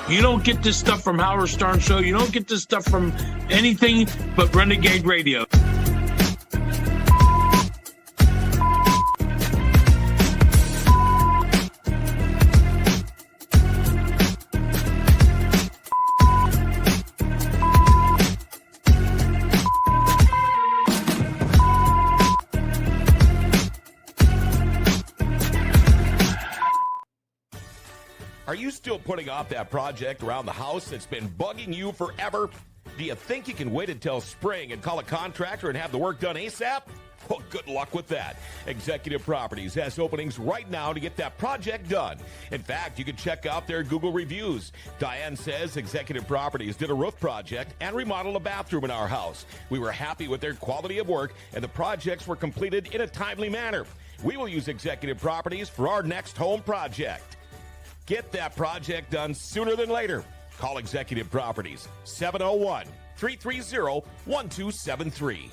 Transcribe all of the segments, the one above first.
You don't get this stuff from Howard Stern Show. You don't get this stuff from anything but Renegade Radio. Are you still putting off that project around the house that's been bugging you forever? Do you think you can wait until spring and call a contractor and have the work done ASAP? Well, good luck with that. Executive Properties has openings right now to get that project done. In fact, you can check out their Google reviews. Diane says Executive Properties did a roof project and remodeled a bathroom in our house. We were happy with their quality of work, and the projects were completed in a timely manner. We will use Executive Properties for our next home project. Get that project done sooner than later. Call Executive Properties, 701-330-1273.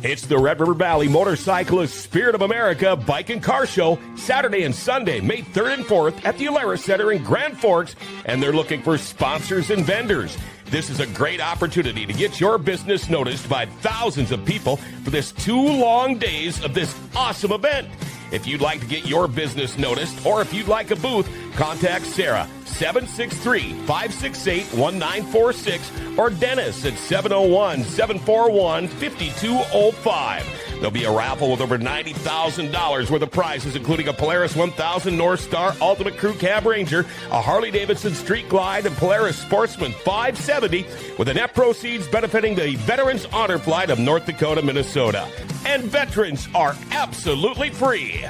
It's the Red River Valley Motorcyclist Spirit of America Bike and Car Show, Saturday and Sunday, May 3rd and 4th at the Alara Center in Grand Forks, and they're looking for sponsors and vendors. This is a great opportunity to get your business noticed by thousands of people for this 2 long days of this awesome event. If you'd like to get your business noticed, or if you'd like a booth, contact Sarah, 763-568-1946, or Dennis at 701-741-5205. There'll be a raffle with over $90,000 worth of prizes, including a Polaris 1000 North Star Ultimate Crew Cab Ranger, a Harley-Davidson Street Glide, and Polaris Sportsman 570, with the net proceeds benefiting the Veterans Honor Flight of North Dakota, Minnesota. And veterans are absolutely free.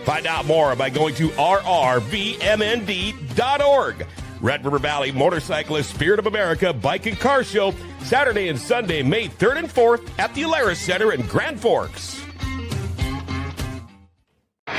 Find out more by going to rrvmnd.org. Red River Valley Motorcyclist Spirit of America Bike and Car Show, Saturday and Sunday, May 3rd and 4th at the Alara Center in Grand Forks. Come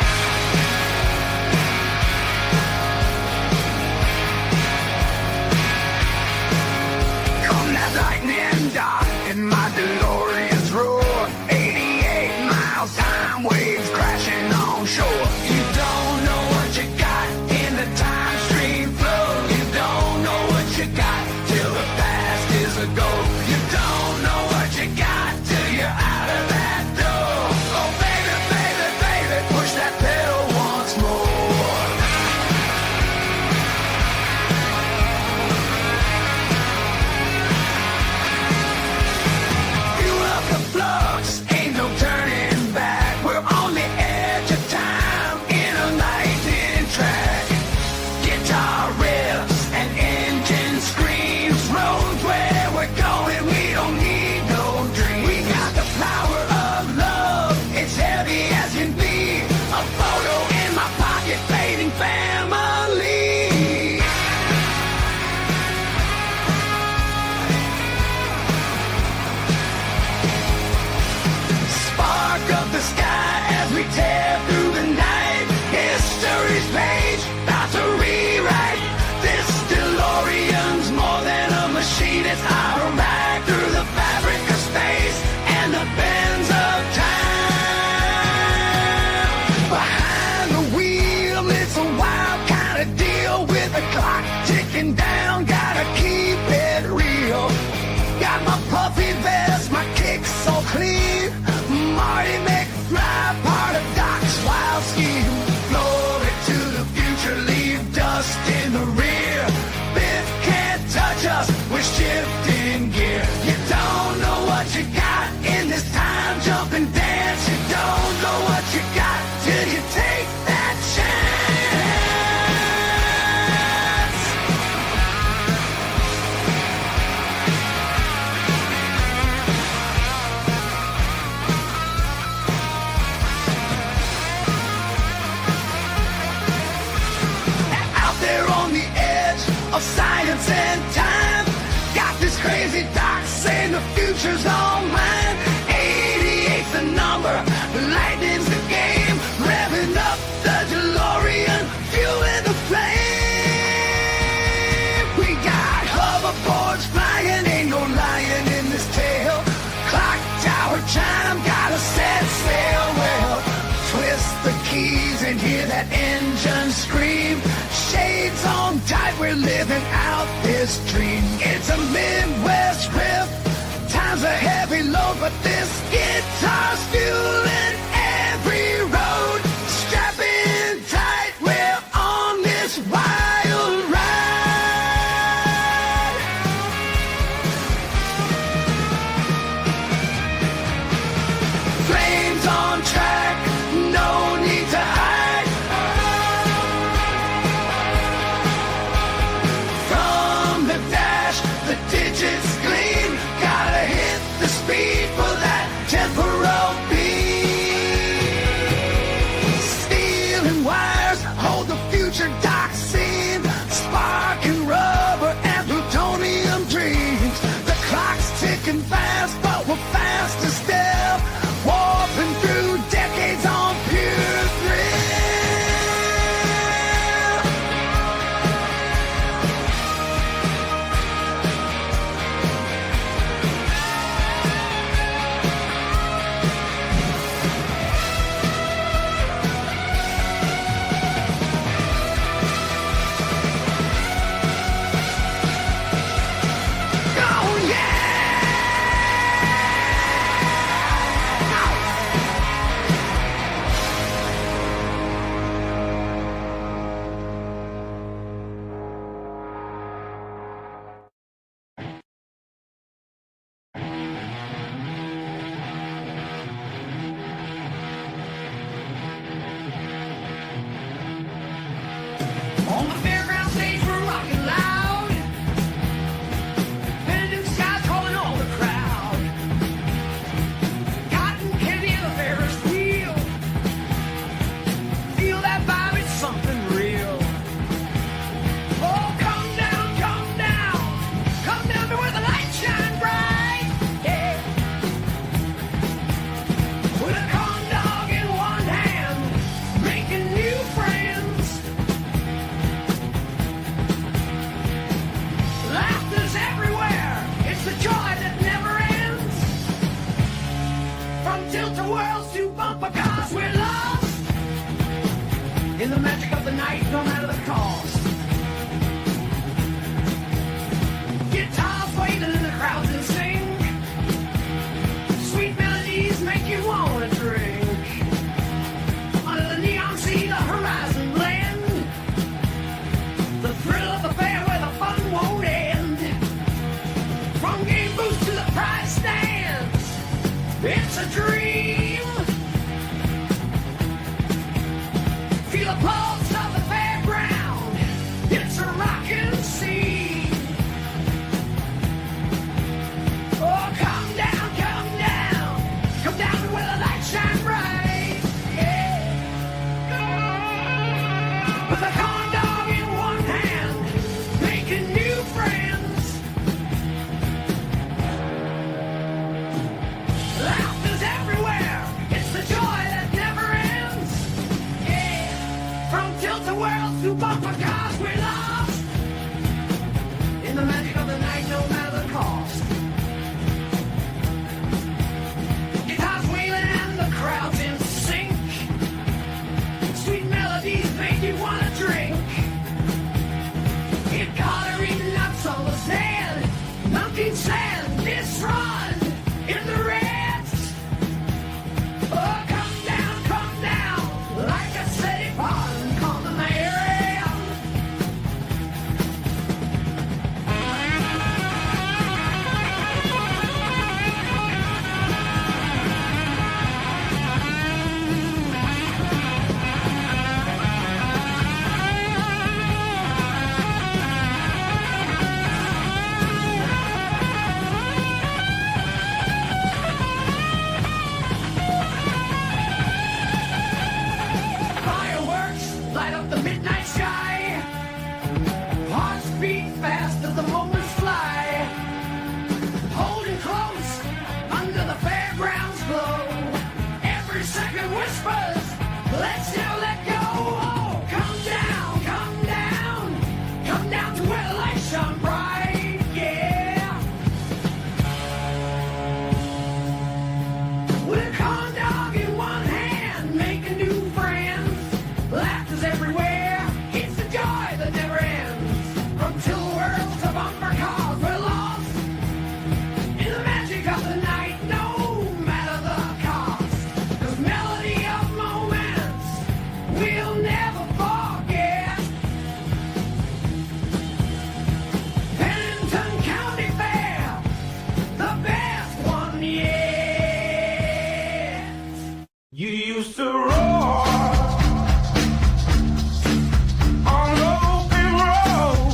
that lightning dot in my DeLorean's roar. 88 miles, time waves crashing on shore. You don't know what you got in the time stream flow. You don't know what you got till the past is a goal. You don't know what you got till you're out of that door. Oh baby, baby, baby, push that pedal once more. Fuel up the flux, ain't no turning back. We're on the edge of time in a lightning track. Guitar riffs and engine screams, roads where we're going, we don't need no dreams. We got the power of love, it's heavy as can be. A photo in my pocket, fading family. Spark of the sky as we tear through the night. History's page about to rewrite. This DeLorean's more than a machine. It's our ride through the fabric of space and the bends of time. Behind the wheel, it's a wild kind of deal with the clock ticking down. Gotta keep it real. Got my puffy vest, my kicks so clean. Marty McFly, part of Doc's wild scheme. Glory to the future, leave dust in the rear. Biff can't touch us, we're shifting gear. You don't know what you got in this time jumping dance. You don't know what you got till you take that chance. Out there on the edge of science and time, got this crazy doc saying the future's all mine. 88's the number, lightning's the game, revving up the DeLorean, fueling the flame. We got hoverboards flying, ain't no lying in this tale. Clock tower chime, gotta set sail well. Twist the keys and hear that engine scream. Shades on this dream. It's a Midwest riff. Time's a heavy load, but this guitar's fueling every road. Strap in tight, we're on this wild ride. Flames on track, no need to hide. From the dash, the digits gleam. Gotta hit the speed for that temporal beat. Steel and wires hold the future dark seam. Sparking rubber and plutonium dreams. The clock's ticking fast, but we're fast as step. Warping through decades on pure thrill. Oh yeah! On the fairground stage, we're rocking loud. Bending skies calling all the crowd. Cotton candy and the Ferris wheel. Feel that vibe, it's something real. Oh, come down, come down. Come down to where the lights shine bright. Yeah. With a corn dog in one hand, making new friends. Laughter's everywhere. It's the joy that never ends. From tilt-a-whirls to bumper cars, we're lost in the magic of the night, no matter the cost. Guitars wailing in the crowds and sing. Sweet melodies make you wanna drink. Under the neon sea, the horizon blend. The thrill of the fair where the fun won't end. From game booths to the prize stands, it's a dream. Feel the pulse of the fairground, it's a rockin' scene. Oh, come down, come down, come down to where the lights shine bright. Yeah. With a corn dog in one hand, making new friends. Laughter's everywhere. It's the joy that never ends. Yeah. From tilt-a-whirls to bumper cars, we're lost in the magic of the night, no matter the cost. Guitars wailing and the crowds in sync. Sweet melodies make you wanna drink. Get caught reading nuts on the sand. Mountain sand, this run in the reds. Oh, come down, like a steady pond, calling the area. Fireworks light up the midnight sky. Hearts beat fast as the moments fly. Holding close under the fairgrounds glow. Every second whispers, let's never let go. Oh, come down, come down, come down to where the lights shine bright. Yeah. With a corn dog in one hand, making new friends. Laughter's everywhere. It's the joy that never ends. From tilt-a-whirls to bumper You used to roar on the open road.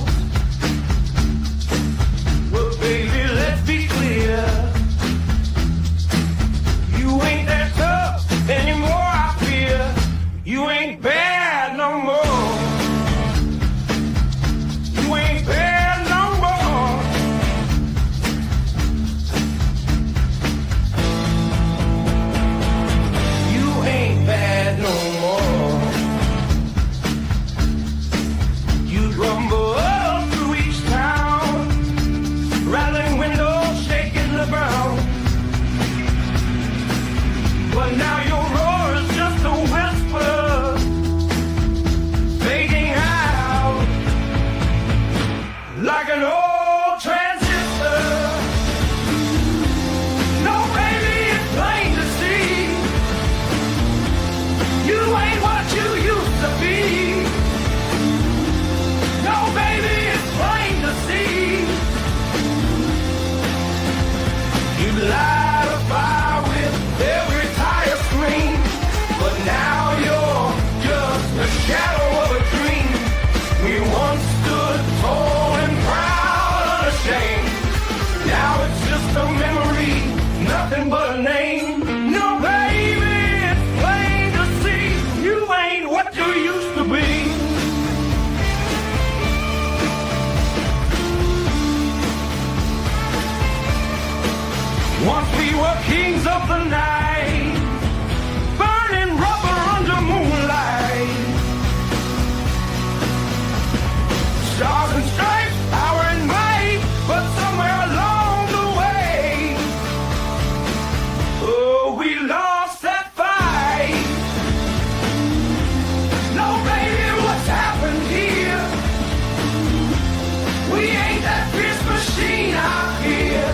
Well, baby, let's be clear. You ain't that tough anymore, I fear. You ain't bad no more. You ain't bad no more. You ain't bad no more. You rumble up through each town, rattling windows, shaking the ground. But now your roar is just a whisper, fading out like an old transistor. No, baby, it's plain to see. You ain't what you used to be. No, baby, it's plain to see. You light a fire with every tire screen, but now you're just a shadow of a dream. We once stood tall and proud, unashamed. Now it's just a memory, nothing but a name. No, baby, it's plain to see. You ain't what you used to be. Once we were kings of the night, burning rubber under moonlight. Stars and stripes, power and might, but somewhere along the way, oh, we lost that fight. No, baby, what's happened here? We ain't that fierce machine out here.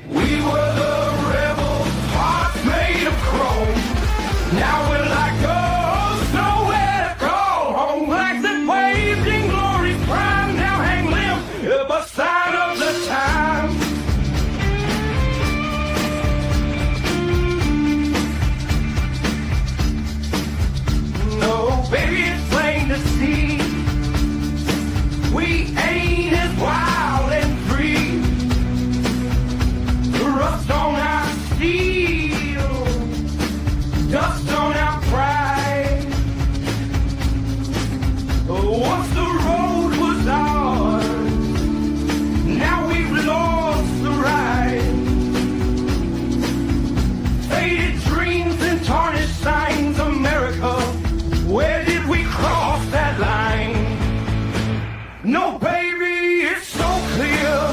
We were the rebels, hearts made of chrome. Now we're like ghosts, nowhere to call home. Flags that waved in glory's prime now hang limp, a sign of the time. No, baby, it's plain to see. We ain't as wild and free. Rust on our steel, dust on our pride. Once the road was ours, now we've lost the ride. Faded dreams and tarnished signs, America, where did we cross that line? No, baby, it's so clear.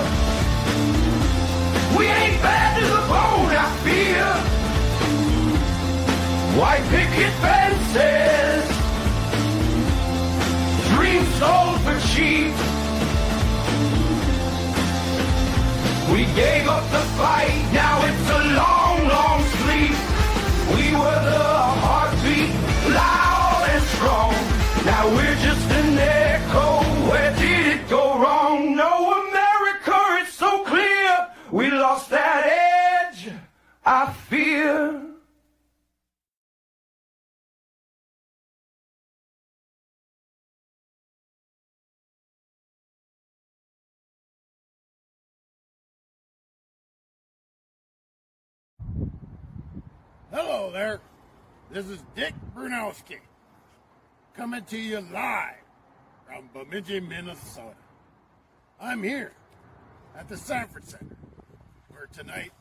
We ain't bad to the bone, I fear. White picket fences, dreams sold for cheap. We gave up the fight, now it's a long, long sleep. We were the heartbeat, loud and strong. Now we're just an echo, where did it go wrong? No, America, it's so clear. We lost that edge, I fear. Hello there. This is Dick Brunowski, coming to you live from Bemidji, Minnesota. I'm here at the Sanford Center, where tonight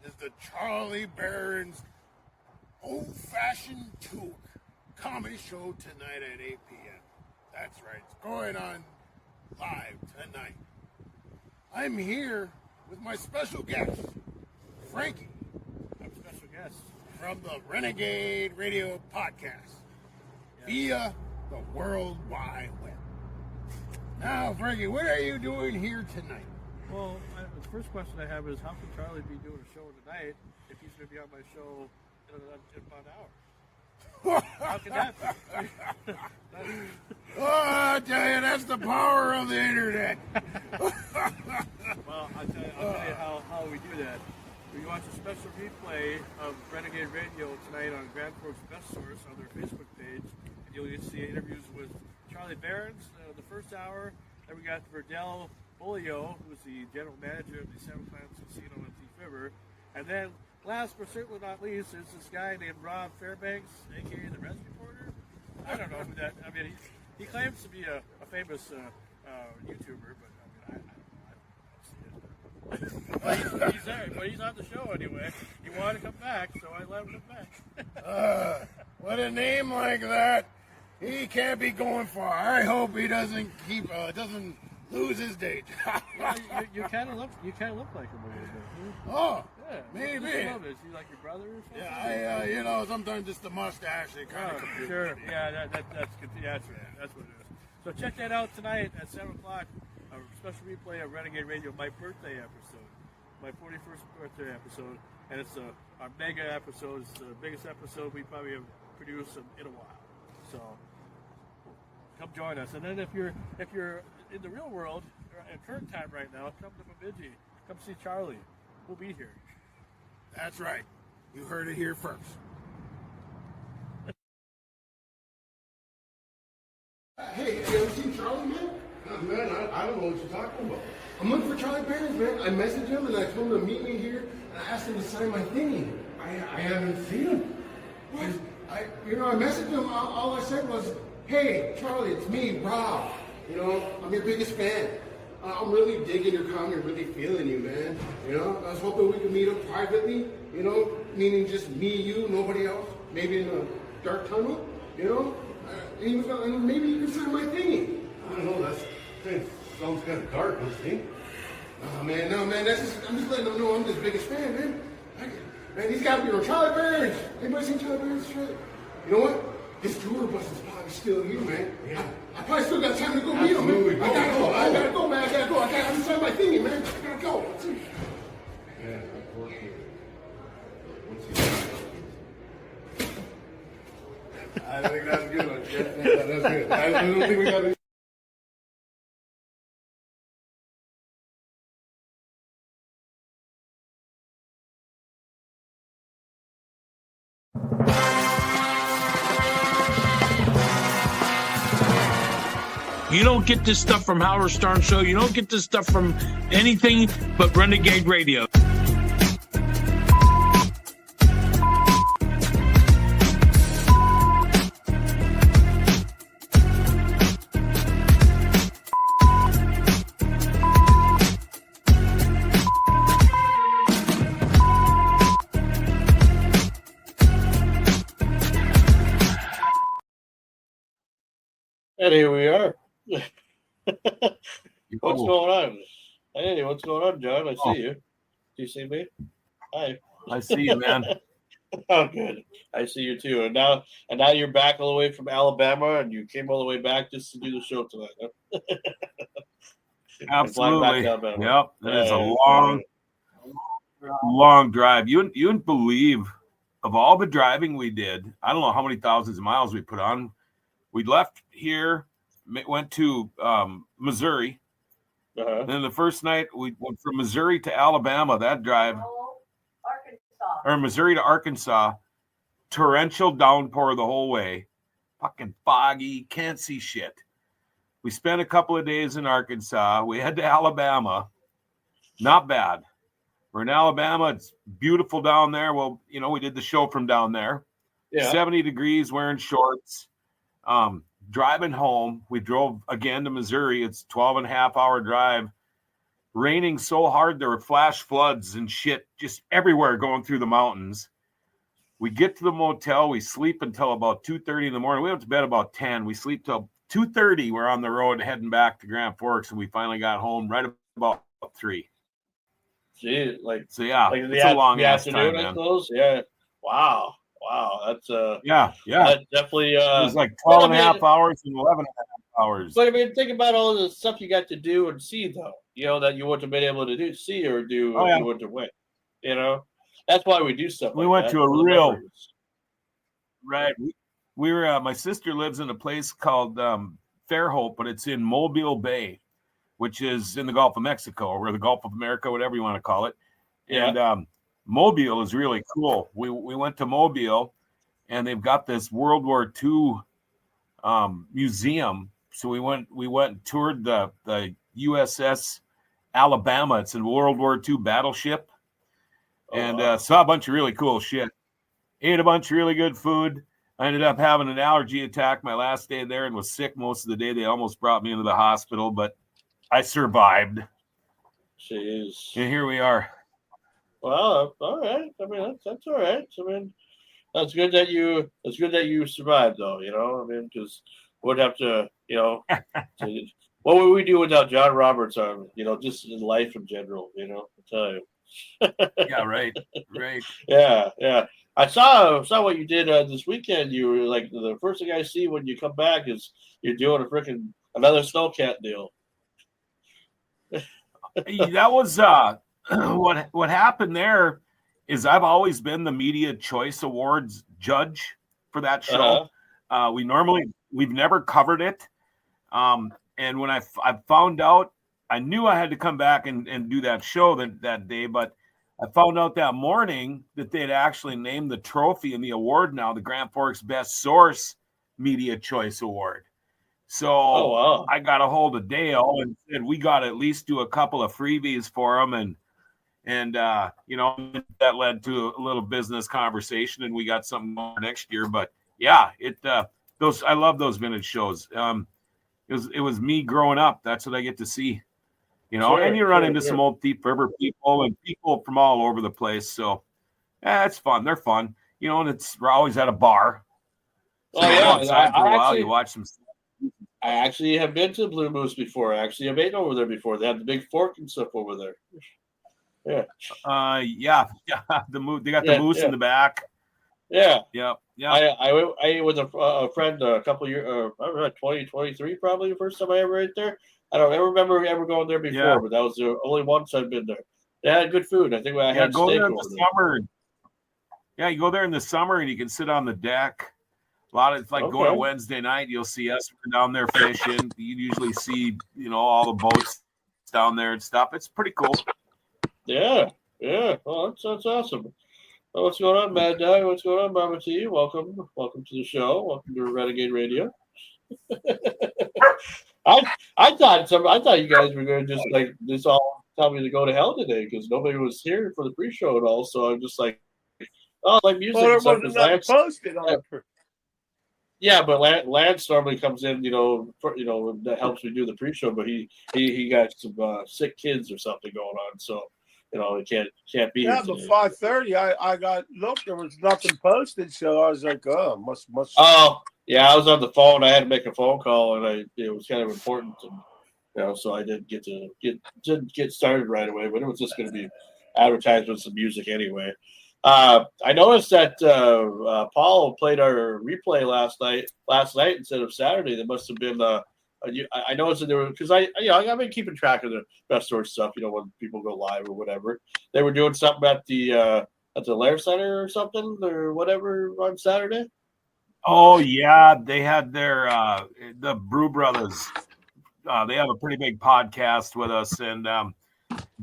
is the Charlie Barron's Old-Fashioned Tour comedy show tonight at 8 p.m. That's right, it's going on live tonight. I'm here with my special guest, Frankie. I'm a special guest from the Renegade Radio Podcast via the World Wide Web. Now, Frankie, what are you doing here tonight? Well, the first question I have is, how can Charlie be doing a show tonight if he's going to be on my show in about an hour? How can that be? Oh, I tell you, that's the power of the internet. Well, I'll tell you how we do that. you watch a special replay of Renegade Radio tonight on Grand Forks Best Source on their Facebook page, and you'll get to see interviews with Charlie Valens the first hour. Then we got Verdell Bolio, who's the general manager of the Seven Clams Casino in Thief River. And then, last but certainly not least, is this guy named Rob Fairbanks, a.k.a. the Res Reporter. I don't know who that, I mean, he claims to be a famous YouTuber, but I don't know. I don't see it. But he's there, but he's on the show anyway. He wanted to come back, so I let him come back. With a name like that, he can't be going far. I hope he doesn't lose his date. you kind of look like him a little bit. Oh, Yeah, maybe. Is he like your brother or something? Yeah, sometimes just the mustache, it kind of confuses sure. me. Yeah, that's good. Yeah, that's what it is. So check that out tonight at 7 o'clock. A special replay of Renegade Radio, my birthday episode, my 41st birthday episode, and it's our mega episode. It's the biggest episode we probably have produced in a while. So come join us. And then if you're in the real world at current time right now, come to Bemidji. Come see Charlie. We'll be here. That's right. You heard it here first. Hey, have you ever seen Charlie, man? Man, I don't know what you're talking about. I'm looking for Charlie Valens, man. I messaged him and I told him to meet me here and I asked him to sign my thingy. I haven't seen him. What? I messaged him. All I said was, hey, Charlie, it's me, Rob. I'm your biggest fan. I'm really digging your comment, really feeling you, man. I was hoping we could meet up privately, meaning just me, you, nobody else. Maybe in a dark tunnel, and he was like, maybe you can sign my thingy. I don't know, that sounds kind of dark, don't you think? No, man, I'm just letting him know I'm his biggest fan, man. Man, he's got to be on Charlie Valens. Anybody seen Charlie Valens? You know what? His tour bus is probably still here, man. Yeah. I probably still got time to go meet him, man. I gotta go, man. I gotta sign my thingy, man. I gotta go. Yeah, I think that's a good one. Yeah, that's good. I don't think we got to. You don't get this stuff from Howard Stern Show. You don't get this stuff from anything but Renegade Radio. And here we are. What's going on? Hey, what's going on, John? I see you. Do you see me? Hi. I see you, man. Oh, good. I see you too. And now you're back all the way from Alabama, and you came all the way back just to do the show tonight. Huh? Absolutely. Yep. It's a long drive. You wouldn't believe, of all the driving we did, I don't know how many thousands of miles we put on. We left here, went to Missouri. And then the first night we went from Missouri to Alabama. That drive, or Missouri to Arkansas, torrential downpour the whole way. Fucking foggy, can't see shit. We spent a couple of days in Arkansas. We head to Alabama. Not bad. We're in Alabama. It's beautiful down there. Well, we did the show from down there. Yeah. 70 degrees, wearing shorts. Driving home, we drove again to Missouri. It's 12.5-hour drive. Raining so hard, there were flash floods and shit just everywhere going through the mountains. We get to the motel. We sleep until about 2:30 in the morning. We went to bed about 10. We sleep till 2:30. We're on the road heading back to Grand Forks, and we finally got home right about 3. Gee, it's a long ass time, man. Yeah. Wow. That's yeah. That's definitely it was like 12.5 hours and 11.5 hours. But think about all the stuff you got to do and see, though. That you wouldn't have been able to see or do if you wouldn't have went. That's why we do stuff. We went to a real right. We were. My sister lives in a place called Fairhope, but it's in Mobile Bay, which is in the Gulf of Mexico or the Gulf of America, whatever you want to call it. And Mobile is really cool. We went to Mobile, and they've got this World War II museum. So we went and toured the USS Alabama. It's a World War II battleship, and saw a bunch of really cool shit. Ate a bunch of really good food. I ended up having an allergy attack my last day there and was sick most of the day. They almost brought me into the hospital, but I survived. Jeez. And here we are. Well, all right. I mean, that's all right. I mean, that's good that you survived, though. You know, I mean, because we'd have to, you know, what would we do without John Roberts on, you know, just in life in general, you know, I'll tell you. Yeah, right. Yeah. I saw what you did this weekend. You were like, the first thing I see when you come back is you're doing another snowcat deal. That was what happened there is I've always been the Media Choice Awards judge for that show. We've never covered it. And when I found out, I knew I had to come back and do that show that day, but I found out that morning that they'd actually named the trophy and the award now the Grand Forks Best Source Media Choice Award. So I got a hold of Dale and said we got to at least do a couple of freebies for him, and you know, that led to a little business conversation, and we got something more next year. But yeah, I love those vintage shows. It was me growing up. That's what I get to see. You know, and you run into some old Thief River people and people from all over the place. So, it's fun. They're fun. You know, and we're always at a bar. So outside for a while, you watch some stuff. I actually have been to Blue Moose before. Actually, I've eaten over there before. They have the big fork and stuff over there. Yeah. They got the moose in the back. Yeah. Yeah. I ate with a friend a couple of years, I don't know, 2023 probably the first time I ever ate there. I don't remember ever going there before, but that was the only once I've been there. They had good food. I think I had go steak there in over the there. summer. Yeah, you go there in the summer and you can sit on the deck. It's like going to Wednesday night. You'll see us down there fishing. You usually see, you know, all the boats down there and stuff. It's pretty cool. Yeah. Well, that's awesome. Well, what's going on, Mad Dog? What's going on, Mama T? Welcome to the show. Welcome to Renegade Radio. I thought you guys were going to just all tell me to go to hell today because nobody was here for the pre-show at all. So I'm just like, like music. Well, there wasn't nothing posted on it. Yeah, but Lance normally comes in, that helps me do the pre-show. But he got some sick kids or something going on, so he can't be here. Yeah, but 5:30, I got looked. There was nothing posted, so I was like, oh, must. Oh, yeah, I was on the phone. I had to make a phone call, and it was kind of important, and so I didn't get started right away. But it was just going to be advertised with some music anyway. I noticed that Paul played our replay last night instead of Saturday. There must have been I noticed that there were, because I've been keeping track of the best source stuff. When people go live or whatever, they were doing something at the Lair Center or something or whatever on Saturday. Oh yeah, they had their the Brew Brothers. They have a pretty big podcast with us, and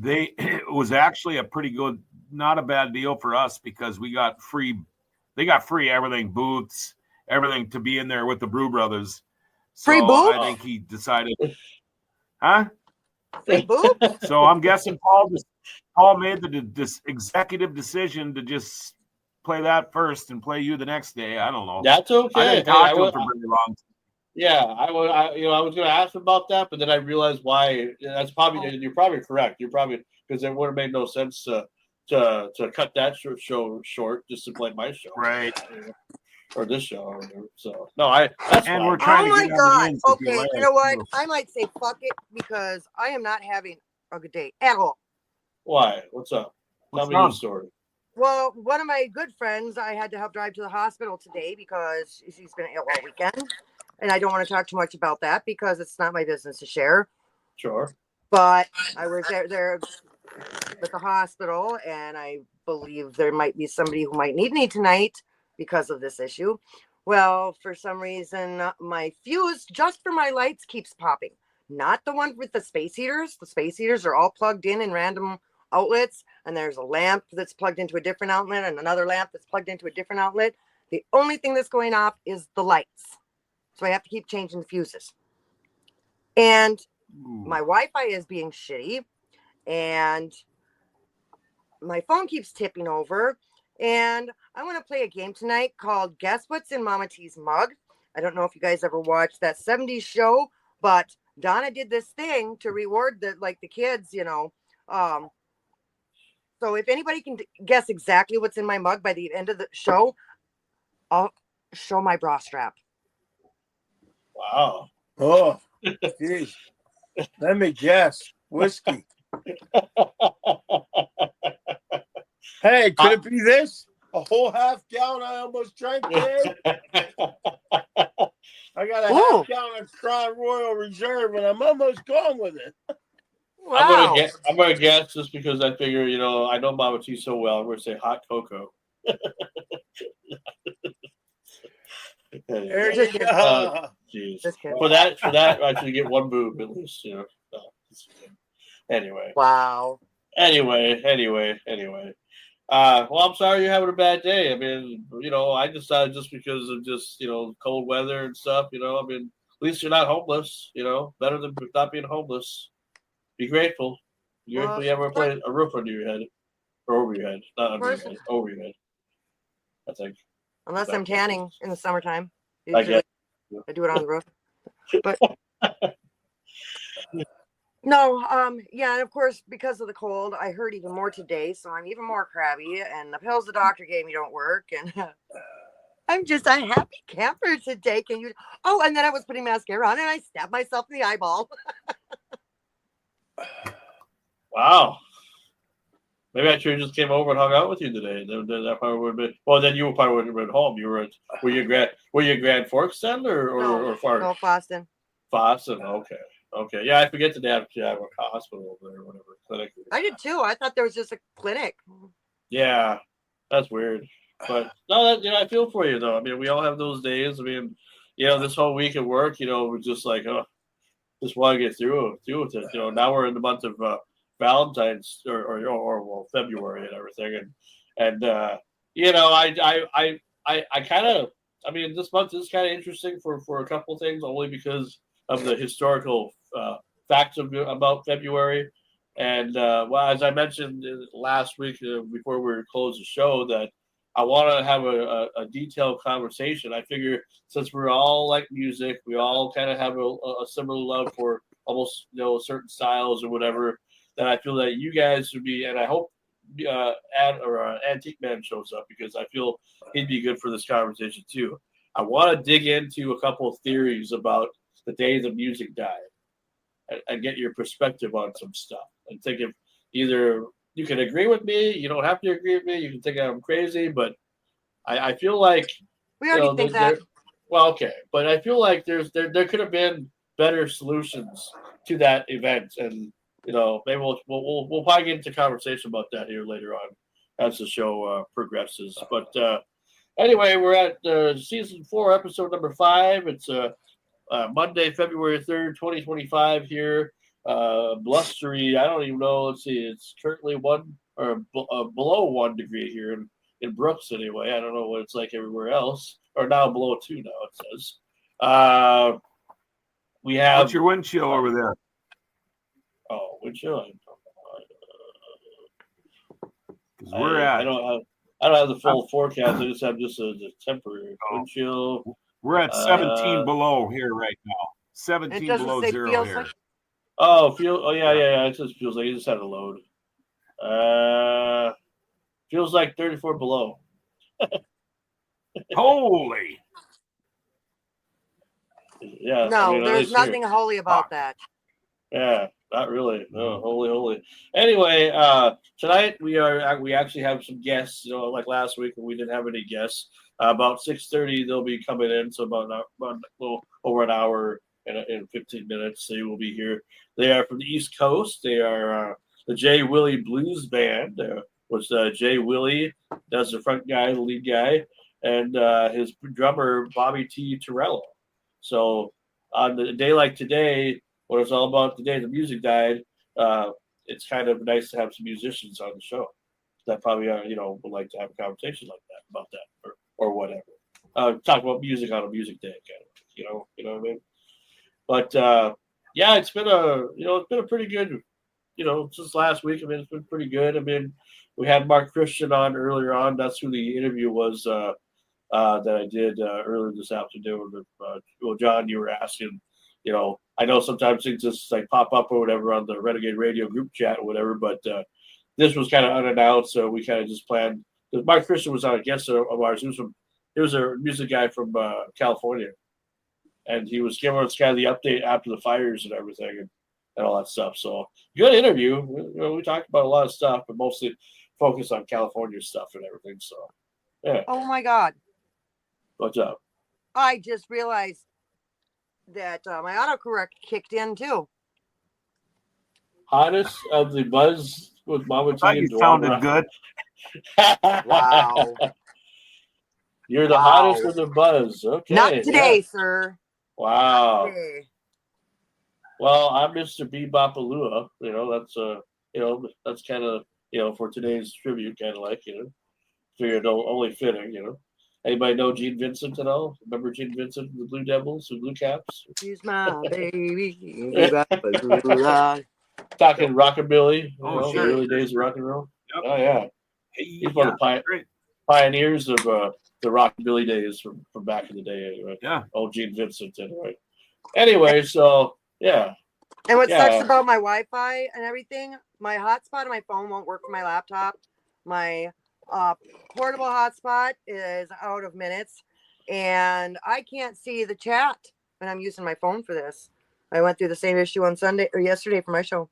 it was actually a pretty good. Not a bad deal for us because we got free. They got free everything, booths, everything to be in there with the Brew Brothers. So free booth? I think he decided, huh? Free booth? So I'm guessing Paul made this executive decision to just play that first and play you the next day. I don't know. That's okay. I didn't talk to him for very long. Yeah, I was going to ask him about that, but then I realized why. That's probably you're probably correct. You're probably because it would have made no sense to cut that show short just to play my show, right? Or this show, or whatever. So no, that's and fine. we're trying oh to get my god! Okay, you know what? I might say fuck it because I am not having a good day at all. Why? What's up? Tell me your story. Well, one of my good friends, I had to help drive to the hospital today because she's been ill all weekend, and I don't want to talk too much about that because it's not my business to share. Sure. But I was there at the hospital, and I believe there might be somebody who might need me tonight because of this issue. Well, for some reason, my fuse just for my lights keeps popping. Not the one with the space heaters. The space heaters are all plugged in random outlets, and there's a lamp that's plugged into a different outlet and another lamp that's plugged into a different outlet. The only thing that's going off is the lights. So I have to keep changing the fuses. And my Wi-Fi is being shitty, and my phone keeps tipping over. And I want to play a game tonight called Guess What's in Mama T's Mug. I don't know if you guys ever watched that 70s show, but Donna did this thing to reward the kids, so if anybody can guess exactly what's in my mug by the end of the show, I'll show my bra strap. Wow. Oh, geez. Let me guess. Whiskey. Hey, could it be this? A whole half gallon I almost drank today? I got a half gallon of Crown Royal Reserve, and I'm almost gone with it. Wow. I'm gonna guess just because I figure, I know Mama T so well. I'm gonna say hot cocoa. There you go. Jeez. For that, I should get one boob at least. Anyway. Wow. Anyway. Well, I'm sorry you're having a bad day. I mean, I decided just because of just cold weather and stuff. I mean, at least you're not homeless. Better than not being homeless. Be grateful. You ever put a roof under your head or over your head, not under your head, over your head. I think. Unless I'm tanning in the summertime. I guess. I do it on the roof. But no, and of course, because of the cold, I hurt even more today, so I'm even more crabby, and the pills the doctor gave me don't work, and I'm just a happy camper today. And then I was putting mascara on, and I stabbed myself in the eyeball. Wow. Maybe I should have just came over and hung out with you today. Then that probably would have been. Well, then you probably would have been home. Were you Grand Forks then, or Far? No, Boston. Boston. Okay. Yeah, I forget that they have a hospital over there, or whatever clinic. I did too. I thought there was just a clinic. Yeah, that's weird. But no, I feel for you though. I mean, we all have those days. I mean, this whole week at work, we're just like, just want to get through with it. Now we're in the month of Valentine's or February and everything, and I kind of, I mean, this month is kind of interesting for a couple of things, only because of the historical facts about February, and as I mentioned last week before we closed the show, that I want to have a detailed conversation. I figure since we're all like music, we all kind of have a similar love for almost certain styles or whatever. That I feel that you guys would be, and I hope Antique Man shows up because I feel he'd be good for this conversation too. I want to dig into a couple of theories about the day the music died and get your perspective on some stuff and think if either you can agree with me, you don't have to agree with me, you can think I'm crazy, but I feel like we already think that. Well, okay, but I feel like there could have been better solutions to that event, and maybe we'll probably get into conversation about that here later on as the show progresses. But anyway, we're at season 4, episode number 5. It's Monday, February 3rd, 2025 here. Blustery, I don't even know. Let's see. It's currently below 1 degree here in Brooks anyway. I don't know what it's like everywhere else. Or now below 2 now, it says. We have... What's your wind chill over there? Oh, wind chill? I don't have the full forecast. I just have a temporary wind chill. We're at 17 below here right now. 17 below 0 here. Yeah. It just feels like you just had a load. Feels like 34 below. Holy. Yeah. No, there's nothing holy about that. Yeah, not really. No, holy. Anyway, tonight we actually have some guests. Like last week when we didn't have any guests. About 6:30 they'll be coming in, so about a little over an hour and 15 minutes they will be here. They are from the East Coast. They are the J. Willie Blues Band, which J. Willie does the front guy, the lead guy, and his drummer Bobby T. Torello. So on a day like today, when it's all about the day the music died, it's kind of nice to have some musicians on the show that probably would like to have a conversation like that about that or whatever. Talk about music on a music day, kind of, you know what I mean. But yeah, it's been a pretty good, since last week. I mean, it's been pretty good. I mean, we had Mark Christian on earlier on. That's who the interview was that I did earlier this afternoon. Well, John, you were asking, I know sometimes things just like pop up or whatever on the Renegade Radio group chat or whatever, but this was kind of unannounced, so we kind of just planned. Because Mark Christian was on a guest of ours. He was a music guy from California, and he was giving us kind of the update after the fires and everything and all that stuff. So good interview. We talked about a lot of stuff, but mostly focused on California stuff and everything. So yeah. Oh my God. What's up? I just realized that my autocorrect kicked in too. Hottest of the buzz with Mama T. You sounded good. Wow. You're the hottest of the buzz. Okay. Not today, sir. Wow. Okay. Well, I'm Mr. BOPPER. That's kind of, for today's tribute, kind of like, figured only fitting, Anybody know Gene Vincent at all? Remember Gene Vincent, the Blue Devils, the Blue Caps? She's my baby. Talking rockabilly, sure. the early days of rock and roll. Yep. Oh yeah, he's one of the pioneers of the rockabilly days from back in the day. Anyway. Yeah. Old Gene Vincent. Anyway, so yeah. And what sucks about my Wi-Fi and everything, my hotspot on my phone won't work for my laptop. My portable hotspot is out of minutes, and I can't see the chat when I'm using my phone for this. I went through the same issue on Sunday or yesterday for my show.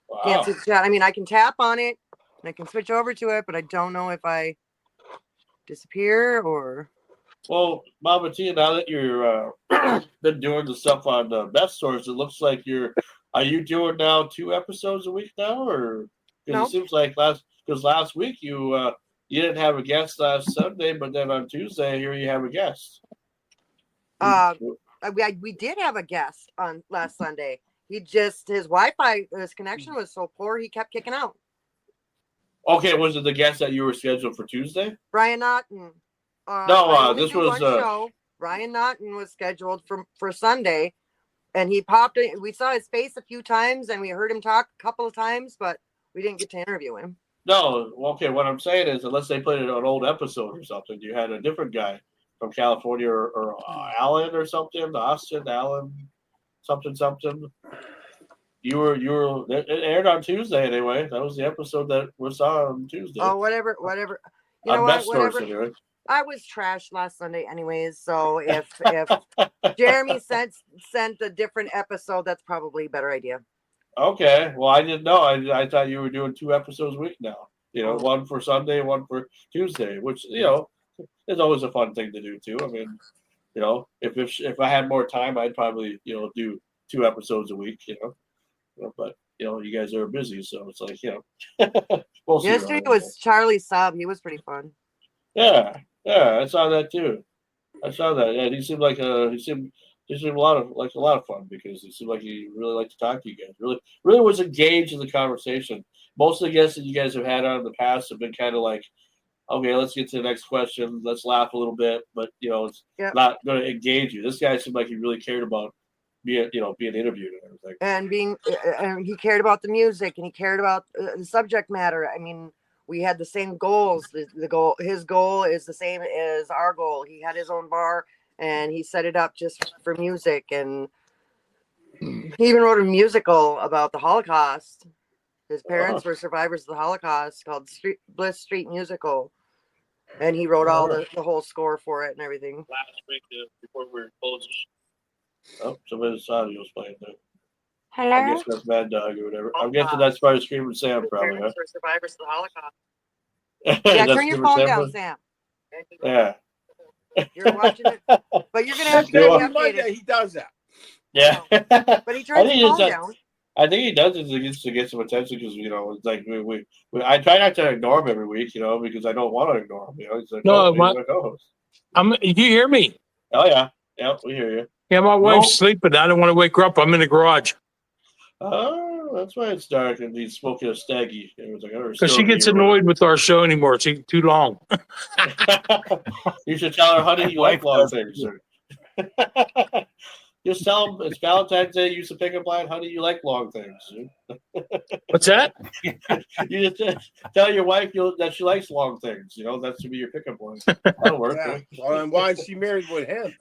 Wow. Can't see the chat. I mean, I can tap on it and I can switch over to it, but I don't know if I disappear or. Well, Mama T, now that you're been doing the stuff on the Best Stores, it looks like are you doing now 2 episodes a week now, or because it seems like last week you didn't have a guest last Sunday, but then on Tuesday here you have a guest. We did have a guest on last Sunday. His Wi-Fi, his connection was so poor he kept kicking out. Okay, was it the guest that you were scheduled for Tuesday? Brian Naughton. This was show. Brian Naughton was scheduled for Sunday, and he popped in. We saw his face a few times, and we heard him talk a couple of times, but we didn't get to interview him. No, okay. What I'm saying is, unless they played it on an old episode or something, you had a different guy from California or Alan or something, Austin, Alan, something. It aired on Tuesday anyway. That was the episode that we saw on Tuesday. Oh, whatever. You know what? Whatever. Anyway. I was trashed last Sunday anyways, so if Jeremy sent a different episode, that's probably a better idea. Okay. Well, I didn't know. I thought you were doing 2 episodes a week now. One for Sunday, one for Tuesday, which, is always a fun thing to do too. I mean, if I had more time, I'd probably, do 2 episodes a week, but you guys are busy, so it's like, we'll see. Yesterday was Charlie's sub. He was pretty fun. Yeah, I saw that too. Yeah, he seemed like he seemed a lot of fun because he seemed like he really liked to talk to you guys. Really was engaged in the conversation. Most of the guests that you guys have had on in the past have been kind of like, okay, let's get to the next question. Let's laugh a little bit, but it's not going to engage you. This guy seemed like he really cared about being interviewed and everything. And he cared about the music, and he cared about the subject matter. I mean, we had the same goals. His goal is the same as our goal. He had his own bar, and he set it up just for music. And he even wrote a musical about the Holocaust. His parents were survivors of the Holocaust, called Bliss Street Musical. And he wrote all the whole score for it and everything. Last week, before we were closing. Oh, somebody's audio's playing there. Hello? I guess that's Mad Dog or whatever. I'm guessing that's probably Screaming Sam, probably. Parents were survivors of the Holocaust. Yeah, turn your phone down, Sam. Yeah. You're watching it, but you're gonna have to get it updated. He does that. Yeah. But he turns his phone down. I think he does it to get some attention because it's like we I try not to ignore him every week, because I don't want to ignore him. It's like, No, he's my co-host. You hear me? Oh yeah, we hear you. Yeah, my wife's sleeping. I don't want to wake her up. I'm in the garage. Oh, Oh, that's why it's dark and he's smoking a staggy. It was like, Because she gets annoyed with our show anymore. It's too long. You should tell her, honey, you like long things. Just tell them it's Valentine's Day. Use the pickup line, honey, you like long things. What's that? You just tell your wife that she likes long things. That should be your pickup line. That'll work. Yeah. Well, and why is she married with him?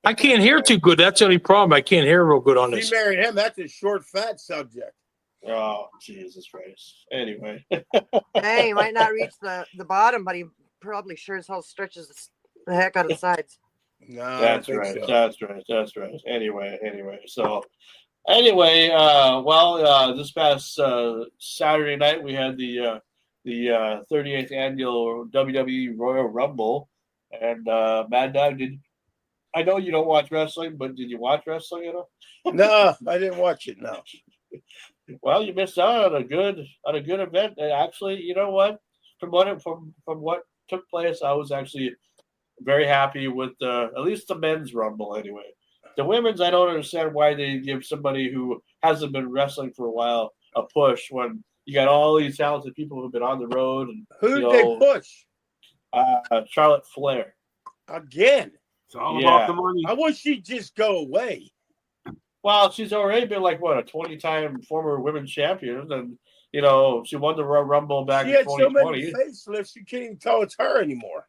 I can't hear too good. That's the only problem. I can't hear real good on She this. married him. That's a short, fat subject. Oh, Jesus Christ. Anyway. Hey, he might not reach the bottom, but he probably sure as hell stretches the heck out of the sides. No, That's right. So. That's right. Anyway. This past Saturday night we had the 38th annual WWE Royal Rumble, and Mad Dog, I know you don't watch wrestling, but did you watch wrestling at all? No, I didn't watch it. No. Well, you missed out on a good event. And actually, you know what? From what took place, I was actually very happy with at least the men's Rumble anyway. The women's, I don't understand why they give somebody who hasn't been wrestling for a while a push when you got all these talented people who've been on the road. And who did they push? Charlotte Flair. Again. It's all about the money. I wish she'd just go away. Well, she's already been like, what, a 20-time former women's champion. And, she won the Rumble back in 2020. She had so many facelifts, you can't even tell it's her anymore.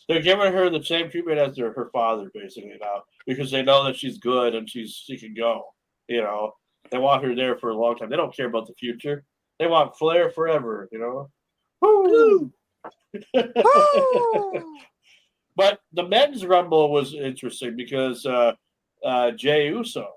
They're giving her the same treatment as her father, basically, now, because they know that she's good and she can go. They want her there for a long time. They don't care about the future. They want Flair forever. Woo! But the men's Rumble was interesting because Jey Uso,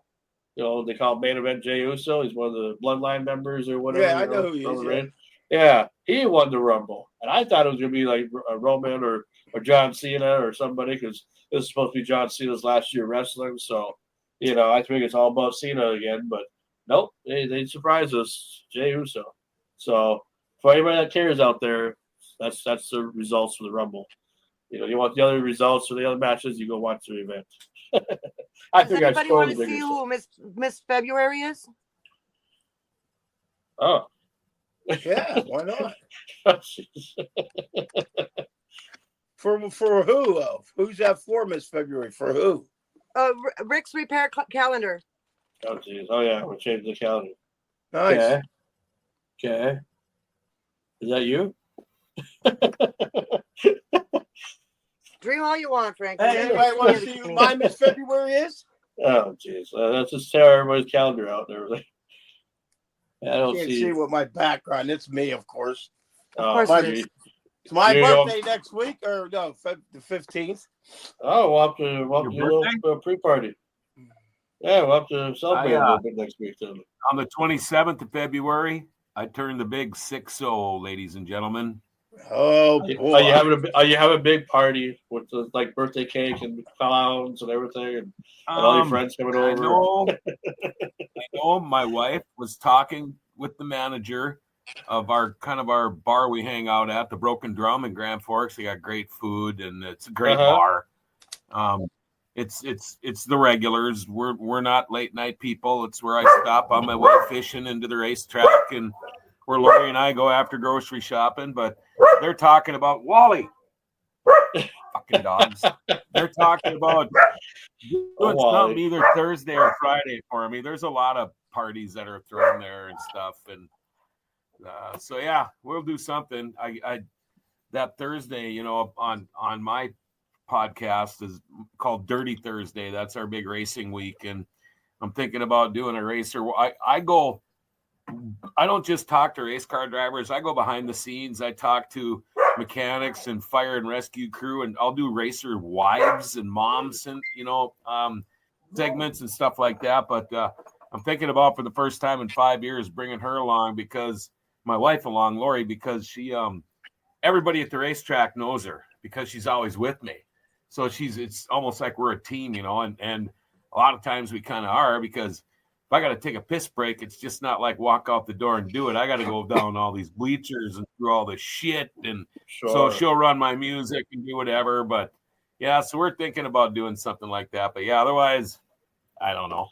they call him main event Jey Uso. He's one of the Bloodline members or whatever. Yeah, I know who he is. Yeah, he won the Rumble, and I thought it was going to be like a Roman or John Cena or somebody, because this is supposed to be John Cena's last year wrestling. So, I think it's all about Cena again. But nope, they surprised us, Jey Uso. So for anybody that cares out there, that's the results for the Rumble. You want the other results for the other matches, you go watch the event. Does anybody want to see who Miss February is? Oh. Yeah, why not? For who? Who's that for, Miss February? For who? Rick's Repair Calendar. Oh, geez. Oh, yeah. We're changing the calendar. Nice. Okay. Is that you? Dream all you want, Frank. Hey, anybody want to see who my Miss February is? Oh, jeez. Let's just tear everybody's calendar out and everything. I don't see what my background. It's me, of course. Of course it is. It's my birthday next week, or no, the 15th. Oh, we'll have to do a little pre-party. Yeah, we'll have to celebrate a little bit next week. Then. On the 27th of February, I turned the big 6-0, ladies and gentlemen. Oh, boy. Are you having a big party with the birthday cake and clowns and everything, and all your friends coming over? I know. My wife was talking with the manager of our bar we hang out at, the Broken Drum in Grand Forks. They got great food and it's a great bar. It's the regulars. We're not late night people. It's where I stop on my way fishing into the racetrack, and where Lori and I go after grocery shopping. But they're talking about Wally. Fucking dogs. They're talking about doing something either Thursday or Friday for me. There's a lot of parties that are thrown there and stuff, and so yeah, we'll do something. I that Thursday, on my podcast is called Dirty Thursday. That's our big racing week, and I'm thinking about doing a racer. I don't just talk to race car drivers. I go behind the scenes. I talk to mechanics and fire and rescue crew, and I'll do racer wives and moms and segments and stuff like that. But I'm thinking about, for the first time in 5 years, bringing her along, because my wife along, Lori, because she everybody at the racetrack knows her because she's always with me. So it's almost like we're a team, and a lot of times we kind of are, because if I got to take a piss break, it's just not like walk out the door and do it. I got to go down all these bleachers and through all the shit. And so she'll run my music and do whatever. But yeah, so we're thinking about doing something like that. But yeah, otherwise, I don't know.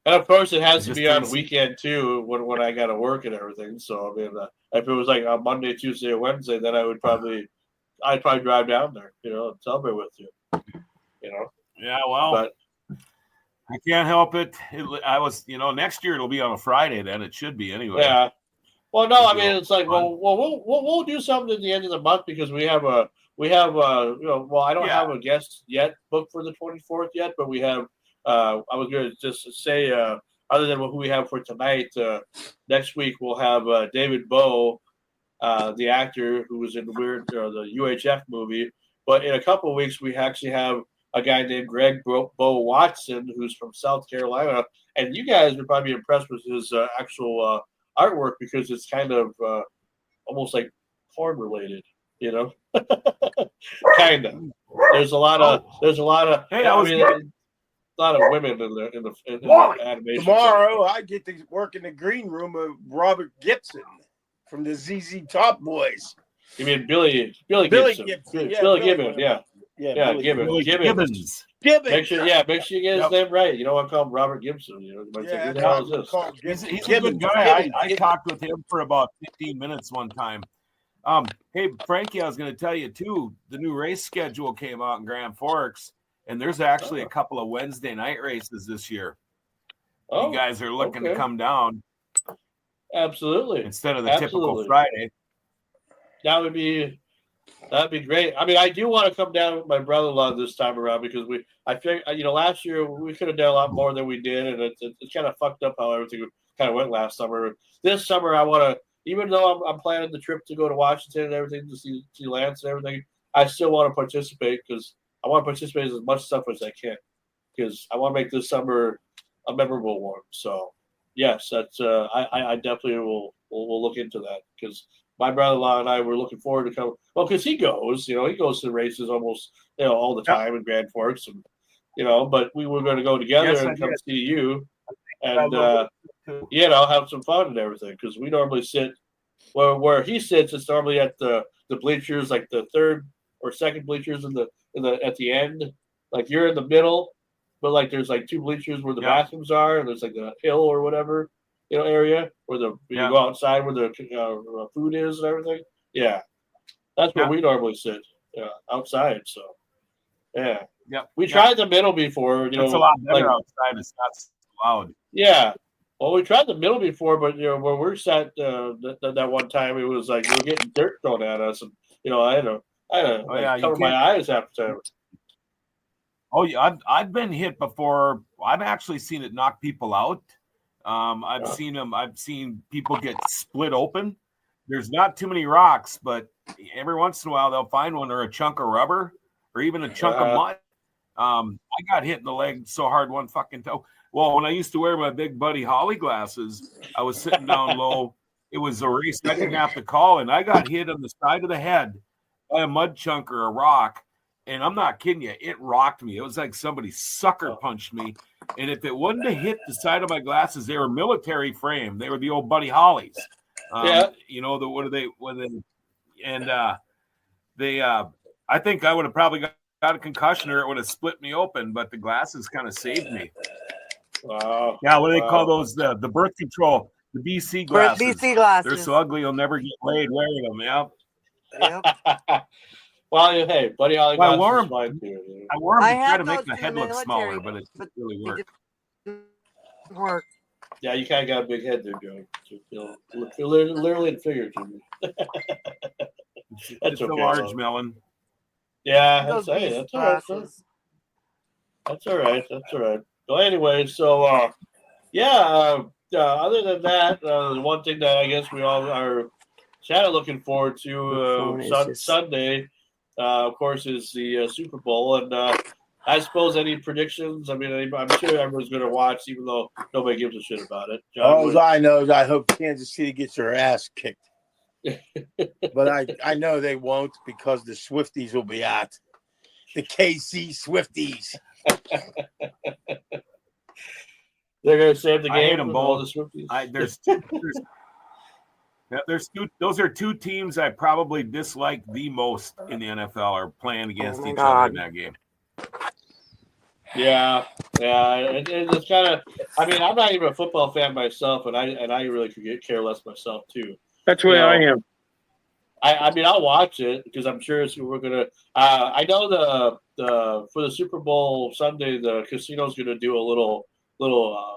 And of course, it has It to just be on didn't weekend too, when I got to work and everything. So I mean, if it was like on Monday, Tuesday, or Wednesday, then I'd probably drive down there, and celebrate with you. Yeah, well, But I can't help it. I was, next year it'll be on a Friday. Then it should be anyway. yeah. Well, no, I It'll mean be it's like, fun. we'll do something at the end of the month because we have I don't Yeah. have a guest yet booked for the 24th yet, but we have. I was going to just say, other than who we have for tonight, next week we'll have David Bowe, the actor who was in the UHF movie. But in a couple of weeks, we actually have a guy named Greg Bo Watson, who's from South Carolina, and you guys would probably be impressed with his actual artwork because it's kind of almost like porn related, kind of. There's a lot of Hey, a lot of women in the animation. Tomorrow, I get to work in the green room of Robert Gibson from the ZZ Top Boys. You mean Billy Gibson? Billy Gibbons, yeah. Yeah, Billy Gibbons. Make sure you get his name right. You don't want to call him Robert Gibson. You might say, who the hell is this? He's a good guy. I talked with him for about 15 minutes one time. Hey, Frankie, I was going to tell you, too, the new race schedule came out in Grand Forks, and there's actually a couple of Wednesday night races this year. You guys are looking to come down. Absolutely. Instead of the typical Friday. That'd be great. I mean, I do want to come down with my brother-in-law this time around because I think, last year we could have done a lot more than we did, and it kind of fucked up how everything kind of went last summer. This summer, I want to, even though I'm planning the trip to go to Washington and everything to see Lance and everything, I still want to participate because I want to participate in as much stuff as I can because I want to make this summer a memorable one. So, yes, that's I definitely will look into that because my brother-in-law and I were looking forward to come. Well, because he goes to races almost, all the time in Grand Forks, and but we were going to go together and come see you, and have some fun and everything. Because we normally sit where he sits. It's normally at the bleachers, like the third or second bleachers at the end. Like you're in the middle, but like there's like two bleachers where the bathrooms are, and there's like a hill or whatever. Area where you go outside where the food is and everything. Yeah, that's where we normally sit. Outside. So, we tried the middle before. It's a lot better outside. It's not so loud. Yeah, well, we tried the middle before, but where we sat that one time, it was like we were getting dirt thrown at us, and I had to cover my eyes half the time. Oh yeah, I've been hit before. I've actually seen it knock people out. I've seen people get split open. There's not too many rocks, but every once in a while they'll find one or a chunk of rubber or even a chunk of mud. I got hit in the leg so hard one fucking toe. Well, when I used to wear my big buddy Holly glasses, I was sitting down low. It was a race I didn't have to call, and I got hit on the side of the head by a mud chunk or a rock. And I'm not kidding you, it rocked me. It was like somebody sucker punched me. And if it wouldn't have hit the side of my glasses, they were military frame. They were the old Buddy Hollies. I think I would have probably got a concussion or it would have split me open, but the glasses kind of saved me. Wow. Yeah, what do they call those? The birth control, the BC glasses. BC glasses. They're so ugly you'll never get laid wearing them. Yep. Well, hey, Buddy Holly I wore glasses them. fine too. I wore them to try had to make those the head in the look smaller, military, but it really they worked. didn't work. Yeah, you kind of got a big head there, Joe. Literally and figuratively. It's okay, a large though. melon. Yeah, Those that's BC all right. glasses. That's all right. So anyway, other than that, the one thing that I guess we all are kind of looking forward to Sunday, of course, is the Super Bowl. And I suppose any predictions? I mean, I'm sure everyone's going to watch, even though nobody gives a shit about it. All I know is I hope Kansas City gets their ass kicked. But I know they won't because the Swifties will be out. The KC Swifties. They're going to save the game. I hate them with all both. the Swifties. There's two. Those are two teams I probably dislike the most in the NFL, are playing against each other in that game. Yeah, it's kind of. I mean, I'm not even a football fan myself, and I really could care less myself too. That's where I am. I mean, I'll watch it because I'm sure we're gonna. I know the for the Super Bowl Sunday, the casino's gonna do a little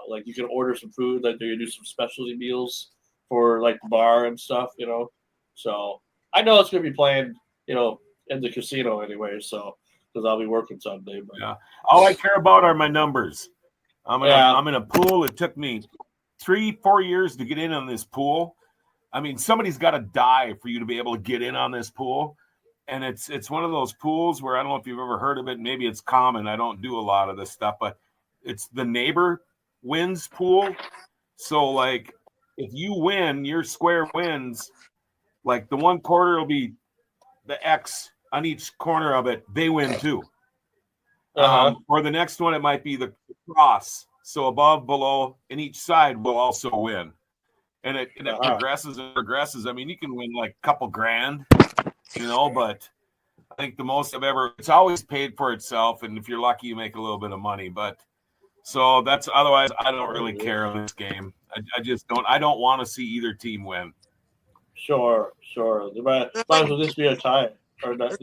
like you can order some food, like they're gonna do some specialty meals for like the bar and stuff, So I know it's gonna be playing, in the casino anyway. So because I'll be working Sunday. But. Yeah, all I care about are my numbers. I'm in a pool. It took me 3-4 years to get in on this pool. I mean, somebody's got to die for you to be able to get in on this pool. And it's one of those pools where I don't know if you've ever heard of it. Maybe it's common. I don't do a lot of this stuff, but it's the neighbor wins pool. So, like, if you win, your square wins, like the one quarter will be the X on each corner of it. They win too. Or the next one, it might be the cross. So above, below, and each side will also win. And it progresses and progresses. I mean, you can win like a couple grand, but I think the most it's always paid for itself. And if you're lucky, you make a little bit of money. But so otherwise, I don't really care in this game. I just don't. I don't want to see either team win. Sure. There might as well just be a tie. Or not,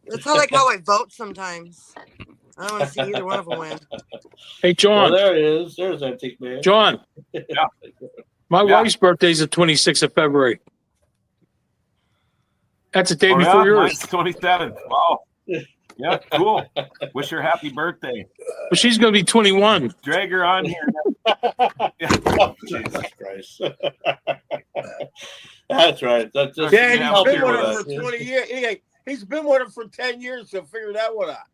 It's not like how I vote sometimes. I don't want to see either one of them win. Hey, John. Well, there it is. There's Antique Man. John. My wife's birthday is the 26th of February. That's the day before yours. 27th. Wow. Yeah, cool. Wish her happy birthday. Well, she's going to be 21. Drag her on here. Oh, Jesus Christ. That's right. That's just he's been with her for 20 years. He's been with her for 10 years, so figure that one out.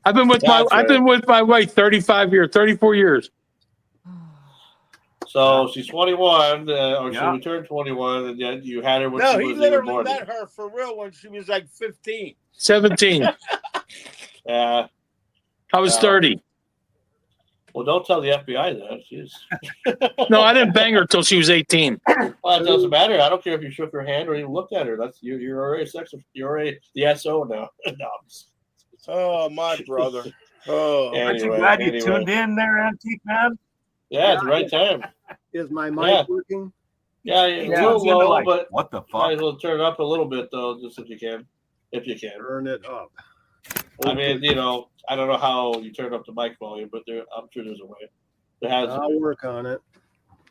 I've been with my wife 34 years. So she's 21, or she returned 21, and then you had her when she was he literally met her for real when she was like 15. 17. Yeah. I was 30. Well, don't tell the FBI that. Jeez. No, I didn't bang her until she was 18. Well, it doesn't matter. I don't care if you shook her hand or even looked at her. That's you're already you're already the SO now. No, oh, my brother. Oh, anyway, aren't you glad you tuned in there, Antique Man? Yeah, it's the right time. Is my mic working? Yeah, it's a little low, but what the fuck? Might as well turn it up a little bit though, just if you can. Turn it up. I mean, I don't know how you turn up the mic volume, but I'm sure there's a way. I'll work on it.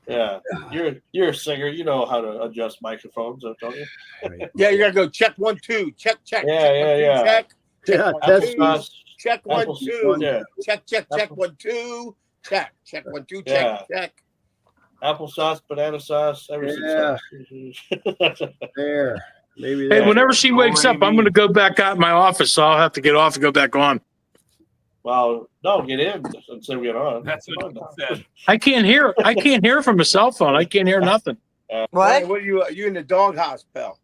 Yeah, you're a singer. You know how to adjust microphones, don't you? Yeah, you gotta go check 1 2, check. Yeah. Check. Yeah, check 1 2. Yeah. Check 1 2. Check 1 2. Check. Applesauce, banana sauce, everything. Yeah. There. Maybe. Hey, whenever she wakes up, I'm going to go back out in my office, so I'll have to get off and go back on. Well, no, get in and say we get on. That's what I said. I can't hear from a cell phone. I can't hear nothing. What? What are you in the doghouse, pal?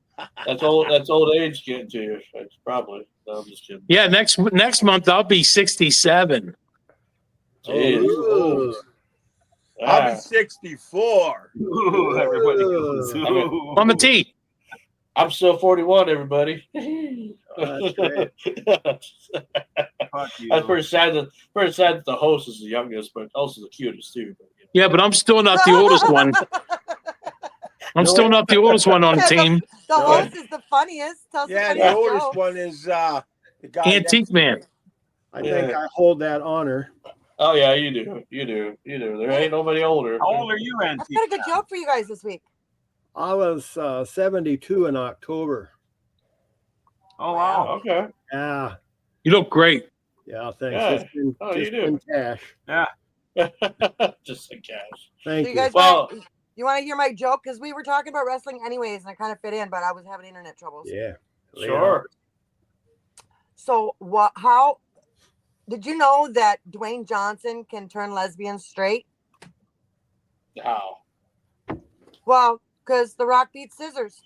That's old age getting to you. It's probably. No, I'm just kidding. Yeah, next month I'll be 67. Jeez. I'll be 64. Ooh, everybody goes. Ooh. Mama T. I'm still 41, everybody. That's great. That's pretty sad that the host is the youngest, but also the cutest too. Yeah, but I'm still not the oldest one. I'm still not the oldest one on the team. The host is the funniest. The oldest one is the guy. Antique Man. I think I hold that honor. Oh yeah, you do. There ain't nobody older. How old are you, Antique? I've got a good joke for you guys this week. I was 72 in October. Oh wow. Okay. Yeah. You look great. Yeah, thanks. Yeah. It's been, you do. been cash. Yeah. Just in cash. Thank So you. you guys you want to hear my joke? Because we were talking about wrestling anyways, and I kind of fit in, but I was having internet troubles. Yeah. Sure. So how did you know that Dwayne Johnson can turn lesbians straight? How? Well, because The Rock beats scissors.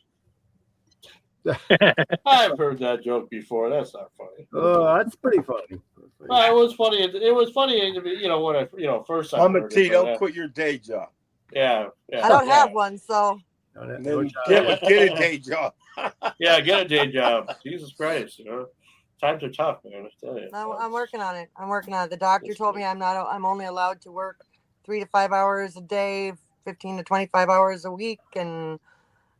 I've heard that joke before. That's not funny. Oh, that's pretty funny. Well, it was funny. It was funny to me, when I first time. Mama T, don't quit your day job. Yeah. I don't have one, so. And then get a day job. Yeah, get a day job. Jesus Christ, times are tough, man. I tell you. I'm working on it. The doctor told me I'm only allowed to work 3 to 5 hours a day, 15 to 25 hours a week, and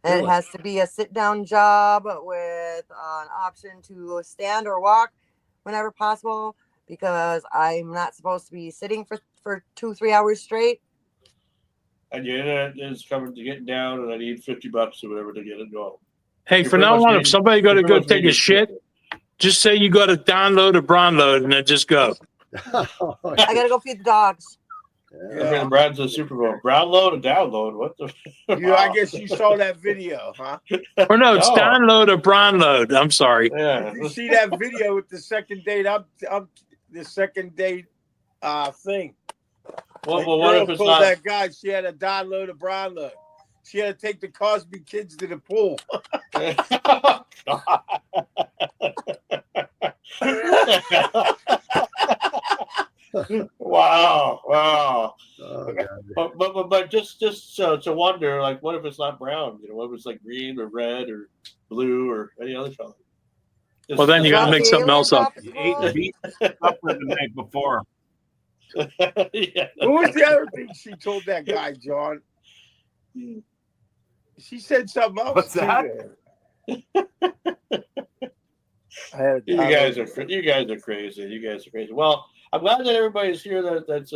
it has to be a sit-down job with an option to stand or walk whenever possible, because I'm not supposed to be sitting for 2-3 hours straight. And your internet is coming to get down, and I need $50 or whatever to get it going. Hey, You're for pretty now much on, getting- if somebody got to you're go pretty much take a getting shit, your- just say you got to download a Brownload and then just go. I gotta go feed the dogs. You're bringing the Browns to the Super Bowl. Brownload and download. What the? I guess you saw that video, huh? Or no, it's No. download or Brownload. I'm sorry. Yeah. Did you see that video with the second date? The second date thing. Well, That what girl if it's told not? that guy she had to download a Brownload. She had to take the Cosby kids to the pool. Wow. Oh, God. But just to wonder, like, what if it's not brown? You know, what if it's like green or red or blue or any other color? Well, then you got to make something else up. You ate and beat supper the night before. Yeah. What was the other thing she told that guy, John? She said something else. What's too that? there. You guys are crazy. You guys are crazy. Well, I'm glad that everybody's here. That's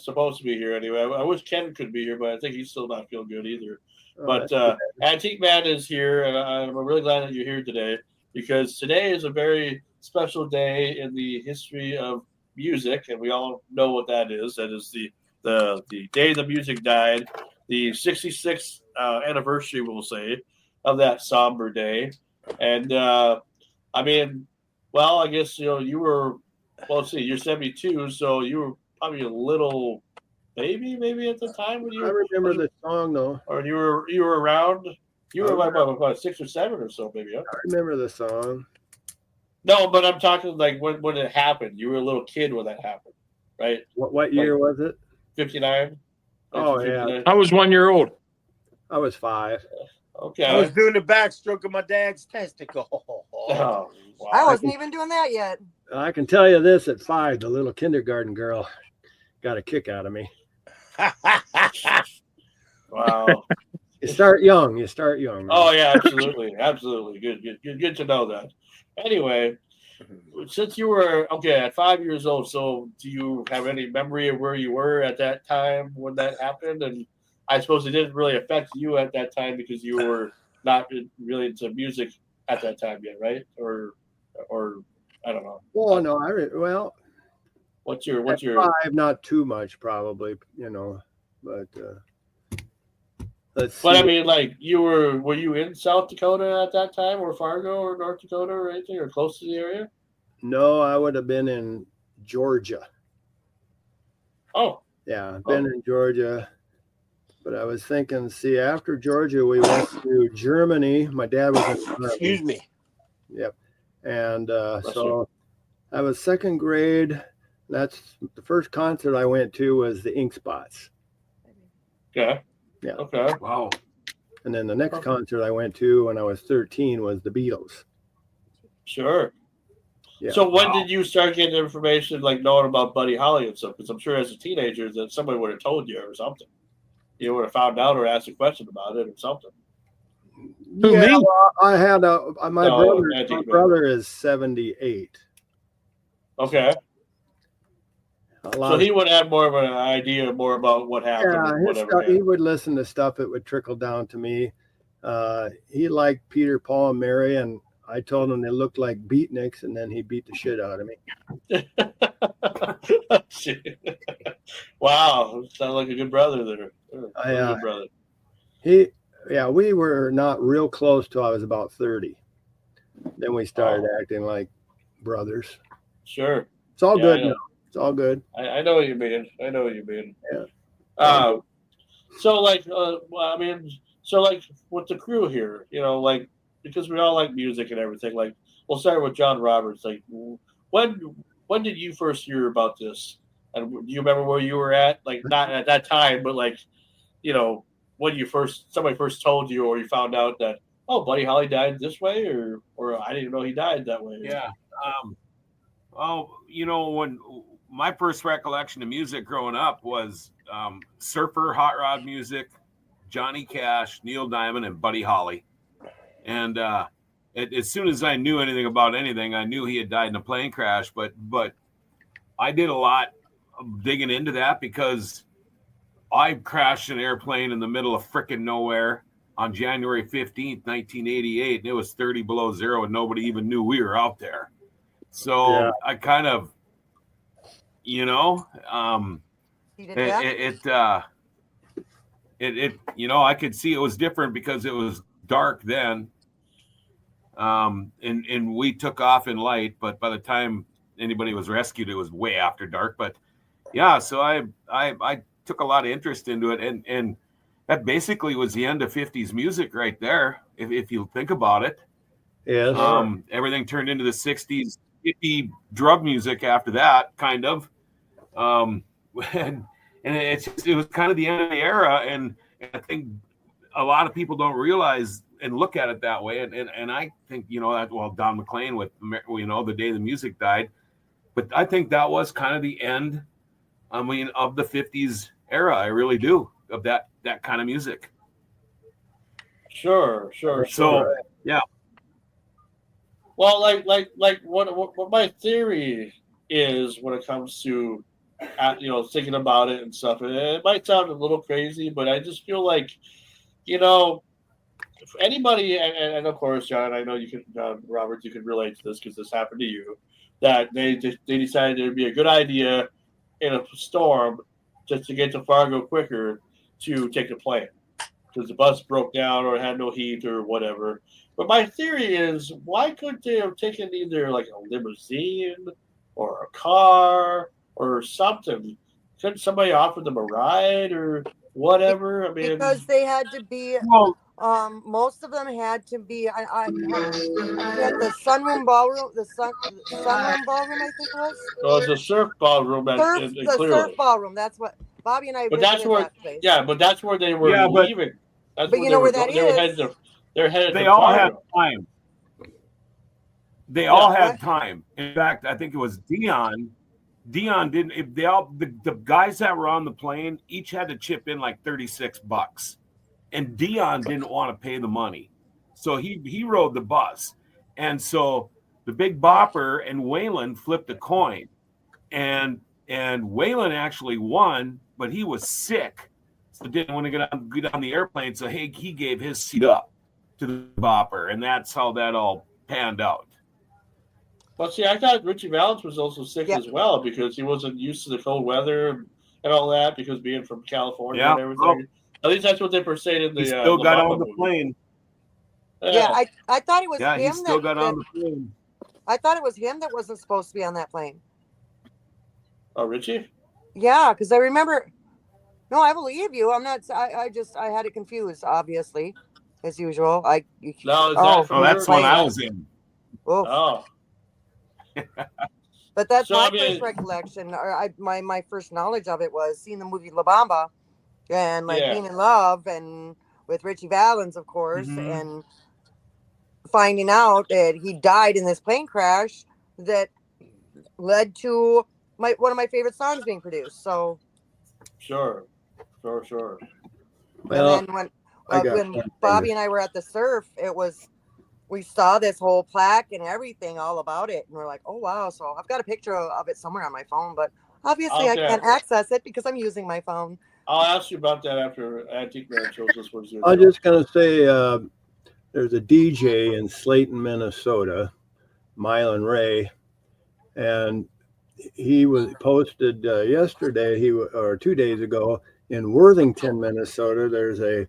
supposed to be here anyway. I wish Ken could be here, but I think he's still not feeling good either. But Antique Man is here, and I'm really glad that you're here today, because today is a very special day in the history of music, and we all know what that is. That is the day the music died, the 66th anniversary, we'll say, of that somber day. And I mean, well, I guess you were. Well, let's see, you're 72, so you were probably a little baby, maybe at the time when you. I remember the song though. Or you were around. You were about 6 or 7 or so, maybe. Huh? I remember the song. No, but I'm talking like when it happened. You were a little kid when that happened, right? What year was it? 59. Oh, yeah. I was 1 year old. I was 5. Okay. I was doing the backstroke of my dad's testicle. Oh, wow. I wasn't even doing that yet. I can tell you this: at 5, the little kindergarten girl got a kick out of me. Wow. You start young. Right? Oh yeah, absolutely. Good to know that. Anyway, since you were at 5 years old, so do you have any memory of where you were at that time when that happened? And I suppose it didn't really affect you at that time because you were not really into music at that time yet, right? Or I don't know. Well, no, What's your 5? Not too much, probably. But let's see. But I mean, like, were you in South Dakota at that time, or Fargo, or North Dakota, or anything, or close to the area? No, I would have been in Georgia. Oh, yeah, I've been in Georgia. But I was thinking, after Georgia, we went to Germany. My dad was in Excuse me. Yep. And so I was 2nd grade. That's the first concert I went to was the Ink Spots. okay. Yeah. Okay. Wow. And then the next concert I went to when I was 13 was the Beatles. Sure. Yeah. So when did you start getting information, like knowing about Buddy Holly and stuff? Because I'm sure as a teenager that somebody would have told you or something. You would have found out or asked a question about it or something. Yeah, well, I had my brother is 78. Okay. So he would have more of an idea more about what happened. Yeah, he would listen to stuff that would trickle down to me. He liked Peter, Paul, and Mary, and I told him they looked like beatniks, and then he beat the shit out of me. Wow, sounds like a good brother there. Good brother. We were not real close till I was about 30. Then we started acting like brothers. Sure. It's all good now. It's all good. I know what you mean. Yeah. So like with the crew here, because we all like music and everything. Like, we'll start with John Roberts. Like, when did you first hear about this? And do you remember where you were at? Like, not at that time, but like, when somebody first told you, or you found out that, oh, Buddy Holly died this way, or I didn't know he died that way. Yeah. When my first recollection of music growing up was surfer, hot rod music, Johnny Cash, Neil Diamond, and Buddy Holly. And as soon as I knew anything about anything, I knew he had died in a plane crash. But I did a lot of digging into that because I crashed an airplane in the middle of frickin' nowhere on January 15th, 1988, and it was 30 below zero, and nobody even knew we were out there. So I kind of, I could see it was different because it was dark then. And we took off in light, but by the time anybody was rescued, it was way after dark. But yeah, so I took a lot of interest into it, and that basically was the end of 50s music right there, if you think about it. Yes. Everything turned into the 60s hippie drug music after that, kind of. And it was kind of the end of the era, and I think a lot of people don't realize and look at it that way. And I think, Don McLean with, The Day the Music Died, but I think that was kind of the end, of the 50s era. I really do, of that kind of music. Sure. So, yeah. Well, like what my theory is when it comes to, thinking about it and stuff. It might sound a little crazy, but I just feel like, if anybody, and of course, John, I know you can, Robert, you can relate to this because this happened to you, that they decided it would be a good idea in a storm just to get to Fargo quicker to take a plane because the bus broke down or had no heat or whatever. But my theory is, why couldn't they have taken either like a limousine or a car or something? Couldn't somebody offer them a ride or whatever? I mean, because they had to be. Most of them had to be. I had the sunroom ballroom, the sunroom ballroom, I think it was. Oh, it's a surf ballroom. The surf ballroom. That's what Bobby and I. But that's where, but that's where they were leaving. That's but you know where that is. They're headed. They all had time. They all had time. In fact, I think it was Dion. Dion didn't. If they all the guys that were on the plane each had to chip in like $36, and Dion didn't want to pay the money, so he rode the bus, and so the Big Bopper and Waylon flipped a coin, and Waylon actually won, but he was sick, so didn't want to get on the airplane, so he gave his seat up to the Bopper, and that's how that all panned out. Well, see, I thought Richie Valens was also sick as well because he wasn't used to the cold weather and all that because being from California and everything. At least that's what they were saying in the. He still got on the movie. plane. Yeah, I thought it was him. He still got on the plane. I thought it was him that wasn't supposed to be on that plane. Oh, Richie? Yeah, because I remember. No, I believe you. I'm not. I had it confused, obviously, as usual. That's when I was in. Oh. But that's first recollection. Or my first knowledge of it was seeing the movie La Bamba, and being in love and with Richie Valens, of course, and finding out that he died in this plane crash that led to one of my favorite songs being produced. So. Sure. Well, and then when Bobby and I were at the surf, we saw this whole plaque and everything all about it, and we're like, oh wow. So I've got a picture of it somewhere on my phone, but obviously I can't access it because I'm using my phone. I'll ask you about that after Antique Man shows us what's I'm just gonna say there's a DJ in Slayton, Minnesota, Mylan Ray, and he was posted yesterday or 2 days ago in Worthington, Minnesota. There's a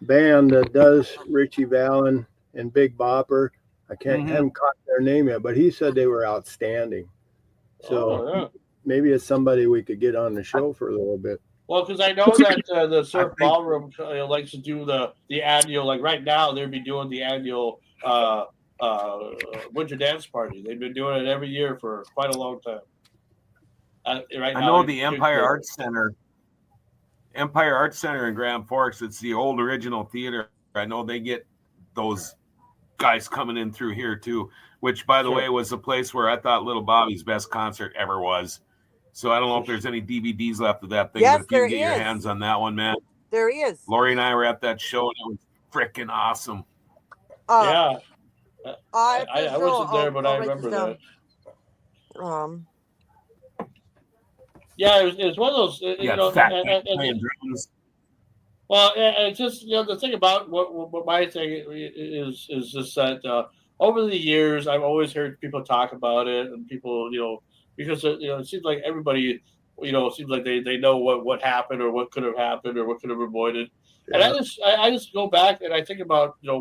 band that does Richie Valens and Big Bopper. I haven't caught their name yet, but he said they were outstanding. So maybe it's somebody we could get on the show for a little bit. Well, because I know that the Surf Ballroom likes to do the annual, like right now they'll be doing the annual Winter Dance Party. They've been doing it every year for quite a long time. I know the Empire Arts Center in Grand Forks. It's the old original theater. I know they get those guys coming in through here too, which by the way was the place where I thought Little Bobby's best concert ever was. So I don't know if there's any DVDs left of that thing, Yes, but if you can there get your is. hands on that one, man. There is. Lori and I were at that show and it was freaking awesome. Yeah. I wasn't there, but I remember that. Yeah, it was one of those. You know, playing drums. Well, and it's just, you know, the thing about what my thing is just that over the years I've always heard people talk about it, and people, you know, because you know, it seems like everybody, you know, it seems like they know what happened or what could have happened or what could have avoided. Yeah. And I just go back and I think about, you know,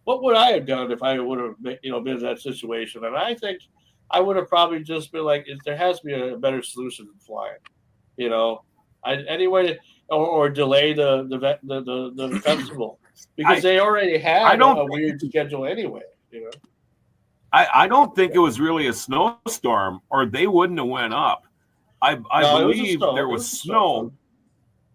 what would I have done if I would have, you know, been in that situation? And I think I would have probably just been like, there has to be a better solution than flying, you know. Anyway, or delay the festival because they already had a weird schedule anyway, you know. I don't think it was really a snowstorm, or they wouldn't have went up. I believe there was snow.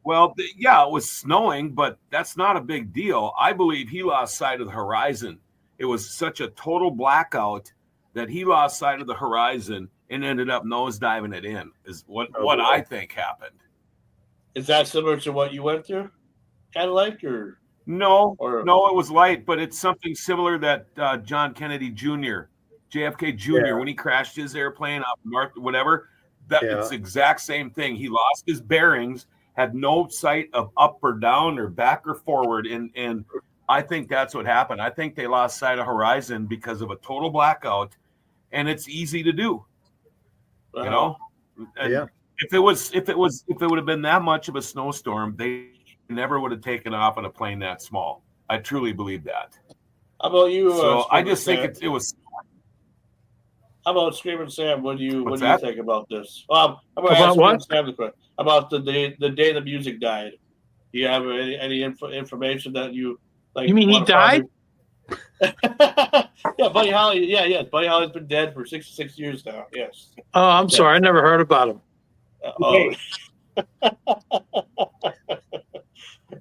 Well, yeah, it was snowing, but that's not a big deal. I believe he lost sight of the horizon. It was such a total blackout that he lost sight of the horizon and ended up nosediving it in, is what I think happened. Is that similar to what you went through? Kind of like, or no, it was light, but it's something similar that John Kennedy Jr., JFK Jr., when he crashed his airplane up north, whatever, it's the exact same thing. He lost his bearings, had no sight of up or down or back or forward, and I think that's what happened. I think they lost sight of horizon because of a total blackout, and it's easy to do, you know. And if it would have been that much of a snowstorm, they never would have taken off on a plane that small. I truly believe that. How about you? So I just think it was. How about Screaming Sam? What do you think about this? I'm going to ask what? Sam the question about the day the music died. Do you have any information that you like? You mean he died? Yeah, Buddy Holly. Yeah. Buddy Holly's been dead for 66 years now. Yes. Oh, I'm sorry. I never heard about him.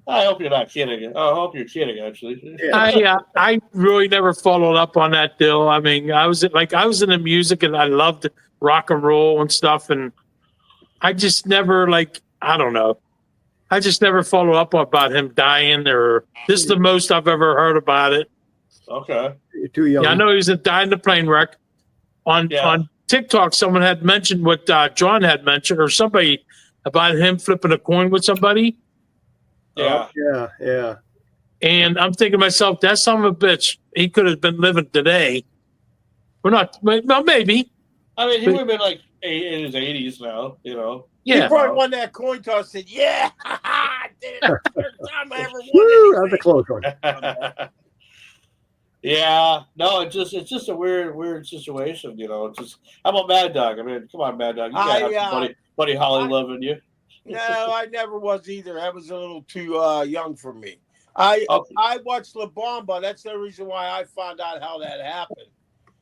I hope you're not kidding. I hope you're kidding. Actually, I really never followed up on that deal. I mean, I was in the music and I loved rock and roll and stuff, and I just never I don't know. I just never followed up about him dying, or this is the most I've ever heard about it. Okay, you're too young. Yeah, I know he's died in a plane wreck. On TikTok, someone had mentioned what John had mentioned, or somebody, about him flipping a coin with somebody. Yeah. Yeah. And I'm thinking to myself, that son of a bitch, he could have been living today. We're not, well, maybe. I mean, he would have been like in his 80s now, you know. Yeah. He probably won that coin toss and said, yeah, I did it. First time I ever won. That's a close one. Yeah, no, it's just a weird situation, you know. It's just, how about Mad Dog? I mean, come on, Mad Dog, you gotta have Buddy Holly loving you. No, I never was either. I was a little too young for me. I watched La Bamba. That's the reason why I found out how that happened.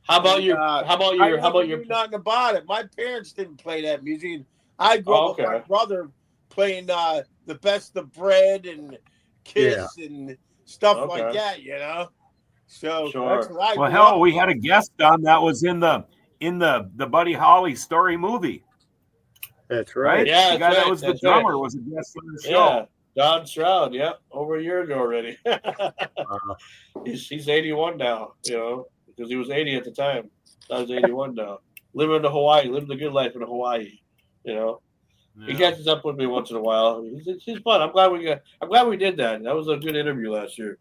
How about your knew nothing about it. My parents didn't play that music. I grew up with my brother playing the Best of Bread and Kiss and stuff like that, you know. So that's what I well, hell, we had a guest on that was in the Buddy Holly story movie. That's right. Yeah, the guy that was the drummer was a guest on the show. Don Stroud. Yep, over a year ago already. He's 81 now, you know, because he was 80 at the time. I was 81 now. Living in Hawaii, living the good life in Hawaii, you know. Yeah. He catches up with me once in a while. He's fun. I'm glad we did that. That was a good interview last year.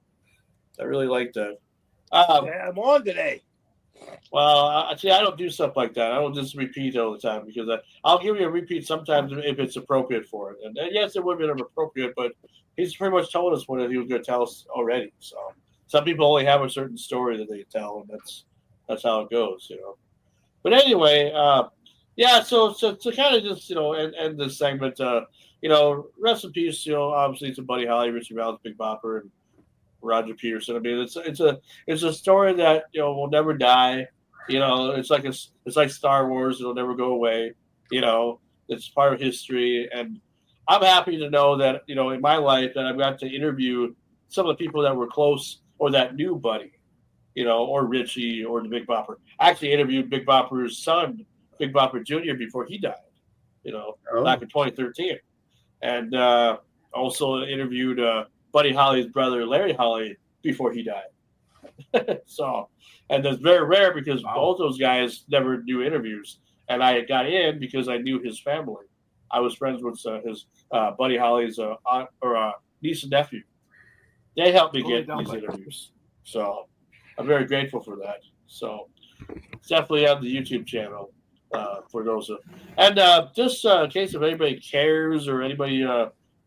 I really liked that. I'm on today. Well, I don't do stuff like that. I don't just repeat all the time because I'll give you a repeat sometimes if it's appropriate for it. And yes, it would have been appropriate, but he's pretty much told us what he was going to tell us already. So some people only have a certain story that they tell, and that's how it goes, you know. But anyway, so to kind of just, you know, end this segment, you know, rest in peace, you know, obviously to Buddy Holly, Richie Valens, Big Bopper, and Roger Peterson. I mean, it's a story that, you know, will never die. You know, it's like Star Wars. It'll never go away. You know, it's part of history, and I'm happy to know that, you know, in my life that I've got to interview some of the people that were close or that new Buddy, or Richie or the Big Bopper. I actually interviewed Big Bopper's son, Big Bopper Jr., before he died, back in 2013. And also interviewed Buddy Holly's brother, Larry Holly, before he died. So, and that's very rare because both those guys never do interviews. And I got in because I knew his family. I was friends with his Buddy Holly's aunt or niece and nephew. They helped me get these interviews. So I'm very grateful for that. So it's definitely on the YouTube channel for those. And just in case if anybody cares or anybody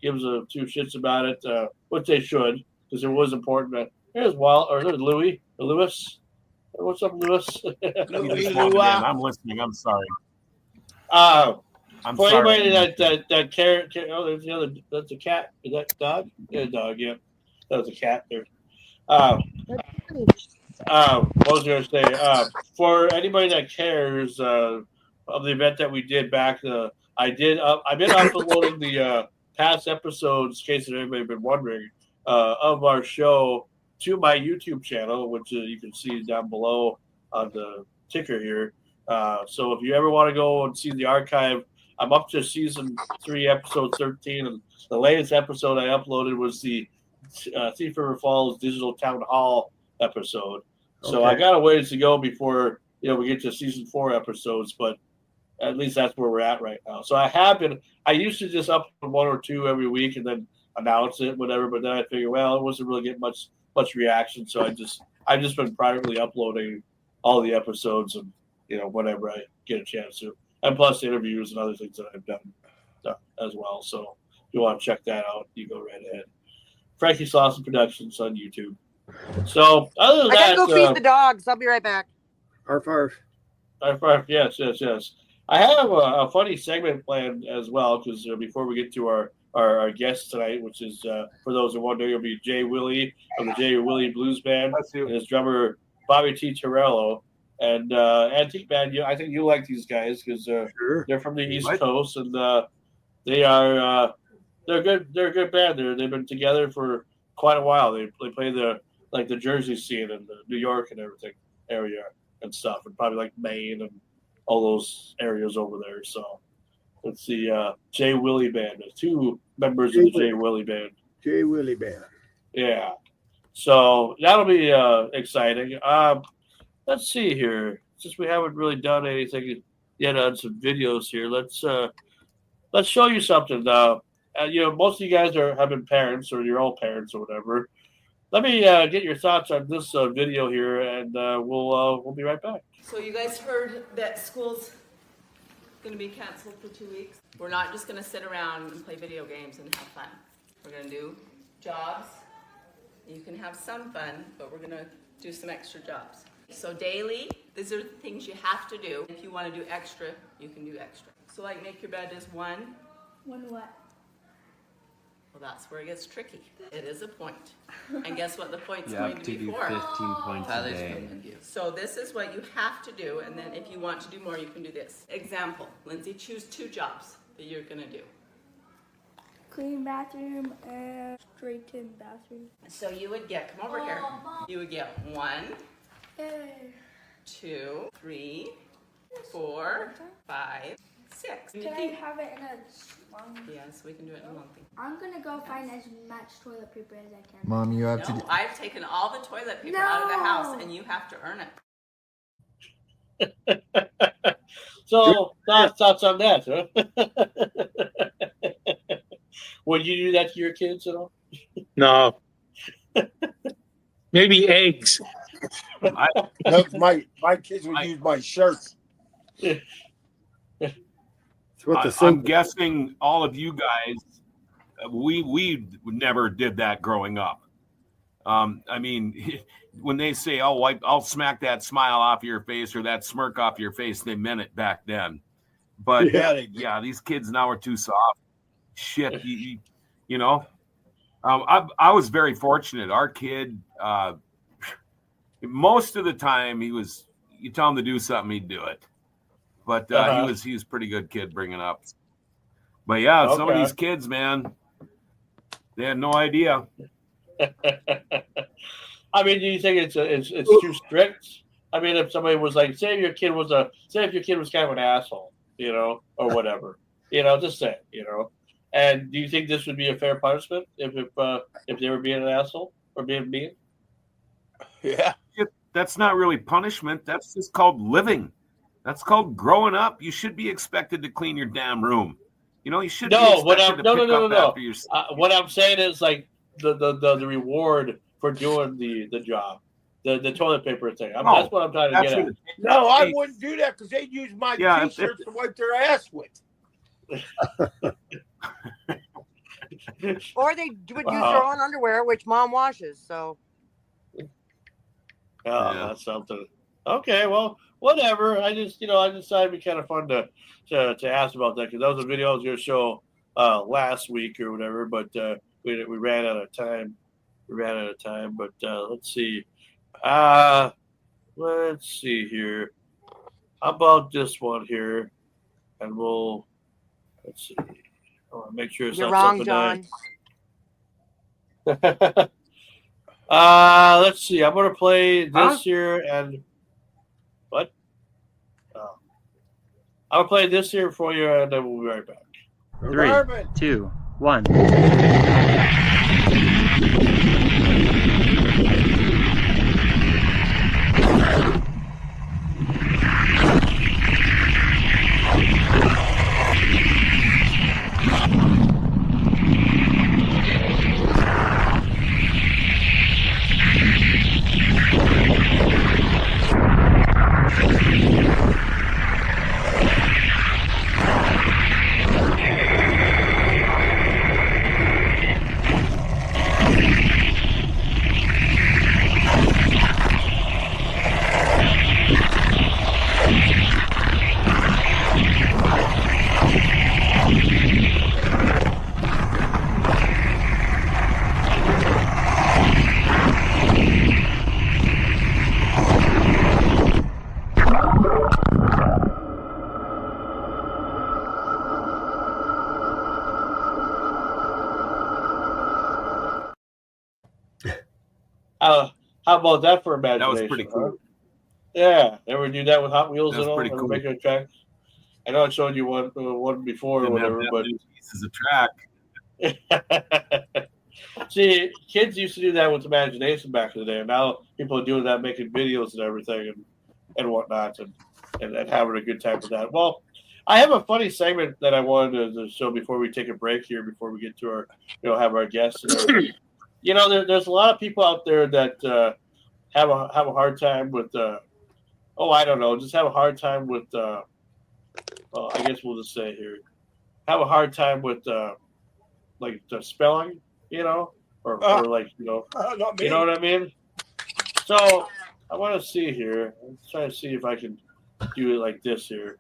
gives two shits about it, which they should, because it was important. There's there's Louis. Lewis. What's up, Lewis? I'm listening. I'm sorry. For anybody that care, there's the other. That's a cat. Is that dog? Yeah, dog. Yeah, that was a cat there. What was I going to say? For anybody that cares of the event that we did back, I've been uploading the past episodes, in case anybody's been wondering, of our show to my YouTube channel, which you can see down below on the ticker here. So if you ever want to go and see the archive, I'm up to season 3, episode 13, and the latest episode I uploaded was the Thief River Falls Digital Town Hall episode. So I got a ways to go before we get to season 4 episodes, but at least that's where we're at right now. So I used to just upload 1 or 2 every week and then announce it, whatever. But then I figured, well, it wasn't really getting much reaction, so I've just been privately uploading all the episodes and whenever I get a chance to, and plus interviews and other things that I've done as well. So if you want to check that out, you go right ahead. Frankie Slauson Productions on YouTube. So other than I gotta go feed the dogs. I'll be right back. Arf, arf. Arf, arf. Yes. I have a funny segment planned as well, because before we get to our guest tonight, which is for those who wonder, it'll be Jay Willie of the Jay Willie Blues Band and his drummer Bobby T. Torello. And Antique Band, I think you like these guys because they're from the East Coast, and they are they're good. They're a good band. They've been together for quite a while. They play the Jersey scene and the New York and everything area and stuff, and probably like Maine and all those areas over there. So it's the Jay Willie Band. There's 2 members of the Jay Willie Band. Jay Willie Band. Yeah. So that'll be exciting. Let's see here. Since we haven't really done anything yet on some videos here, let's show you something. Most of you guys have been parents or your own parents or whatever. Let me get your thoughts on this video here, and we'll be right back. So you guys heard that school's going to be canceled for 2 weeks. We're not just going to sit around and play video games and have fun. We're going to do jobs. You can have some fun, but we're going to do some extra jobs. So daily, these are the things you have to do. If you want to do extra, you can do extra. So like make your bed is 1. 1 what? Well, that's where it gets tricky. It is a point. And guess what the point's you going have to be do for? 15 points a day. So this is what you have to do, and then if you want to do more, you can do this. Example, Lindsay, choose 2 jobs that you're going to do. Clean bathroom and straighten bathroom. So you would get, come over here. You would get 1, Yay. 2, 3, 4, 5, 6. Can I have it in a long? Yes, we can do it in a long thing. I'm gonna go find as much toilet paper as I can. Mom, you have No, I've taken all the toilet paper out of the house, and you have to earn it. So thoughts on that, huh? Would you do that to your kids at all? No. Maybe eggs. My kids would use my shirts. I'm guessing all of you guys, we never did that growing up. I mean, when they say, "Oh, I'll smack that smile off your face or that smirk off your face," they meant it back then. But yeah, these kids now are too soft. Shit, you know. I was very fortunate. Our kid, most of the time, you tell him to do something, he'd do it. But he was a pretty good kid bringing up. But yeah, some of these kids, man, they had no idea. I mean, do you think it's too strict? I mean, if somebody was like, say if your kid was kind of an asshole, you know, or whatever, you know, just say, you know. And do you think this would be a fair punishment if they were being an asshole or being mean? Yeah. That's not really punishment. That's just called living. That's called growing up. You should be expected to clean your damn room. You know, you should be expected to pick up after yourself. What I'm saying is like the reward for doing the job, the toilet paper thing. That's what I'm trying to get at. No, I wouldn't do that because they'd use my T-shirts to wipe their ass with. Or they would use their own underwear, which mom washes. So. That's something. Okay, well, whatever. I decided it'd be kind of fun to ask about that because that was a video I was going to show last week or whatever, but we ran out of time. But let's see. Let's see here. How about this one here? And let's see. I want to make sure it's You're not wrong, something John. Let's see. I'm going to play this here and what? I'll play this here for you and then we'll be right back. 3, 2, 1. How about that for imagination? That was pretty cool. Huh? Yeah, ever do that with Hot Wheels and all? Pretty cool. Making a track. I know I showed you one before or whatever, but this is a track. See, kids used to do that with imagination back in the day. And now people are doing that, making videos and everything and whatnot, and having a good time with that. Well, I have a funny segment that I wanted to show before we take a break here, before we get to our, have our guests and everything. There's a lot of people out there that have a hard time with just have a hard time with well, I guess we'll just say here, have a hard time with like the spelling, or like not me. You know what I mean? So I want to see here. I'm trying to see if I can do it like this here.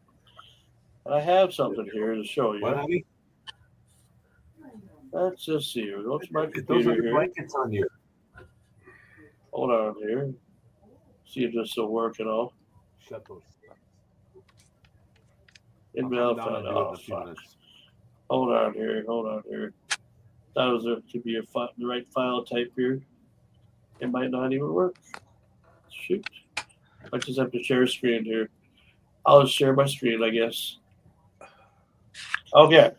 I have something here to show you. What, honey? Let's just see here. What's my Those computer are the here? blankets on you. Hold on here. See if this will work at all. Shut those. Invalid file. Oh, fuck. Hold on here. That was to be the right file type here. It might not even work. Shoot. I just have to share a screen here. I'll just share my screen, I guess. Okay.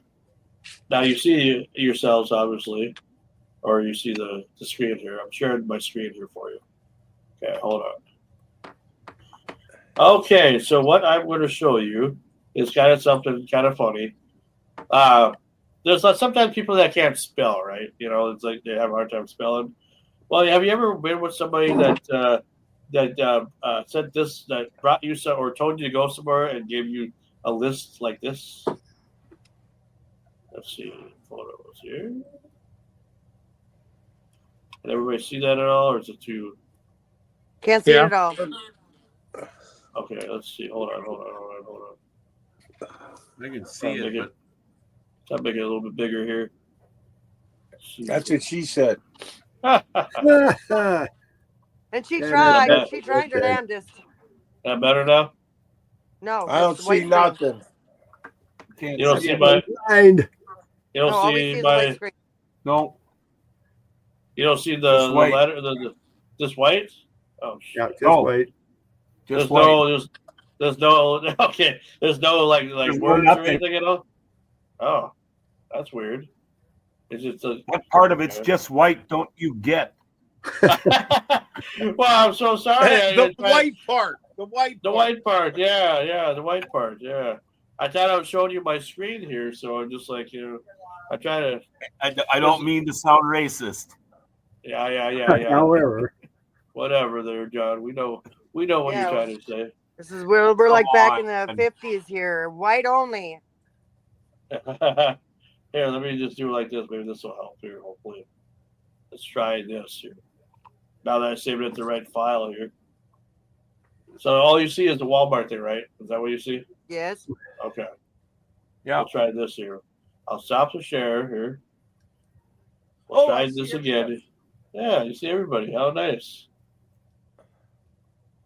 Now you see yourselves, obviously, or you see the screen here. I'm sharing my screen here for you. Okay, hold on. Okay, so what I'm going to show you is kind of something kind of funny. There's sometimes people that can't spell, right? It's like they have a hard time spelling. Well, have you ever been with somebody that said this, that brought you some, or told you to go somewhere and gave you a list like this? Let's see photos here. Can everybody see that at all, or is it too? Can't see it at all. Okay, let's see. Hold on. I can see it. I'll make it a little bit bigger here. That's what she said. And she tried. She tried her damnedest. That better now? No. I don't see nothing. You don't see my. You don't see my. No. You don't see the letter. Just white? Oh, shit. Yeah, just white. Just white. There's no okay. There's no like There's no words or nothing. anything at all. Oh, that's weird. It's just What part of it's just white don't you get? Well, I'm so sorry. The white part. The white part. Yeah, the white part. Yeah. I thought I was showing you my screen here, so I'm just like, I try to. I don't mean to sound racist. Yeah. However, whatever, there, John. We know what you're trying to say. This is we're like Come back on. in the 50s here. White only. Here, let me just do it like this. Maybe this will help here. Hopefully, let's try this here. Now that I saved it at the right file here. So all you see is the Walmart thing, right? Is that what you see? Yes. Okay. Yeah. I'll try this here. I'll stop the share here. We'll try this again. Yeah, you see everybody. How nice.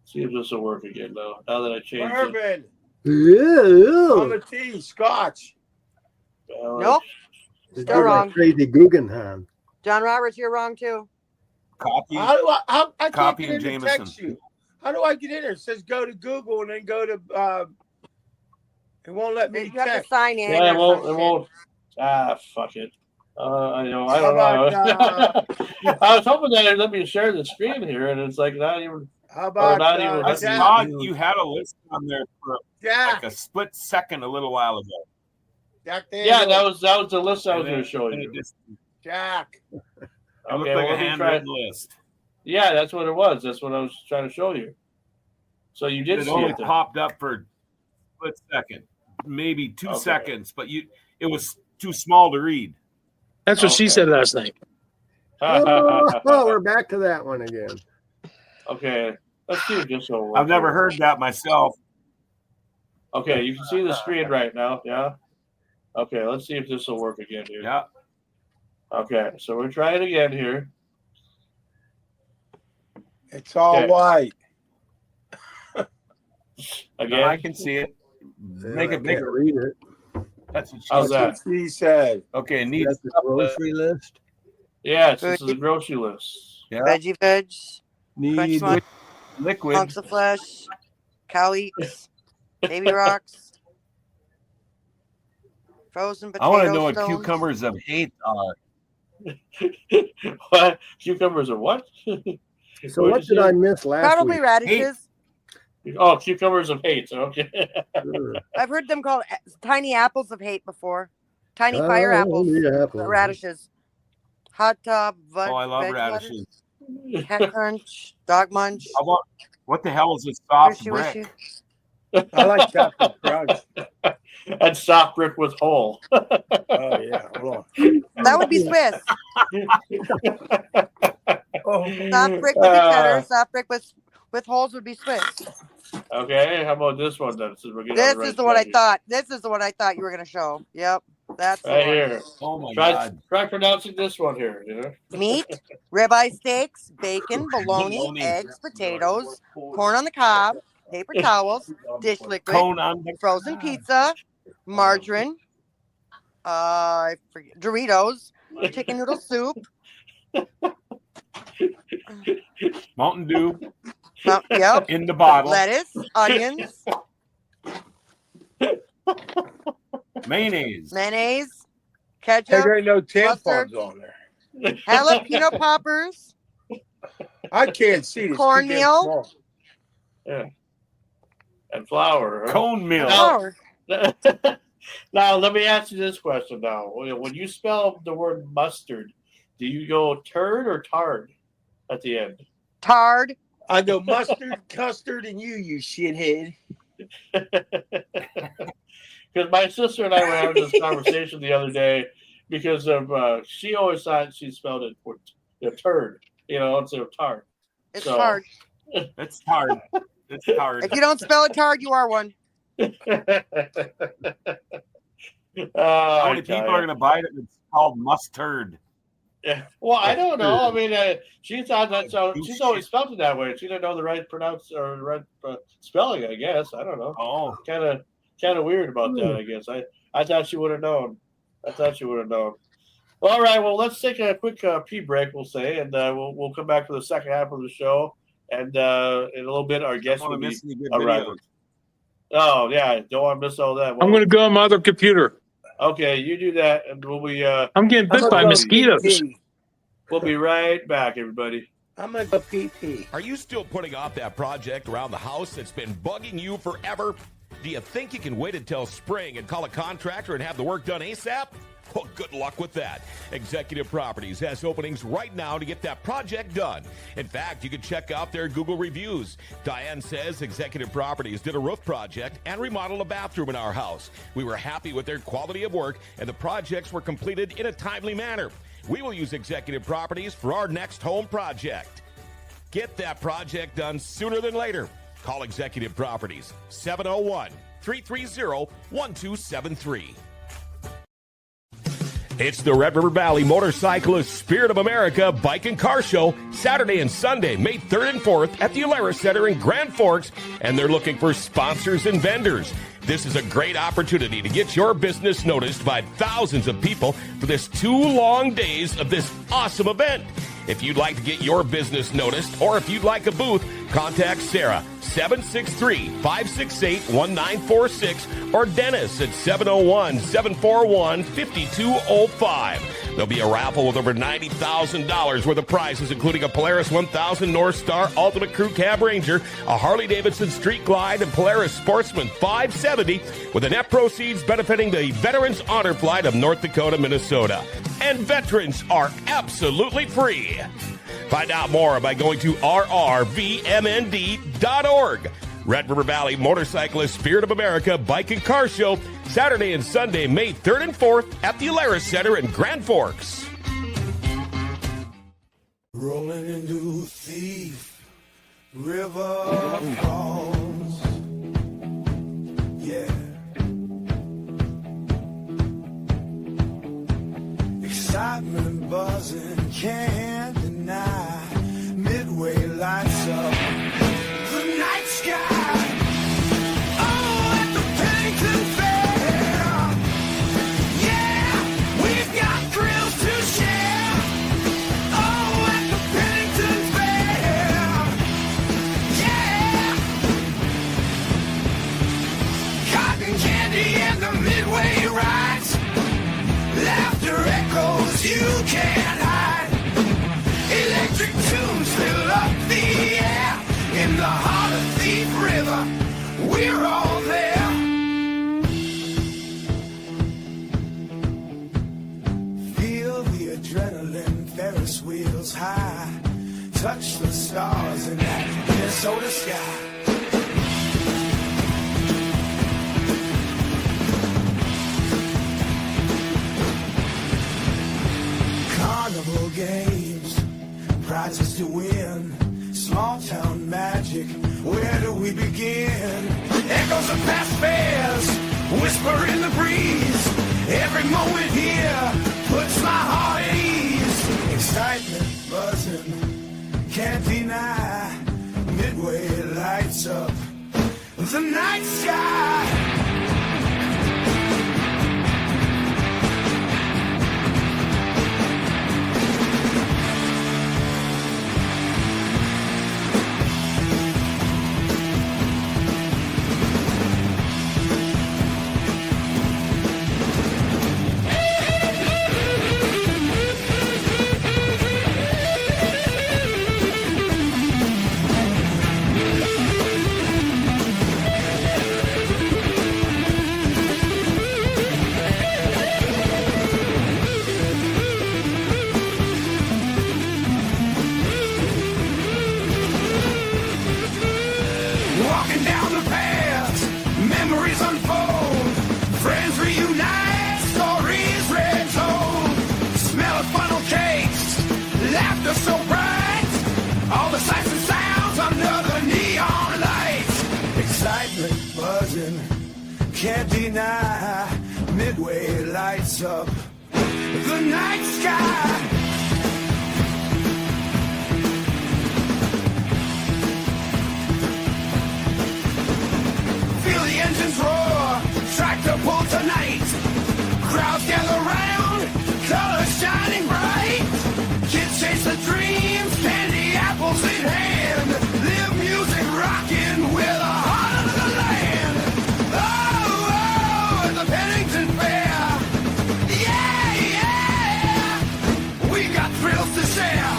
See if this will work again now. Now that I changed it. Bourbon. On the tea, Scotch. Nope. Still wrong. Crazy Guggenheim. John Roberts, you're wrong too. Copy. How do I can't Copy get and in to Jameson. text you. How do I get in there? It says go to Google and then go to it won't let me You have to text. sign in. Yeah, it or won't. some It shit. won't. Fuck it. I know. I How don't know. about, I was hoping that it'd let me share the screen here, and it's like not even. How about not even I Jack? saw you had a list on there for Jack? like a split second a little while ago. Jack Yeah, Daniels. that was the list I was And going then- to show and you. It, just, Jack. it looked Okay, like well, a let me handwritten list. Yeah, that's what it was. That's what I was trying to show you. So you did It see only it. Then. popped up for a split second, maybe 2 Okay. seconds, but it was too small to read. That's what she said last night. Oh, we're back to that one again. Okay, let's see if this will work. I've never heard that myself. Okay, you can see the screen right now. Yeah. Okay, let's see if this will work again here. Yeah. Okay, so we're trying again here. It's all Okay. white. Again, I can see it. Make I it bigger. can't read it. That's what she How's said. that? She said. Okay, neat. That's the grocery list. Yes, this is a grocery list. Yeah. Veggie veg, Need Crunch Liquid. hunks of flesh, cow eats, baby rocks, frozen I potato want to know what stones. cucumbers of hate are. What? Cucumbers are what? So what did I miss last Probably week? radishes. Oh, cucumbers of hate. Okay. Sure. I've heard them called tiny apples of hate before. Tiny Oh, fire apples, yeah, apples. radishes, hot tub, Oh, I love veg radishes. lettuce, cat crunch, dog munch. How about what the hell is a soft Wishy brick? wishy. I like chocolate crunch. And soft brick with hole. Oh yeah. Hold That would be Swiss. on. Soft brick would be cheddar. Soft brick with holes would be Swiss. Okay, how about this one then? Since we're getting This on the is right the one I track here. thought. This is the one I thought you were going to show. Yep, that's the Right one. here. Oh my Try, God. try pronouncing this one here. You know. Meat, ribeye steaks, bacon, bologna, Bologna. eggs, potatoes, corn on the cob, paper towels, dish liquid, Cone on the frozen pizza, margarine, I forget, Doritos, chicken noodle soup, Mountain Dew yep, in the bottle. lettuce, onions, Mayonnaise. mayonnaise, Hey, ketchup, there ain't no mustard. tampons on there. jalapeno poppers, I can't see this. cornmeal, Yeah. And flour. huh? Cone meal. flour. Now, let me ask you this question now. When you spell the word mustard, do you go turd or tard at the end? Tard. I go mustard, custard, and you shithead. Because my sister and I were having this conversation the other day because of she always thought she spelled it for turd, instead of tard. It's So- tard. It's hard. It's hard. If you don't spell it tard, you are one. How many people are going to buy it? It's called mustard. Yeah. Well, I don't know. I mean, she thought that's how she's always spelled it that way. She didn't know the right spelling. I guess I don't know. Oh, Kind of weird about that. I guess I thought she would have known. I thought she would have known. All right. Well, let's take a quick pee break, we'll say, and we'll come back to the second half of the show. And in a little bit, our guest will be arriving. Oh, yeah. Don't want to miss all that. Well, I'm going to go on my other computer. Okay, you do that, and we'll be. I'm getting bit by mosquitoes. We'll be right back, everybody. I'm going to go pee-pee. Are you still putting off that project around the house that's been bugging you forever? Do you think you can wait until spring and call a contractor and have the work done ASAP? Well, good luck with that. Executive Properties has openings right now to get that project done. In fact, you can check out their Google reviews. Diane says Executive Properties did a roof project and remodeled a bathroom in our house. We were happy with their quality of work, and the projects were completed in a timely manner. We will use Executive Properties for our next home project. Get that project done sooner than later. Call Executive Properties, 701-330-1273. It's the Red River Valley Motorcyclist Spirit of America Bike and Car Show, Saturday and Sunday, May 3rd and 4th at the Alara Center in Grand Forks, and they're looking for sponsors and vendors. This is a great opportunity to get your business noticed by thousands of people for this 2 long days of this awesome event. If you'd like to get your business noticed, or if you'd like a booth, contact Sarah, 763-568-1946, or Dennis at 701-741-5205. There'll be a raffle with over $90,000 worth of prizes, including a Polaris 1000 North Star Ultimate Crew Cab Ranger, a Harley-Davidson Street Glide, and Polaris Sportsman 570, with the net proceeds benefiting the Veterans Honor Flight of North Dakota, Minnesota. And veterans are absolutely free. Find out more by going to rrvmnd.org. Red River Valley Motorcyclist Spirit of America Bike and Car Show, Saturday and Sunday, May 3rd and 4th at the Alara Center in Grand Forks. Rolling into Thief River Falls. Yeah. Excitement buzzing, can't deny. Midway lights up the night sky. Oh, at the Pennington Fair. Yeah, we've got grills to share. Oh, at the Pennington Fair. Yeah. Cotton candy and the Midway rides. Laughter echoes you can't hide. Electric tunes fill up the air. In the heart of Thief River, we're all there. Feel the adrenaline, Ferris wheels high. Touch the stars in that Minnesota sky. Carnival games, prizes to win, small town magic, where do we begin? Echoes of past fairs, whisper in the breeze, every moment here puts my heart at ease. Excitement buzzing, can't deny, Midway lights up the night sky. Walking down the paths, memories unfold, friends reunite, stories retold. Smell of funnel cakes, laughter so bright, all the sights and sounds under the neon lights. Excitement buzzing, can't deny, Midway lights up the night sky. Feel the engines roar, tractor pull tonight. Crowds gather round, colors shine. close in hand. Live music rocking with the heart of the land. Oh, at the Pennington Fair. Yeah, we got thrills to share.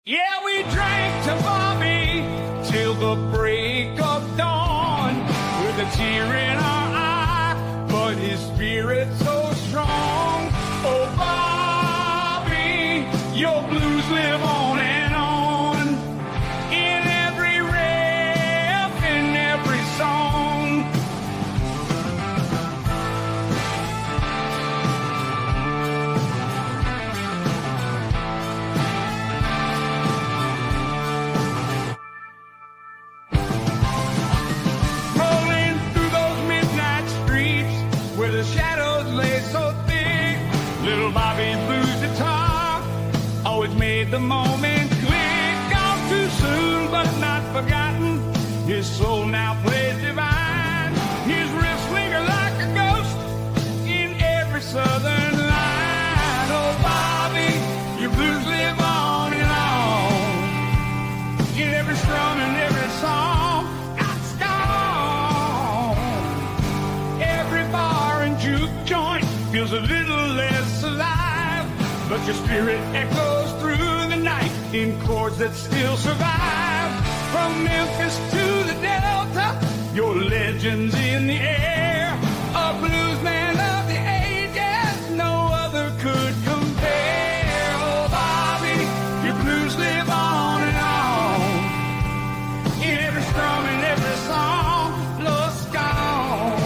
Yeah, we drank to Bobby till the break of dawn, with a tear in our eye, but his spirit so strong. Oh, Bobby, your blues live on and on, in every riff, in every song. Rolling through those midnight streets where the shadows lay so thick, little Bobby's blues guitar always made the moment click. Gone too soon, but not forgotten. His soul now plays divine. His riffs linger like a ghost in every southern line. Oh, Bobby, your blues live on and on, in every strum and every song. It's gone. Every bar and juke joint feels a little less alive, but your spirit echoes through the night in chords that still survive. From Memphis to the Delta, your legend's in the air. A blues man of the ages, no other could compare. Oh, Bobby, your blues live on and on, in every strum and every song. Lost gone.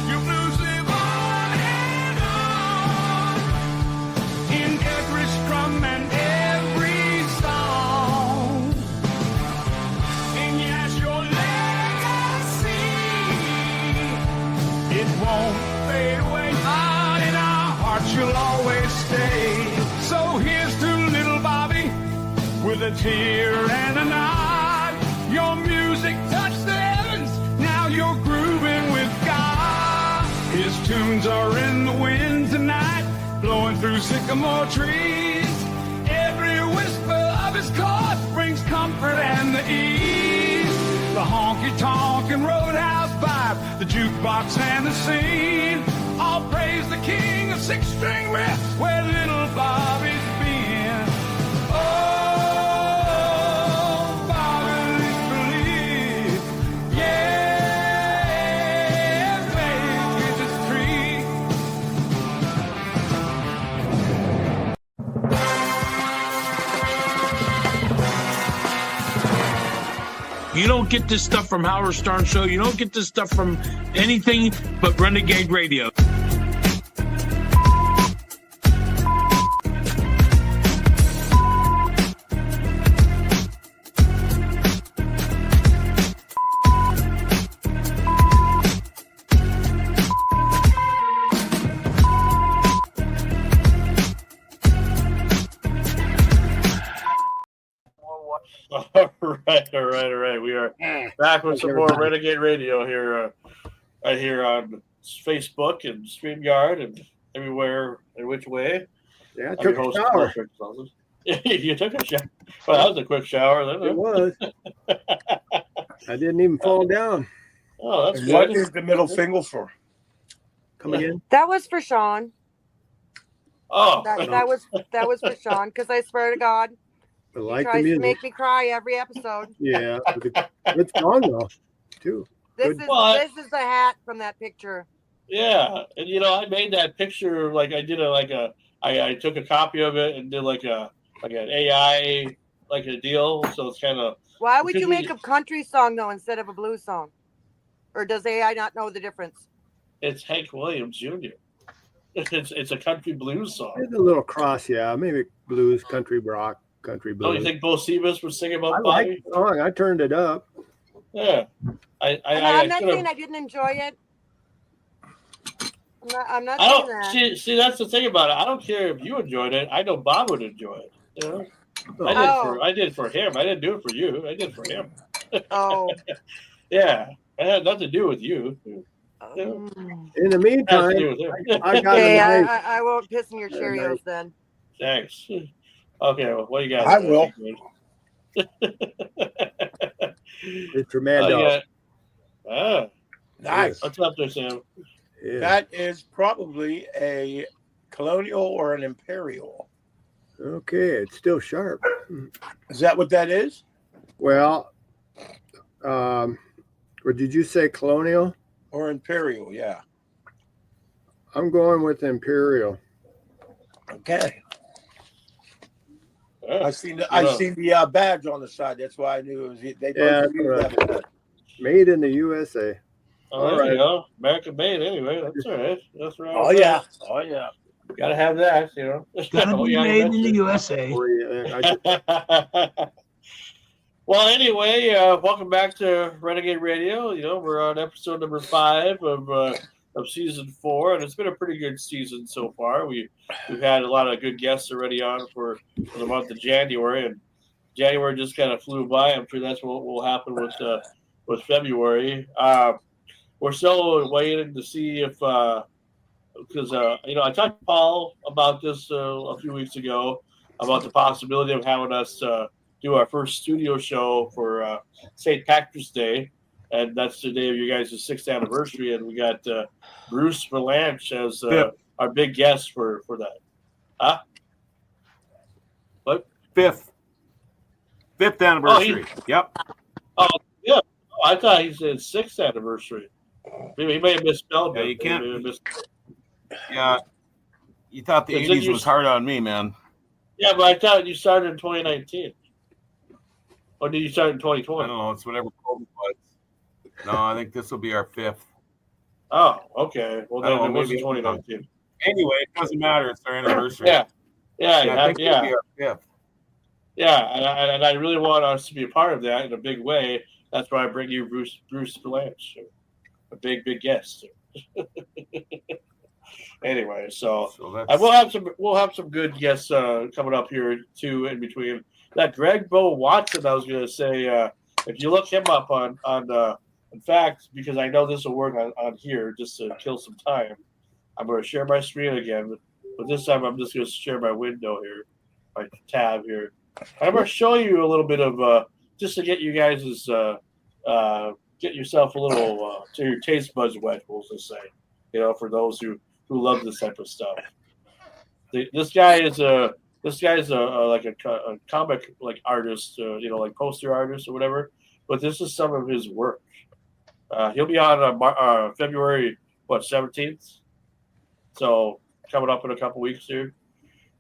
Your blues live on and on, in every strum and every song. And yes, your legacy, it won't fade away. Ah, in our hearts you'll always stay. So here's to little Bobby, with a tear and a nod. Your music touched the heavens, now you're grooving with God. His tunes are in the wind tonight, blowing through sycamore trees. Every whisper of his chord brings comfort and the ease. The honky-tonk and roadhouse vibe, the jukebox and the scene, all praise the king of six-string riffs, where little Bobby's been. Oh, Bobby, believe, yeah, baby, it's tree. You don't get this stuff from Howard Stern Show. You don't get this stuff from anything but Renegade Radio. All right. We are back with some more Renegade Radio here, right here on Facebook and StreamYard and everywhere and which way. Yeah, I took a shower. You took a shower. Well, that was a quick shower. It was. I didn't even fall down. Oh, that's what is the middle finger for? Come again? That was for Sean. Oh, that was for Sean, because I swear to God, I he like the tries to music. make me cry every episode. Yeah, it's gone though, too. This is the hat from that picture. Yeah, and I made that picture like I did I took a copy of it and did like an AI like a deal. So it's kind of. Why would you make a country song though instead of a blues song? Or does AI not know the difference? It's Hank Williams Jr. It's a country blues song. It's a little cross, yeah. Maybe blues, country rock, country blues. Oh, you think Bo Sivas would sing about I Bobby? like the song. I turned it up. Yeah. I'm not saying I didn't enjoy it. I'm not saying that. See, that's the thing about it. I don't care if you enjoyed it. I know Bob would enjoy it. I did for him. I didn't do it for you. I did it for him. Oh. Yeah. It had nothing to do with you. In the meantime, I got I won't piss in your Cheerios then. Thanks. Okay, well, what do you got? I will. It's tremendous. Nice. What's up there, Sam? Yeah. That is probably a colonial or an imperial. Okay, it's still sharp. Is that what that is? Well, or did you say colonial? Or imperial, yeah. I'm going with imperial. Okay. I seen the badge on the side. That's why I knew it was. They both used that. Made in the USA. All right, you go. American made anyway. That's all right. That's right. Oh yeah. Oh yeah. Gotta have that, you know. Gotta be made in the USA. Well, anyway, welcome back to Renegade Radio. You know, we're on episode number 5 of season 4, and it's been a pretty good season so far. We've had a lot of good guests already on for the month of January, and January just kind of flew by. I'm sure that's what will happen with February. We're still waiting to see if because you know, I talked to Paul about this a few weeks ago about the possibility of having us do our first studio show for St. Patrick's Day. And that's the day of you guys' 6th anniversary, and we got Bruce Valench as our big guest for that. Huh? What? 5th anniversary. Yep. Oh yeah. Oh, I thought he said 6th anniversary. Maybe he may have misspelled it. You can't. Yeah. You thought the 80s was hard on me, man. Yeah, but I thought you started in 2019. Or did you start in 2020? I don't know. It's whatever COVID was. No, I think this will be our 5th. Oh, okay. Well, then it wasn't 2019. Anyway, it doesn't matter. It's our anniversary. Yeah. I think it'll be our 5th. Yeah, and I really want us to be a part of that in a big way. That's why I bring you Bruce Valench, a big guest. Anyway, so we'll have some good guests coming up here too in between. That Greg Bo Watson, I was going to say, if you look him up on in fact, because I know this will work on here just to kill some time, I'm going to share my screen again, but this time I'm just going to share my window here, my tab here. I'm going to show you a little bit of just to get you guys' get yourself a little to your taste buds wet, we'll just say, you know, for those who love this type of stuff. This guy is a comic like artist, you know, like poster artist or whatever. But this is some of his work. He'll be on February 17th, so coming up in a couple weeks here.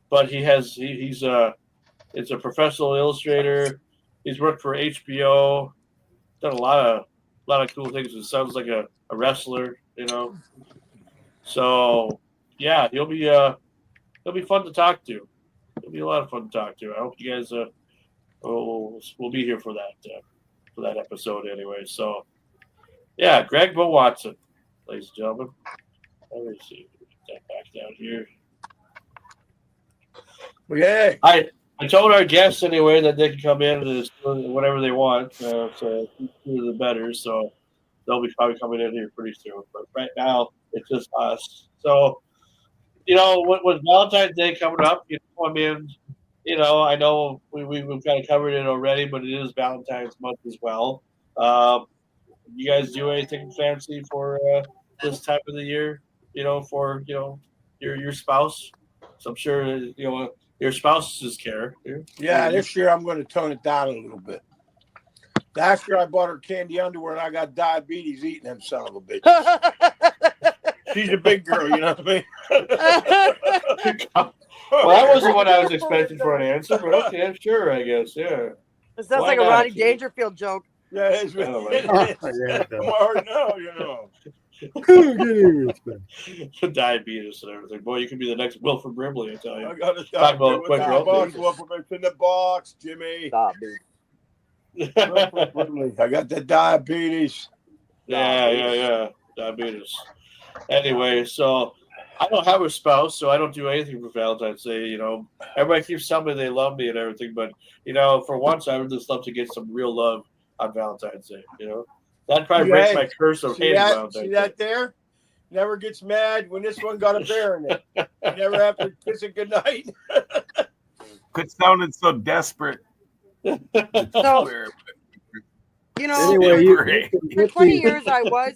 But he's it's a professional illustrator. He's worked for HBO, done a lot of cool things. It sounds like a wrestler, you know. So yeah, he'll be fun to talk to. It'll be a lot of fun to talk to. I hope you guys will be here for that episode anyway. So yeah, Greg Bo Watson, ladies and gentlemen. Let me see. Get that back down here. Okay. I told our guests anyway that they can come in and whatever they want. So the better. So they'll be probably coming in here pretty soon. But right now it's just us. So, you know, with Valentine's Day coming up, you know, I mean, you know, I know we've kind of covered it already, but it is Valentine's month as well. You guys do anything fancy for this time of the year? You know, for your spouse. So I'm sure you know your spouse's care. Yeah, this year I'm going to tone it down a little bit. Last year I bought her candy underwear and I got diabetes eating them son of a bitch. She's a big girl, you know what I mean? Well, that wasn't what I was expecting for an answer, but okay, sure, I guess, yeah. It sounds like a Rodney Dangerfield joke. Yeah, it's really hard now, you know. Diabetes and everything. Boy, you could be the next Wilford Brimley, I tell you. I got to talk about quick box. It's in the box, Jimmy. Stop, dude. I got the diabetes. Yeah. Diabetes. Anyway, so I don't have a spouse, so I don't do anything for Valentine's Day. You know, everybody keeps telling me they love me and everything, but you know, for once, I would just love to get some real love on Valentine's Day. You know, that probably breaks my curse of hating Valentine's Day. See that there? Never gets mad when this one got a bear in it. You never have to kiss it goodnight. Quit sounding so desperate. So, you know, Anyway, for 20 years I was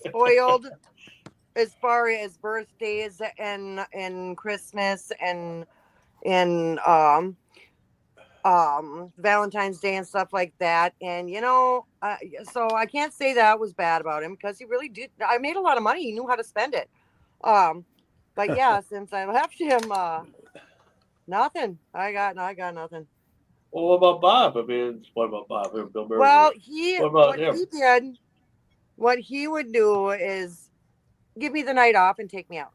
spoiled as far as birthdays and Christmas and Valentine's Day and stuff like that. And you know, so I can't say that was bad about him because he really did. I made a lot of money. He knew how to spend it. But yeah, since I left him, nothing. I got nothing. Well, what about Bob? I mean, what about Bob? Bill Murray. Well, what he would do is give me the night off and take me out.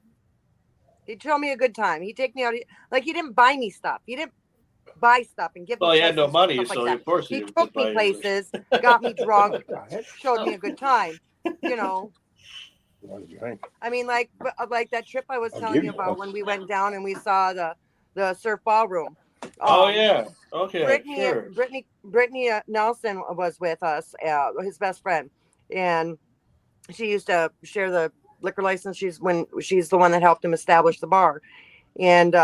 He'd show me a good time. He'd take me out. Like, he didn't buy me stuff. He didn't buy stuff and give me. Well, he had no presents and money, stuff so like of course he would took buy me you. places, got me drunk, showed me a good time. You know. I mean, like that trip I was telling you about when we went down and we saw the surf ballroom. Oh yeah, okay. Brittany Nelson was with us, his best friend, and she used to share the liquor license. She's the one that helped him establish the bar, and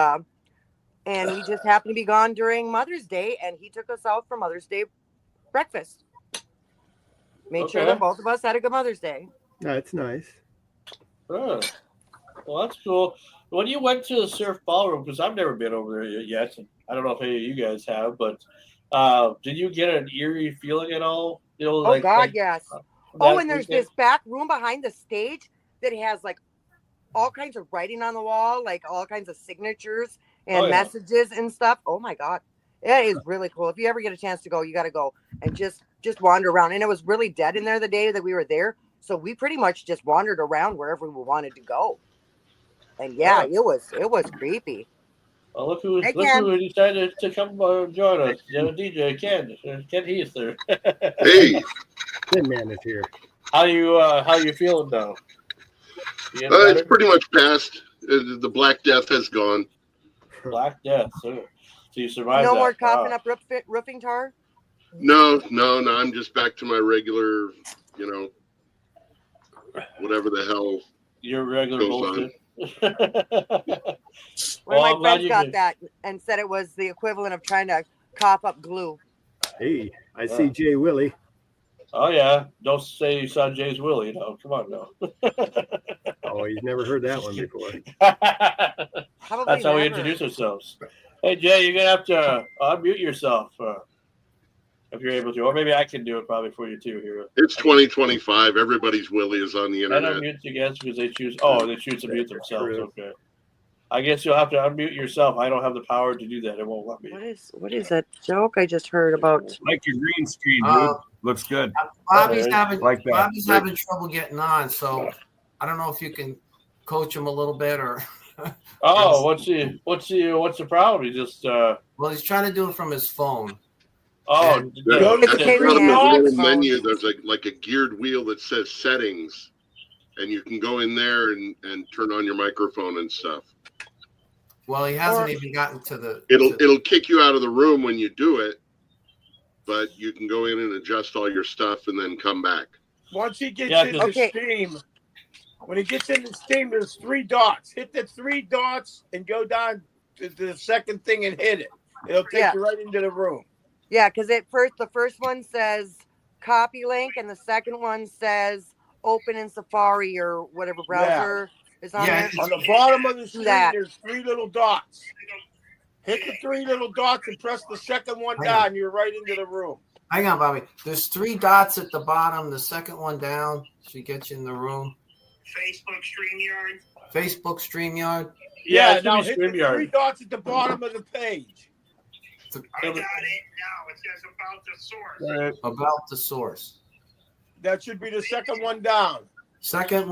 we just happened to be gone during Mother's Day, and he took us out for Mother's Day breakfast. Made sure that both of us had a good Mother's Day. That's nice. Oh. Well, that's cool. When you went to the surf ballroom, because I've never been over there yet, and I don't know if any of you guys have, but did you get an eerie feeling at all? You know, Yes. And there's this back room behind the stage that has like all kinds of writing on the wall, like all kinds of signatures and messages and stuff. Oh my God. It is really cool. If you ever get a chance to go, you got to go and just wander around. And it was really dead in there the day that we were there. So we pretty much just wandered around wherever we wanted to go. And it was creepy. Well, look who decided to come join us. You know, DJ Ken Heath there. Hey, Tin Man is here. How you feeling now? It's pretty much past. The Black Death has gone. Black Death. So you survived. No that. more coughing up roofing tar. No. I'm just back to my regular, whatever the hell. Your regular bullshit. One of my friends got that and said it was the equivalent of trying to cough up glue. Hey, I see Jay Willie. Oh yeah, don't say you saw Jay's Willie. No, come on, no. Oh, you've never heard that one before. That's how we introduce ourselves. Hey Jay, you're gonna have to unmute yourself if you're able to, or maybe I can do it probably for you too here. It's 2025. Everybody's Willie is on the I internet. don't mute you guys because they choose. Oh, they choose to mute themselves. Okay. I guess you'll have to unmute yourself. I don't have the power to do that. It won't let me. What is that joke I just heard about? Like your green screen, dude. Looks good. Bobby's having that. trouble getting on, so I don't know if you can coach him a little bit or. Oh, what's the problem? He just well, he's trying to do it from his phone. Oh, At the little menu, there's like a geared wheel that says settings, and you can go in there and turn on your microphone and stuff. Well, he hasn't even gotten to the. It'll kick you out of the room when you do it, but you can go in and adjust all your stuff and then come back. Once he gets into Steam, when he gets into Steam, there's 3 dots. Hit the 3 dots and go down to the second thing and hit it. It'll take you right into the room. Yeah, because the first one says copy link, and the second one says open in Safari or whatever browser is on there. On the bottom of the screen, there's 3 little dots. Hit the 3 little dots and press the second one down. You're right into the room. Hang on, Bobby. There's 3 dots at the bottom. The second one down should get you in the room. Facebook StreamYard. Yeah, now hit the 3 dots at the bottom of the page. I got it now. It says about the source. About the source. That should be the second one down. Second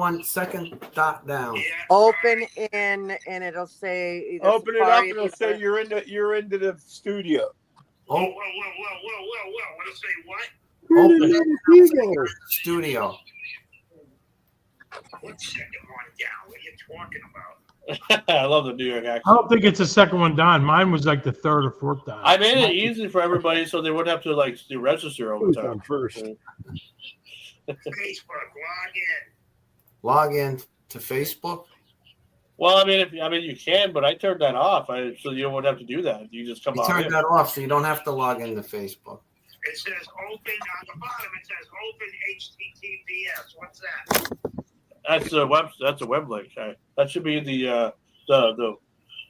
dot down. Open in, and it'll say. Open it up, and it'll say you're into the studio. Oh, whoa! What to say? What? Open it. Studio. What second one down? What are you talking about? I love the New York accent. I don't think it's the second one down. Mine was like the 3rd or 4th down. I made it easy for everybody so they wouldn't have to do register all the time. First. Facebook, log in. Log in to Facebook. Well, I mean, you can, but I turned that off. So you won't have to do that. You just come You on turned in. that off, so you don't have to log into Facebook. It says open on the bottom. It says open HTTPS. What's that? That's a web. That's a web link. That should be the.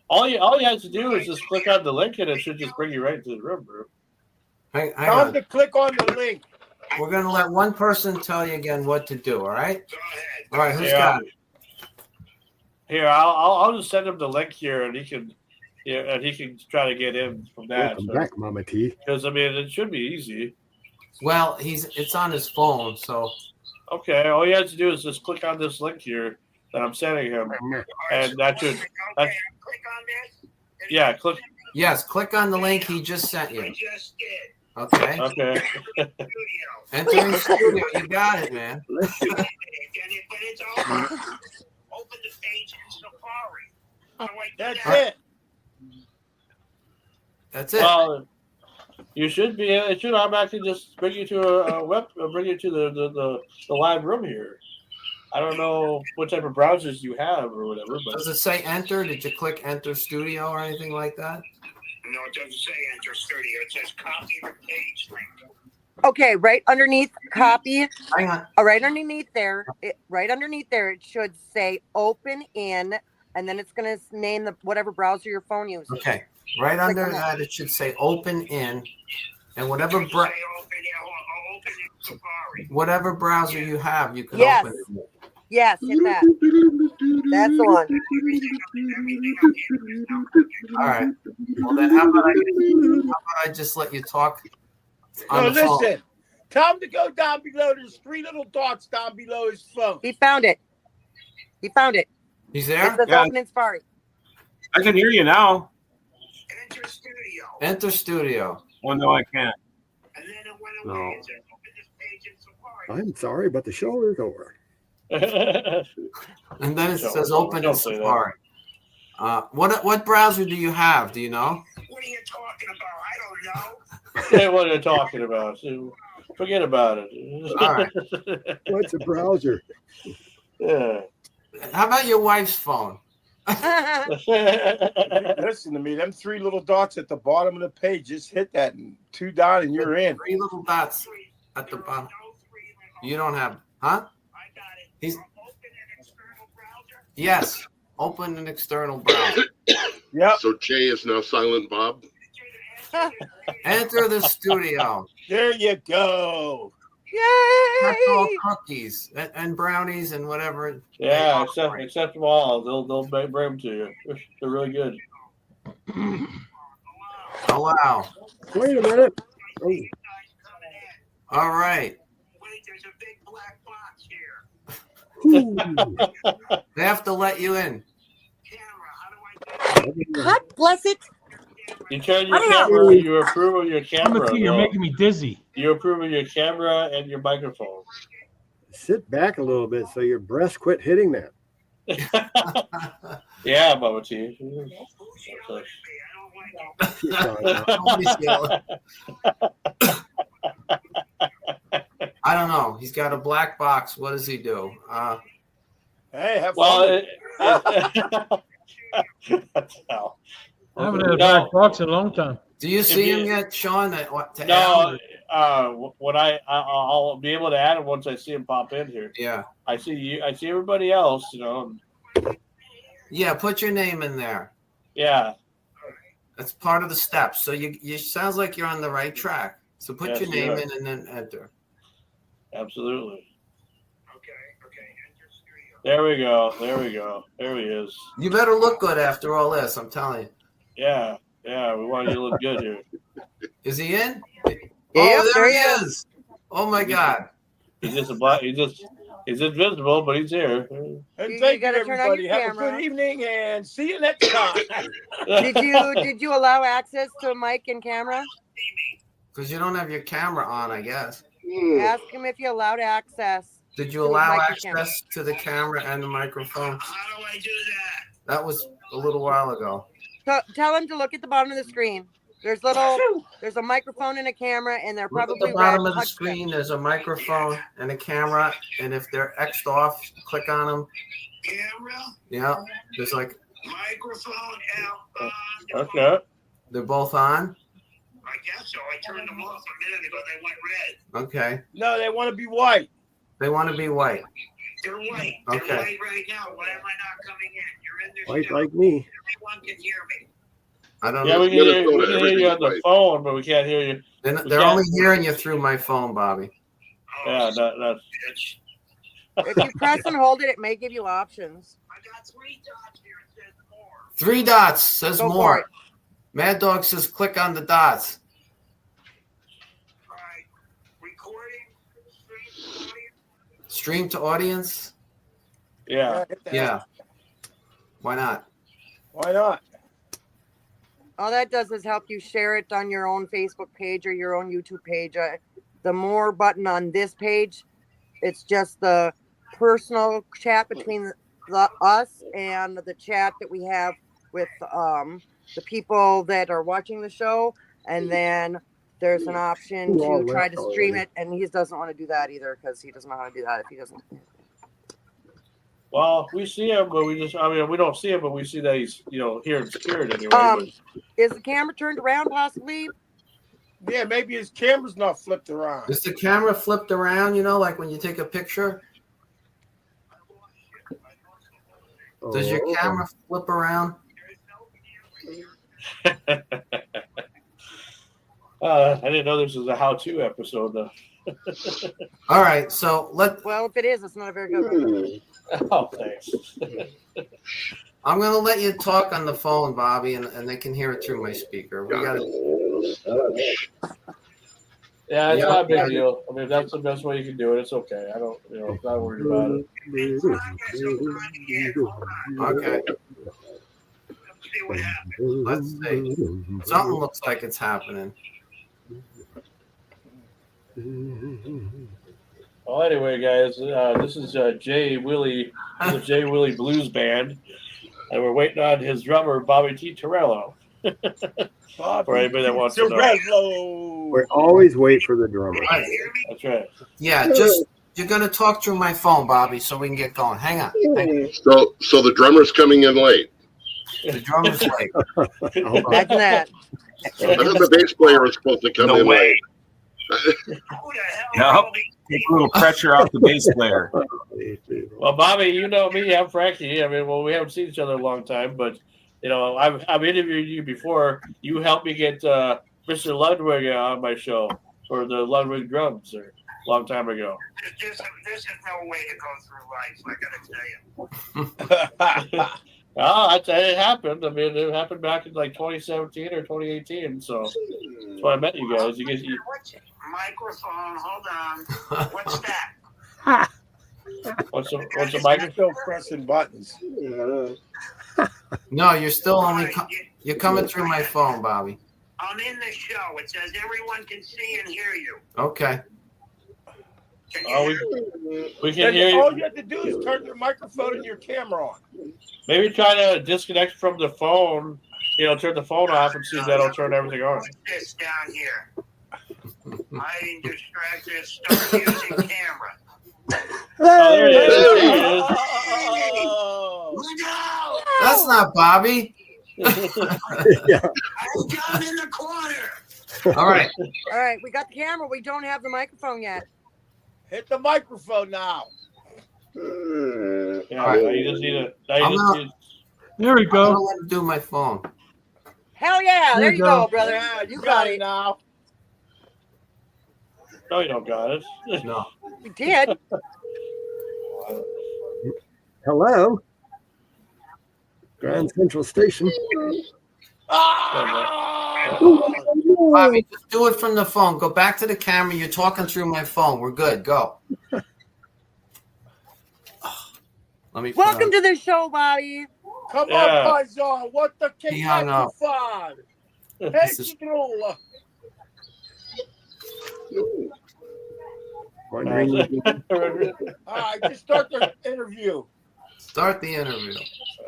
All you have to do is just click on the link, and it should just bring you right to the room, bro. Hang Time on. to click on the link. We're gonna let one person tell you again what to do. All right. All right. Who's Yeah. got it? Here, I'll just send him the link here, and he can try to get in from that. Welcome back, Mama T. Because I mean, it should be easy. Well, it's on his phone, so. Okay, all you have to do is just click on this link here that I'm sending him, and that should. Yeah, click. Yes, click on the link he just sent you. Just did. Okay. Okay. Enter in studio. You got it, man. But it's open. Open the page in Safari. That's it. That's it. Well, you should be. It should automatically just bring you to a web. Bring you to the live room here. I don't know what type of browsers you have or whatever. But Does it say enter? Did you click enter studio or anything like that? No, it doesn't say enter studio. It says copy the page link. Okay, right underneath copy. Hang on. Right underneath there, it should say open in, and then it's going to name whatever browser your phone uses. Okay. Right under that, it should say open in, and whatever browser you have, you can open it. Yes, hit that. That's the one. All right. Well, then how about I just let you talk on No, the phone? listen. Tell him to go down below. There's 3 little dots down below his phone. He found it. He found it. He's there? It says open in Safari. I can hear you now. Enter studio. Enter studio. Well, no, I can't. And then it went away. No. It says open this page in Safari. I'm sorry, but the show is over. And then it says open in Don't say that. Safari. What browser do you have? Do you know? What are you talking about? I don't know. Yeah, what are you talking about? Forget about it. All right. What's a browser? Yeah. How about your wife's phone? Listen to me. Them 3 little dots at the bottom of the page. Just hit that and 2 down, and you're in. 3 little dots at the bottom. You don't have, huh? He's. Yes. Open an external browser. Yep. So Jay is now Silent Bob. Enter the studio. There you go. That's all cookies and brownies and whatever. Yeah, accept them all. They'll bring them to you. They're really good. Oh wow! Wait a minute. Oh. All right. Wait, there's a big black box here. They have to let you in. God bless it. You turn your camera. You approve of your camera. Timothy, you're though. making me dizzy. You approve of your camera and your microphone. Sit back a little bit so your breast quit hitting that. Yeah, Bubba T. I don't know. He's got a black box. What does he do? Hey, have Well, fun. I haven't had a black box in a long time. Do you see him yet, Sean? To No. When I'll be able to add him once I see him pop in here. Yeah. I see you. I see everybody else. You know. Yeah. Put your name in there. Yeah. That's part of the steps. So you sounds like you're on the right track. So put Yes, your name you are. in and then enter. Absolutely. There we go. There we go. There he is. You better look good after all this. I'm telling you. Yeah. Yeah. We want you to look good here. Is he in? Yep, Oh, there there he he is. Oh my God. He's just a black. He's invisible, but he's here. And You thank you, gotta turn on everybody. your Have a camera. good evening, and see you next time. Did you allow access to a mic and camera? Because you don't have your camera on, I guess. Ask him if you allowed access. Did you to a allow mic and camera. access to the camera and the microphone? How do I do that? That was a little while ago. So, tell him to look at the bottom of the screen. There's a microphone and a camera, and they're Look at probably the bottom red. of the Touch them. screen. There's a microphone and a camera, and if they're X'd off, click on them. Camera, Yeah, there's like microphone, Okay. they're both on. I guess so. I turned them off a minute ago. They went red. Okay, No, they want to be white. they want to be white. They're white. They're Okay. white right now. Why am I not coming in? You're in this White show. like me. Everyone can hear me. I don't Yeah, know. we can hear you on the phone, but we can't hear you. They're only hearing you through my phone, Bobby. Yeah, that's. If you press and hold it, it may give you options. I got 3 dots here. It says more. 3 dots says Go for more. it. Mad Dog says click on the dots. All right. Recording. Stream audio. Stream to audience. Yeah. Yeah. Why not? Why not? All that does is help you share it on your own Facebook page or your own YouTube page. The more button on this page, it's just the personal chat between us and the chat that we have with the people that are watching the show. And then there's an option to try to stream it. And he doesn't want to do that either because he doesn't know how to do that if he doesn't. Well, we see him, but we don't see him, but we see that he's, here in spirit anyway. Is the camera turned around possibly? Yeah, maybe his camera's not flipped around. Is the camera flipped around, like when you take a picture? Does your camera flip around? I didn't know this was a how-to episode, though. All right, so Well, if it is, it's not a very good one. Oh, thanks. I'm going to let you talk on the phone, Bobby, and they can hear it through my speaker. We got it. Yeah, it's not a big deal. I mean, if that's the best way you can do it, it's okay. I don't, I'm not worried about it. Okay. See what happens. Let's see. Something looks like it's happening. Well, anyway, guys, this is Jay Willie, the Jay Willie Blues Band, and we're waiting on his drummer, Bobby T. Torello. For anybody that wants to know. We always wait for the drummer. That's right. Yeah, you're going to talk through my phone, Bobby, so we can get going. Hang on. So the drummer's coming in late. The drummer's late. Imagine that. I thought the bass player was supposed to come in late. Yep. Take a little pressure off the bass player. Well, Bobby, you know me, I'm Frankie. I mean, we haven't seen each other a long time, but I've interviewed you before. You helped me get Mr. Ludwig on my show for the Ludwig drums a long time ago. This is no way to go through life. I gotta tell you. Oh, it happened. I mean, it happened back in like 2017 or 2018. So that's why I met you guys. Microphone. Hold on. What's that? What's the microphone? Still pressing buttons. No, you're still only you're coming through my phone, Bobby. I'm in the show. It says everyone can see and hear you. Okay. We can hear you. All you have to do is turn your microphone and your camera on. Maybe try to disconnect from the phone. Turn the phone off and see if that'll turn everything on. What's this down here? Hiding distracted. Start using camera. Oh, there it is. There it is. Look out! That's not Bobby. I'm down in the corner. All right. All right, we got the camera. We don't have the microphone yet. Hit the microphone now. Yeah, right. you just need There we I'm go. gonna let him do my phone. Hell yeah! There you go, brother. Yeah, You got it. now. No, you don't got it. No. We did. Hello. Grand Central Station. Bobby, just do it from the phone. Go back to the camera. You're talking through my phone. We're good. Go. Let me. Welcome to the show, Bobby. Come Yeah. on, Paisan. What the He hung up. microphone? Hey, This is- controller. Wondering. All right, just start the interview. Start the interview.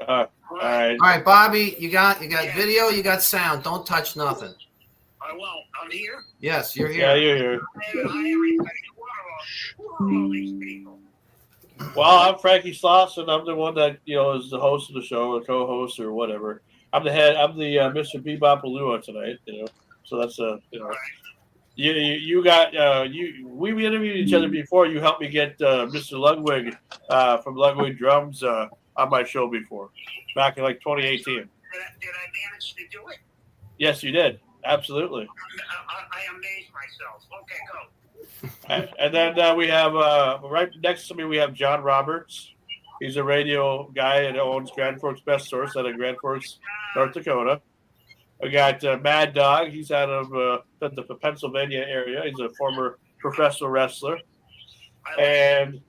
All right. All right, Bobby. You got video. You got sound. Don't touch nothing. Well, I'm here. Yes, you're here. Yeah, you're here. Hi, everybody. Who are all these people? Well, I'm Frankie Slauson. I'm the one that is the host of the show or co-host or whatever. I'm the head. I'm the Mr. Bebop tonight. So that's you got we interviewed each other before. You helped me get Mr. Ludwig from Ludwig Drums on my show before, back in like 2018. Did I manage to do it? Yes, you did. Absolutely. I amazed myself. Okay, go. And then we have right next to me we have John Roberts. He's a radio guy and owns Grand Forks Best Source out of Grand Forks, North Dakota. We got Mad Dog. He's out of the Pennsylvania area. He's a former professional wrestler. And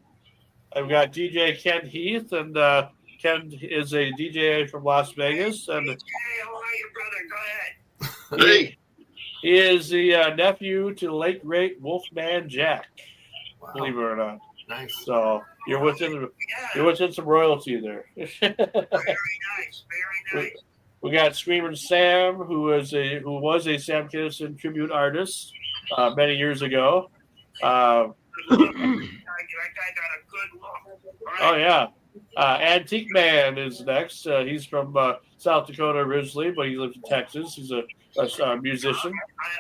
I've got DJ Ken Heath, and Ken is a DJ from Las Vegas. And hey, how are you, brother? Go ahead. He is the nephew to the late great Wolfman Jack. Wow. Believe it or not. Nice. So you're within some royalty there. Very nice. Very nice. We got Screamin' Sam, who was a Sam Kinison tribute artist many years ago. That guy got a good look. Oh yeah. Antique Man is next. He's from South Dakota originally, but he lives in Texas. He's a musician.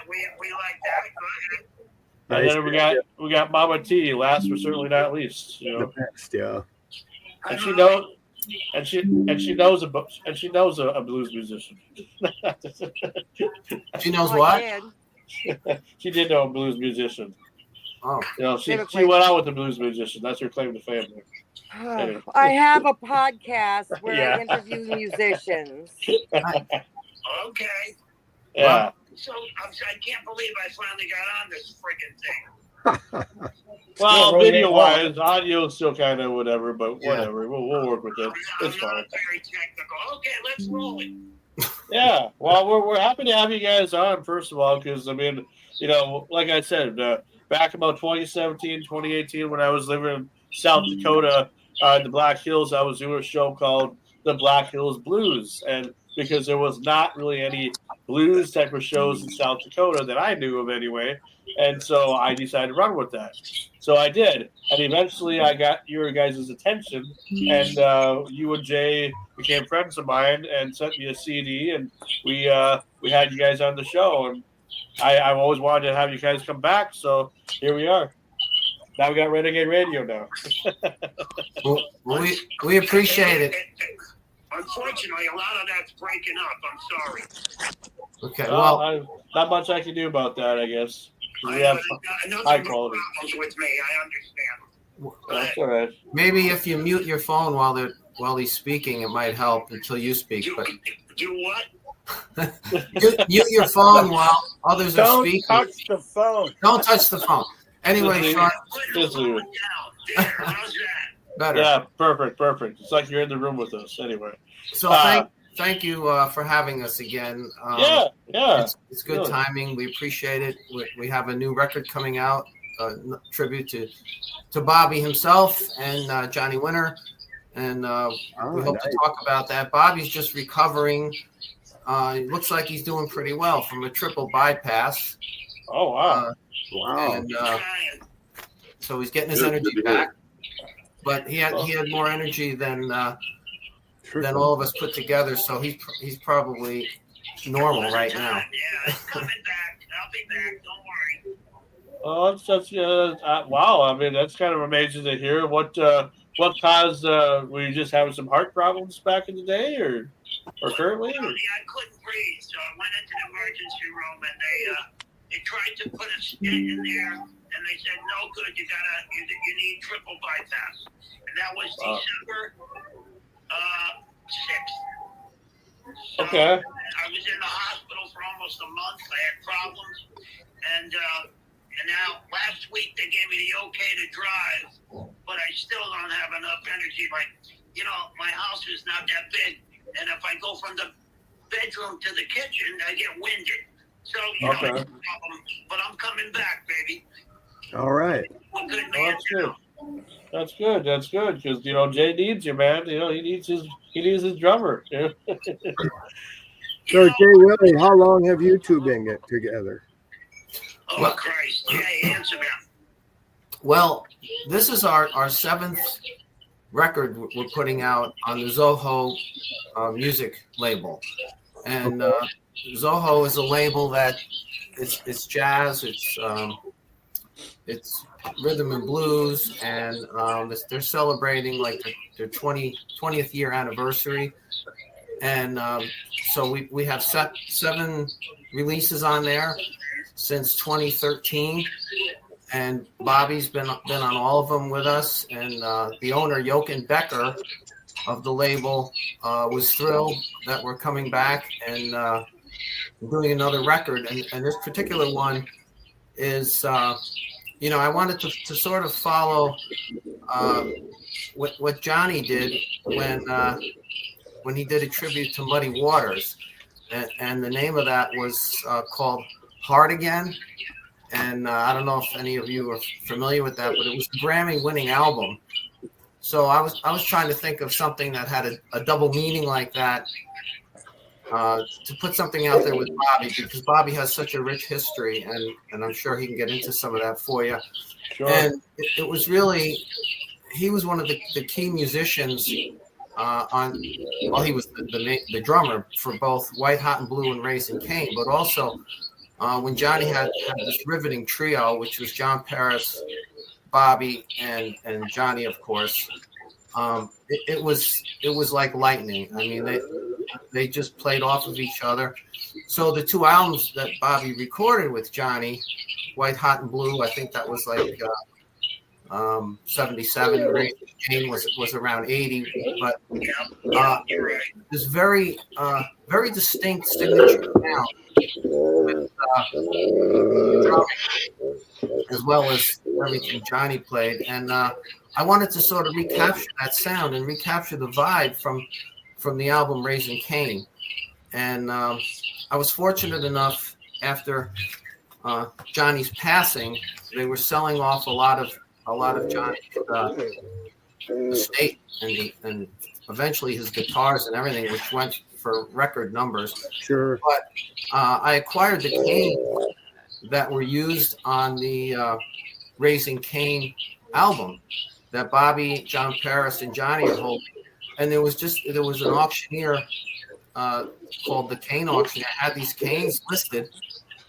We like that. Go ahead. And Nice. then we got Mama T, last but certainly not least. The best, yeah. And she knows. And she knows a blues musician. She knows what? She did know a blues musician. Oh, she went out with a blues musician. That's her claim to fame. Anyway. I have a podcast where Yeah. I interview musicians. Okay. Yeah. So I can't believe I finally got on this friggin' thing. Well, video-wise, audio is still kind of whatever, but whatever. We'll work with it. It's fine. Not very technical. Okay, let's roll it. Yeah. Well, we're happy to have you guys on, first of all, because, I mean, like I said, back about 2017, 2018, when I was living in South Dakota, the Black Hills, I was doing a show called The Black Hills Blues. And because there was not really any blues type of shows in South Dakota that I knew of anyway. And so I decided to run with that. So I did. And eventually I got your guys' attention. And you and Jay became friends of mine and sent me a CD. And we had you guys on the show. And I've always wanted to have you guys come back. So here we are. Now we got Renegade Radio now. well, we appreciate it. Unfortunately, a lot of that's breaking up. I'm sorry. Okay, well, not much I can do about that, I guess. We have high quality. Problems with me. I understand. That's all right. Maybe if you mute your phone while he's speaking, it might help until you speak. But Do what? mute your phone while others are speaking. Don't touch the phone. Don't touch the phone. Anyway, Sean. Better. Yeah, perfect. It's like you're in the room with us. Anyway. So thank you for having us again. Yeah. It's good timing. We appreciate it. We have a new record coming out, a tribute to Bobby himself and Johnny Winter, and we hope to talk about that. Bobby's just recovering. It looks like he's doing pretty well from a triple bypass. Oh wow! Wow. And so he's getting his energy back. But he had more energy than all of us put together, so he's probably normal right now. Yeah, it's coming back. I'll be back. Don't worry. Oh, that's wow! I mean, that's kind of amazing to hear. What caused? Were you just having some heart problems back in the day, or currently? Well, I couldn't breathe, so I went into the emergency room, and they tried to put a stent in there, and they said no good. You need triple bypass, and that was December 6th. So Okay. I was in the hospital for almost a month. I had problems, and now last week they gave me the okay to drive, but I still don't have enough energy. Like, my house is not that big, and if I go from the bedroom to the kitchen, I get winded. So it's a problem. But I'm coming back, baby. All right. Good man. That's good. Because Jay needs you, man. He needs his drummer. So, Jay Willie, how long have you two been together? Oh, Christ. Yeah, answer them. Well, this is our 7th record we're putting out on the Zoho music label. And Zoho is a label that it's jazz, it's rhythm and blues, and they're celebrating like their 20th year anniversary. And so we have 7 releases on there since 2013. And Bobby's been on all of them with us. And the owner, Jochen Becker, of the label, was thrilled that we're coming back and doing another record. And this particular one is, I wanted to sort of follow what Johnny did when he did a tribute to Muddy Waters. And the name of that was called Hard Again. And I don't know if any of you are familiar with that, but it was a Grammy-winning album. So I was trying to think of something that had a double meaning like that, to put something out there with Bobby, because Bobby has such a rich history, and I'm sure he can get into some of that for you. Sure. And it was really, he was one of the key musicians he was the drummer for both White Hot and Blue and Raising Cain, but also when Johnny had this riveting trio, which was John Paris, Bobby, and Johnny, of course. It was like lightning. I mean, they just played off of each other. So the 2 albums that Bobby recorded with Johnny, White Hot and Blue, I think that was like 77. Raising Cain was around 80. But this very distinct signature sound with as well as everything Johnny played. And I wanted to sort of recapture that sound and recapture the vibe from the album Raising Cain. And I was fortunate enough, after Johnny's passing, they were selling off a lot of Johnny's estate and eventually his guitars and everything, which went for record numbers. Sure. But I acquired the Cain that were used on the Raising Cain album that Bobby, John Paris, and Johnny are holding. And there was an auctioneer called the Cain Auction that had these canes listed,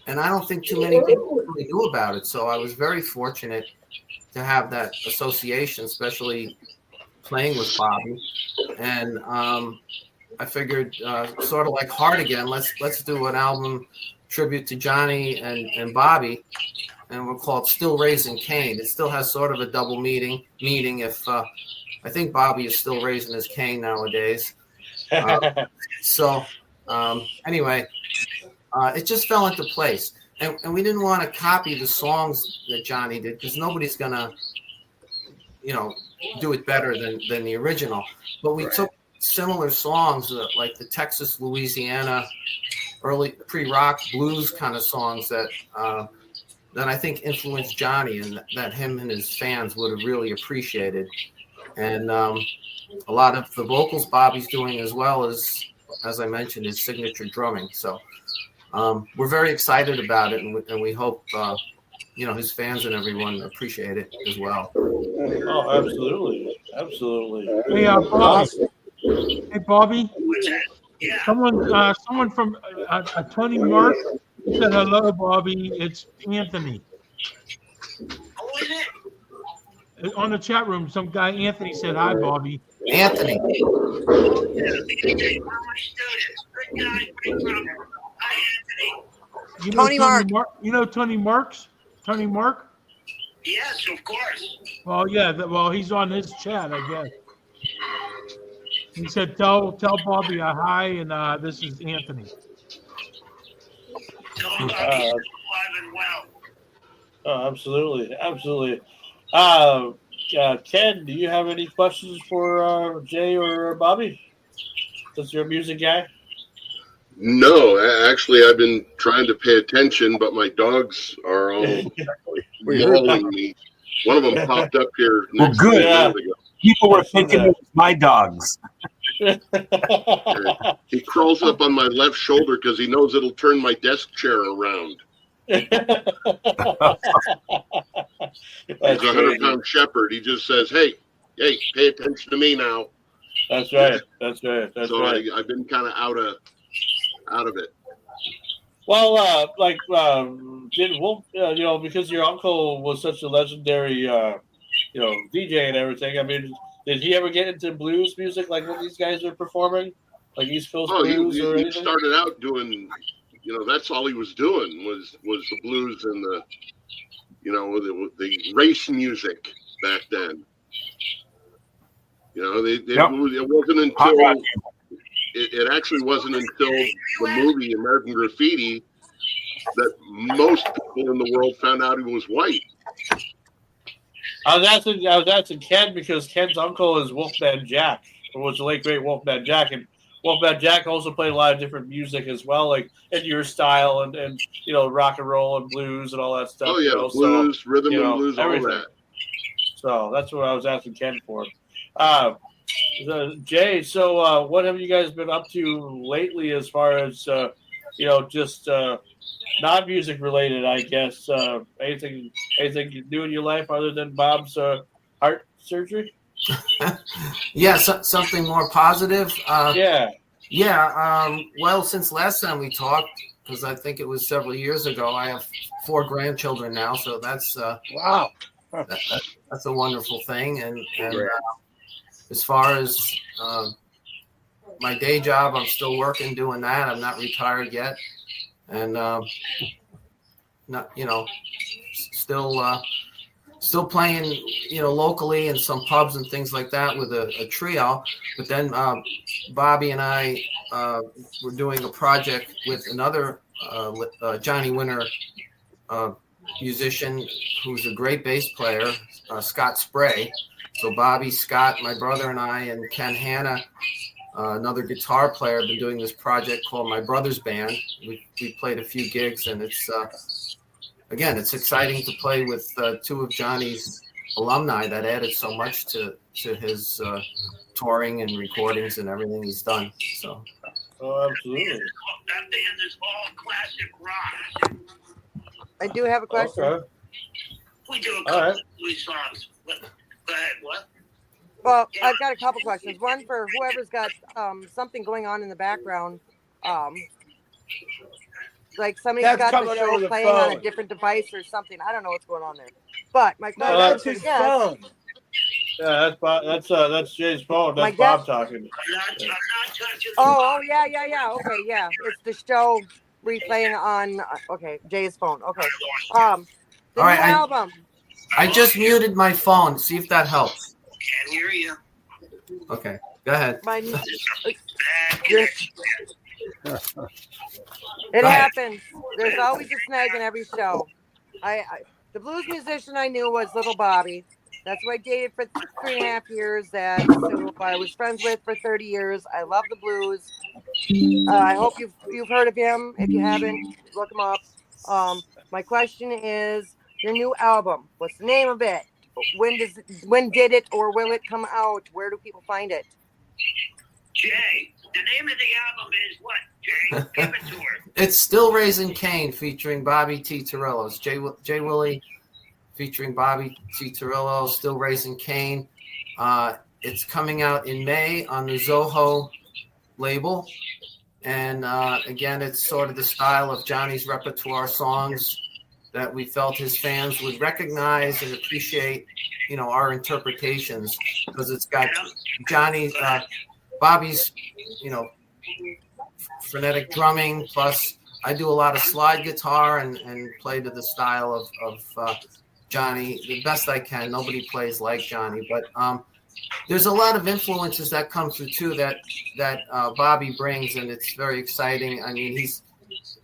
and I don't think too many people really knew about it. So I was very fortunate to have that association, especially playing with Bobby. And I figured, sort of like Hard Again, let's do an album tribute to Johnny and Bobby, and we'll call it Still Raising Cain. It still has sort of a double meaning if I think Bobby is still raising his cane nowadays. Anyway, it just fell into place. And we didn't want to copy the songs that Johnny did, because nobody's going to, do it better than the original. But we took similar songs, like the Texas, Louisiana, early pre-rock blues kind of songs that I think influenced Johnny, and that him and his fans would have really appreciated. And a lot of the vocals Bobby's doing, as well as I mentioned, his signature drumming. So we're very excited about it, and we hope his fans and everyone appreciate it as well. Oh, absolutely. Hey, Bobby. Yeah. Someone from Tony Mark said hello, Bobby. It's Anthony. Who is it? On the chat room, some guy Anthony said hi, Bobby. Anthony. One of my students. Good guy, great drummer. Hi, Anthony. Tony Mark. You know Tony Marks? Tony Mark? Yes, of course. Well, yeah. He's on his chat, I guess. He said, "Tell Bobby a hi," and this is Anthony. Tell him Bobby's alive and well. Oh, absolutely. Ken, do you have any questions for Jay or Bobby? Since you're a music guy. No, actually, I've been trying to pay attention, but my dogs are all mauling me. One of them popped up here. Well, good. Ago. People were thinking it was my dogs. He crawls up on my left shoulder because he knows it'll turn my desk chair around. He's a 100-pound shepherd. He just says, hey, pay attention to me now. That's right. That's right. That's so right. I've been kind of out of it. Well, did Wolf, because your uncle was such a legendary, DJ and everything. I mean, did he ever get into blues music like what these guys are performing, like East Coast blues or he anything? started out doing, that's all he was doing was the blues and the, the race music back then. It wasn't until it actually wasn't until the movie American Graffiti that most people in the world found out he was white. I was asking Ken because Ken's uncle is Wolfman Jack, or was the late great Wolfman Jack, and Wolfman Jack also played a lot of different music as well, like in your style and rock and roll and blues and all that stuff. Oh yeah, blues, rhythm and blues, everything. all that. So that's what I was asking Ken for. Jay, so what have you guys been up to lately as far as just non-music related, I guess? Anything you do in your life other than Bob's heart surgery? Yeah, something more positive. Yeah. Well, since last time we talked, because I think it was several years ago, I have 4 grandchildren now, so that's wow. That's a wonderful thing. And as far as my day job, I'm still working doing that. I'm not retired yet, and still playing, locally in some pubs and things like that with a trio. But then Bobby and I were doing a project with another Johnny Winter musician who's a great bass player, Scott Spray. So Bobby, Scott, my brother, and I, and Ken Hanna, another guitar player, have been doing this project called My Brother's Band. We played a few gigs, and it's exciting to play with 2 of Johnny's alumni that added so much to his touring and recordings and everything he's done. So. Oh, absolutely. That band is all classic rock. I do have a question. Okay. We do a couple of blues songs. Go ahead, what? Well, I've got a couple questions. One for whoever's got something going on in the background. Like somebody's got the show playing on a different device or something. I don't know what's going on there. But my question that's his phone. Yeah, that's Jay's phone. That's Bob talking. Oh, yeah. Okay, yeah. It's the show replaying on. Jay's phone. Okay. The All right, new album. I just muted my phone. See if that helps. Can't hear you. Okay, go ahead. It happens. There's always a snag in every show. The blues musician I knew was Little Bobby. That's who I dated for 3.5 years. That's who I was friends with for 30 years. I love the blues. I hope you've heard of him. If you haven't, look him up. My question is your new album. What's the name of it? When did it or will it come out? Where do people find it? Jay, the name of the album is what, Jay? Give it to her. It's Still Raising Cain featuring Bobby T. Torello. It's Jay Willie featuring Bobby T. Torello, Still Raising Cain. It's coming out in May on the Zoho label. And again, it's sort of the style of Johnny's repertoire songs that we felt his fans would recognize and appreciate, our interpretations, because it's got Bobby's, frenetic drumming, plus I do a lot of slide guitar and play to the style of Johnny the best I can. Nobody plays like Johnny, but there's a lot of influences that come through too that Bobby brings, and it's very exciting. I mean,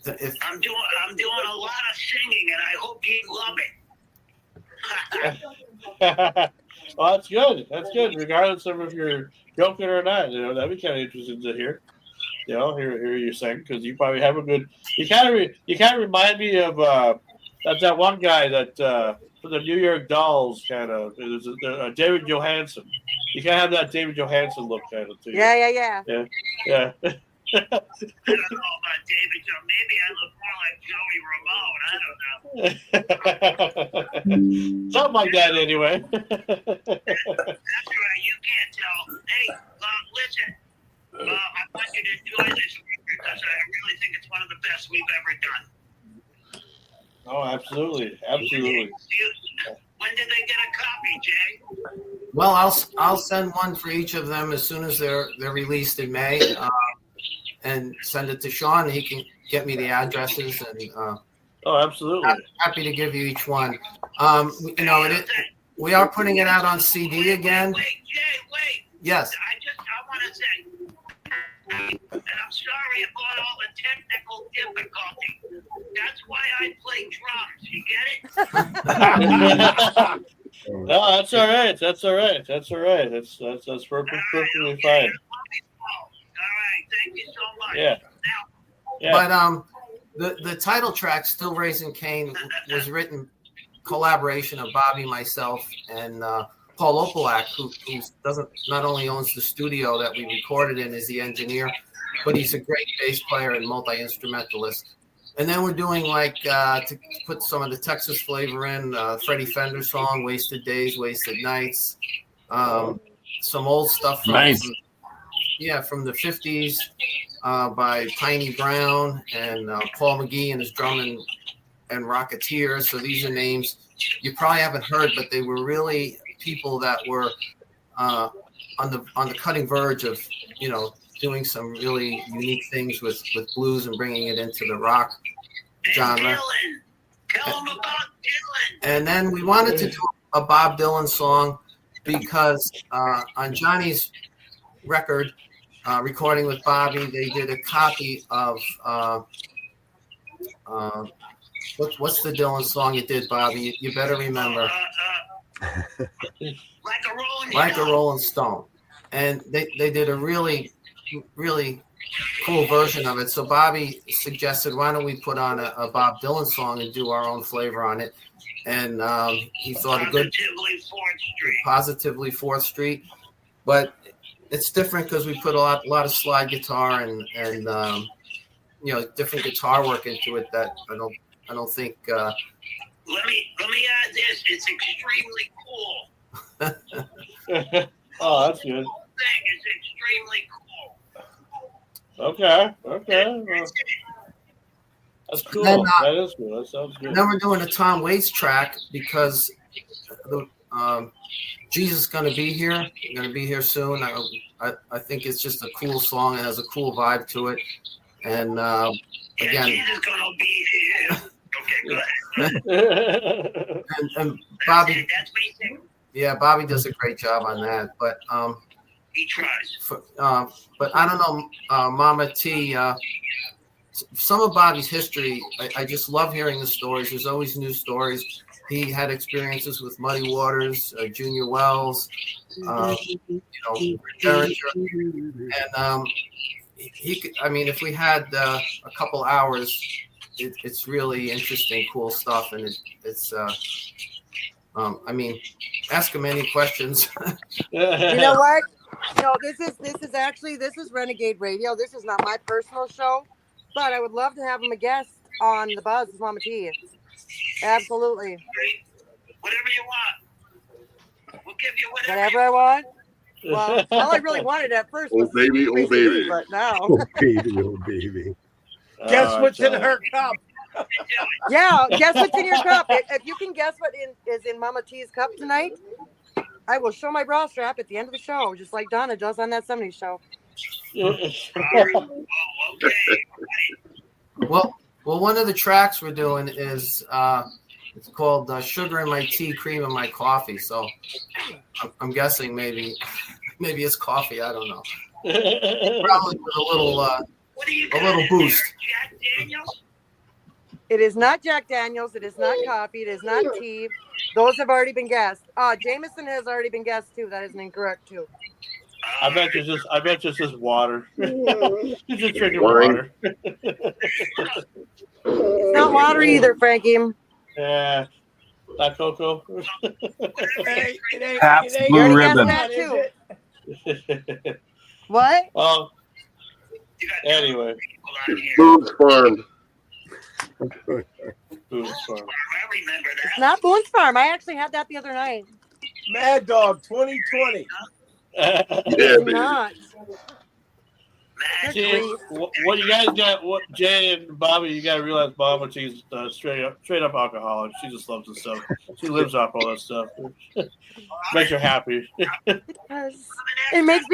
I'm doing a lot of singing, and I hope you love it. Well, that's good. That's good, regardless of if you're joking or not. That'd be kind of interesting to hear. Hear you sing, because you probably have a good. You kind of remind me of That's that one guy that for the New York Dolls kind of. It was David Johansen. You can't have that David Johansen look kind of too. Yeah. Yeah. I don't know about David Joe. Maybe I look more like Joey Ramone. I don't know. Something like that, anyway. That's right. You can't tell. Hey, listen. I want you to enjoy this because I really think it's one of the best we've ever done. Oh, absolutely. When did they get a copy, Jay? Well, I'll send one for each of them as soon as they're released in May, and send it to Sean. He can get me the addresses, and oh, absolutely. Happy to give you each one. We are putting it out on CD again. Wait, Jay. Yes. I want to say, and I'm sorry about all the technical difficulty. That's why I play drums. You get it? No, that's all right. That's perfectly fine. All right, thank you so much. Yeah. But the title track, "Still Raising Cain," was written collaboration of Bobby, myself, and Paul Opalak, who not only owns the studio that we recorded in, is the engineer, but he's a great bass player and multi-instrumentalist. And then we're doing to put some of the Texas flavor in, Freddie Fender song, "Wasted Days, Wasted Nights," some old stuff from from the 50s by Tiny Brown and Paul McGee and his drum and Rocketeers. So these are names you probably haven't heard, but they were really people that were on the cutting verge of doing some really unique things with blues and bringing it into the rock genre. Tell them about Dylan. And then we wanted to do a Bob Dylan song because on Johnny's record, recording with Bobby, they did a copy of what's the Dylan song you did, Bobby? You better remember. Like a Rolling Stone. And they did a really, really cool version of it. So Bobby suggested, why don't we put on a Bob Dylan song and do our own flavor on it? And he thought a good Positively 4th Street. But it's different because we put a lot of slide guitar and different guitar work into it that I don't think. Let me add this. It's extremely cool. Oh, that's good. The whole thing is extremely cool. Okay. Well, that's cool. Then, that is cool. That sounds good. Then we're doing a Tom Waits track because Jesus is going to be here. Going to be here soon. I think it's just a cool song. It has a cool vibe to it. And again, Jesus is going to be here. Okay, go ahead. and Bobby. That's basic. Yeah, Bobby does a great job on that. But he tries. But I don't know, Mama T. Some of Bobby's history, I just love hearing the stories. There's always new stories. He had experiences with Muddy Waters, Junior Wells, Derringer, and he could. I mean, if we had a couple hours, it's really interesting, cool stuff, and it's. I mean, ask him any questions. You know what? No, this is Renegade Radio. This is not my personal show, but I would love to have him a guest on the Buzz with Mama T. Absolutely. Whatever you want. We'll give you whatever I want. Well, all I really wanted at first was baby, oh baby. But now. Oh baby. Guess what's in her cup? Yeah, guess what's in your cup. If you can guess what is in Mama T's cup tonight, I will show my bra strap at the end of the show, just like Donna does on that 70s show. Well, one of the tracks we're doing is it's called "Sugar in My Tea, Cream in My Coffee." So I'm guessing maybe it's coffee. I don't know. Probably with a little boost. Jack Daniels? It is not Jack Daniels. It is not coffee. It is not tea. Those have already been guessed. Jameson has already been guessed too. That is incorrect too. I bet it's just water. You're just drinking water. It's not water either, Frankie. Yeah. Not Coco. Pabst Blue Ribbon. That too. What? Well, anyway. Boone's Farm. Boone's Farm. It's not Boone's Farm. I actually had that the other night. Mad Dog 2020. It's not. See, what you guys got? What Jay and Bobby? You got to realize, Mama, she's straight up alcoholic. She just loves this stuff. She lives off all that stuff. Makes her happy. It makes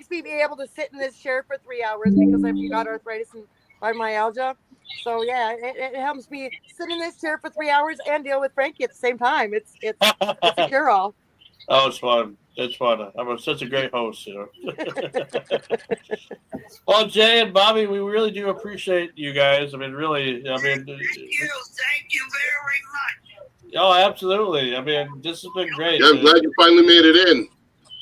me be able to sit in this chair for 3 hours because I've got arthritis and fibromyalgia. So yeah, it helps me sit in this chair for 3 hours and deal with Frankie at the same time. It's a cure all. Oh, it's fun. It's fun. I'm such a great host, you know. Well, Jay and Bobby, we really do appreciate you guys. I mean, really. Thank you very much. Oh, absolutely. I mean, this has been great. Yeah, I'm glad you finally made it in.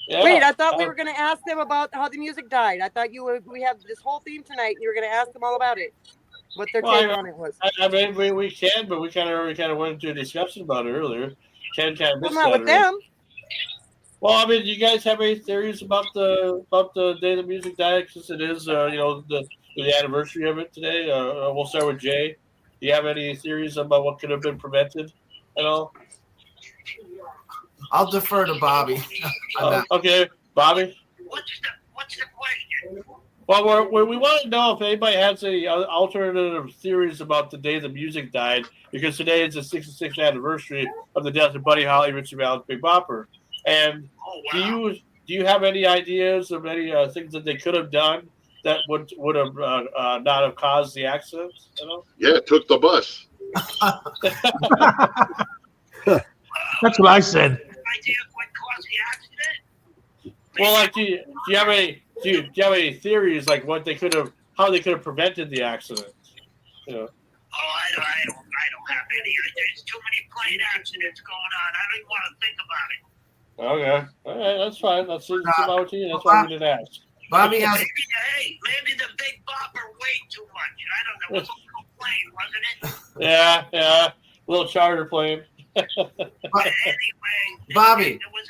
Yeah. Wait, I thought we were going to ask them about how the music died. I thought we have this whole theme tonight, and you were going to ask them all about it. What their take on it was. I mean, we can, but we kind of went into a discussion about it earlier. Ken kind of missed not that. with them. Well, I mean, do you guys have any theories about the day the music died? Since it is, the anniversary of it today. We'll start with Jay. Do you have any theories about what could have been prevented at all? I'll defer to Bobby. Okay, Bobby. What's the question? Well, we want to know if anybody has any alternative theories about the day the music died, because today is the 66th anniversary of the death of Buddy Holly, Richie Valens, Big Bopper. And do you have any ideas of any things that they could have done that would have not have caused the accident? You know? Yeah, took the bus. That's what I said. Idea of what caused the accident? Well, like, do you have any theories like what they could have, how they could have prevented the accident? You know? Oh, I don't have any. There's too many plane accidents going on. I don't even want to think about it. Okay, all right, that's fine. That's about you. That's why we didn't ask. Bobby has. Maybe the Big Bopper weighed too much. I don't know. It was a little plane, wasn't it? Yeah, little charter plane. Anyway, Bobby. It was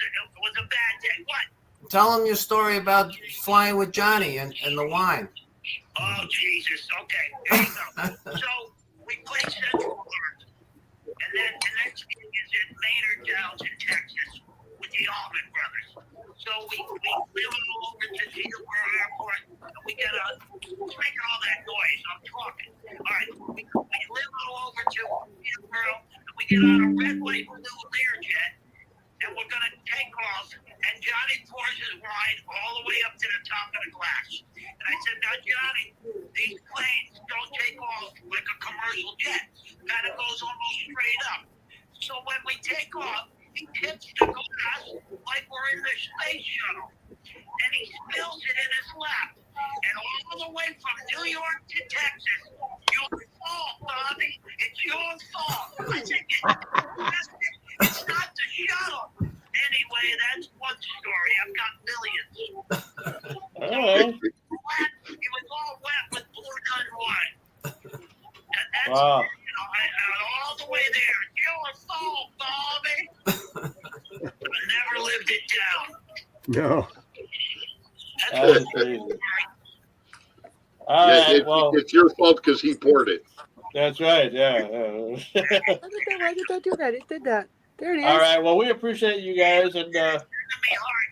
a bad day. What? Tell him your story about flying with Johnny and the wine. Oh, Jesus. Okay, there you go. So we played Central Park, and then the next game is in Maynard Downs in Texas with the Allman Brothers. So we live over to Teterboro Airport, and we get let's make all that noise. I'm talking. All right, we live over to Teterboro, and we get on a red, white, blue Learjet, and we're going to take off, and Johnny pours his wine all the way up to the top of the glass. And I said, now, Johnny, these planes don't take off like a commercial jet. Kind of goes almost straight up. So when we take off, he tips the glass like we're in the space shuttle. And he spills it in his lap. And all the way from New York to Texas, your fault, Bobby. It's your fault. I said, it's not the shuttle. Anyway, that's one story. I've got millions. All right. It was all wet with blue gun wine. And that's, Wow. all the way there. Your fault, Bobby. I never lived it down. No. That's crazy. All right, well, it's your fault because he poured it. That's right. Yeah. Why did I do that? It did that. There it is. All right. Well, we appreciate you guys, and Hearts,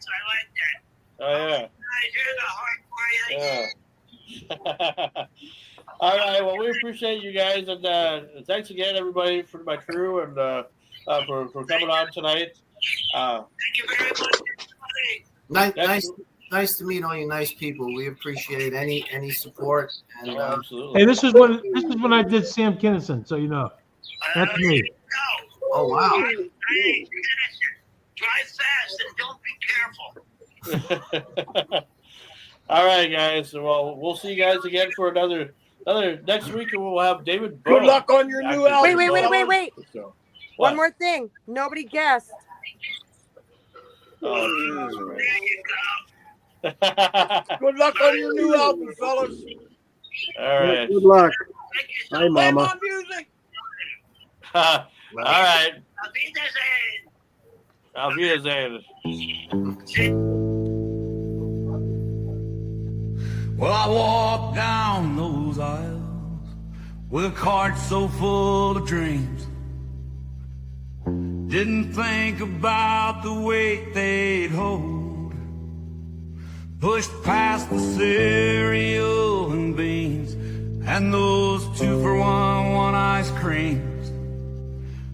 I like that. oh yeah. Here's a heart for you. Yeah. All right. Well, we appreciate you guys, and thanks again, everybody, for my crew and for coming on tonight. Thank you very much. Nice to meet all you nice people. We appreciate any support. And absolutely. Hey, this is when I did Sam Kinison, so you know. That's me. Oh wow. Hey, drive fast and don't be careful. All right, guys. Well, we'll see you guys again for another next week, and we'll have David. Good luck on your new album. Wait. One more thing. Nobody guessed. Oh, good luck on your new album, fellas. All right. Good luck. Play Hi, Mama. my music. All right. Auf Wiedersehen. Well, I walked down those aisles with a cart so full of dreams. Didn't think about the weight they'd hold. Pushed past the cereal and beans and those 2-for-1 ice creams.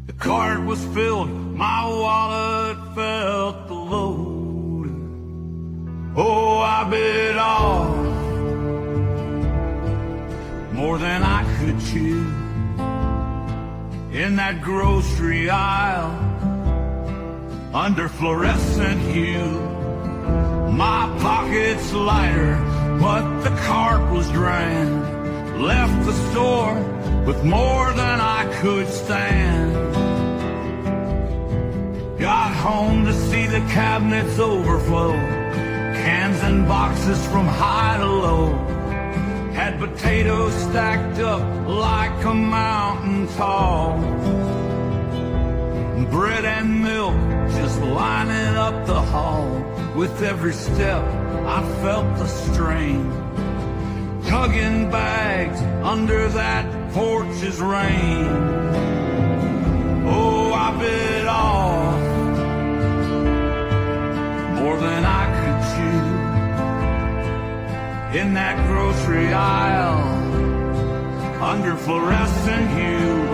The cart was filled, my wallet felt the load. Oh, I bit off more than I could chew in that grocery aisle under fluorescent hue. My pocket's lighter, but the cart was drained. Left the store with more than I could stand. Got home to see the cabinets overflow, cans and boxes from high to low. Had potatoes stacked up like a mountain tall. Bread and milk just lining up the hall. With every step I felt the strain, tugging bags under that porch's rain. Oh, I bit off more than I could chew in that grocery aisle under fluorescent hue.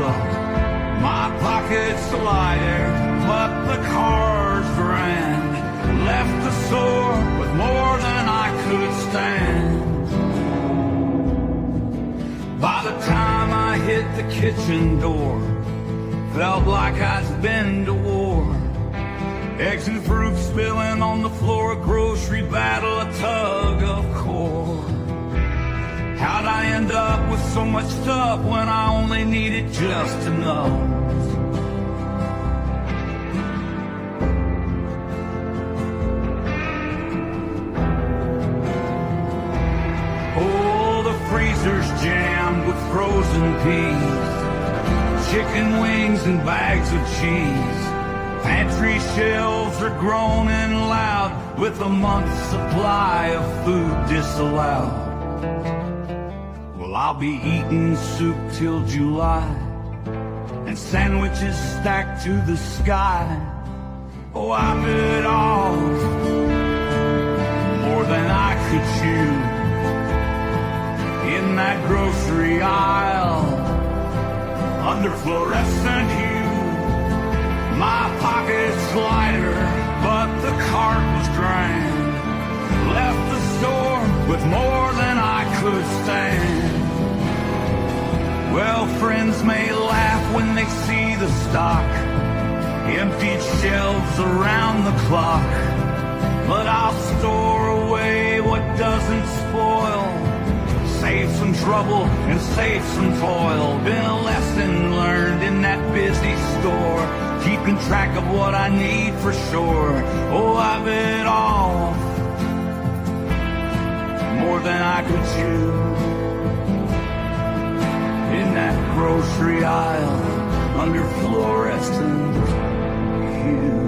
My pocket's lighter, but the car's grand. Left the store with more than I could stand. By the time I hit the kitchen door, felt like I'd been to war. Eggs and fruit spilling on the floor, a grocery battle, a tug of core. How'd I end up with so much stuff when I only needed just enough? Oh, the freezer's jammed with frozen peas, chicken wings and bags of cheese. Pantry shelves are groaning loud with a month's supply of food disallowed. Well, I'll be eating soup till July and sandwiches stacked to the sky. Oh, I bit off more than I could chew in that grocery aisle under fluorescent hue. My pocket's lighter, but the cart was drained. Left the store with more than I could stand. Well, friends may laugh when they see the stock, emptied shelves around the clock. But I'll store away what doesn't spoil, save some trouble and save some toil. Been a lesson learned in that busy store, keeping track of what I need for sure. Oh, I bit off more than I could chew in that grocery aisle under fluorescent hue.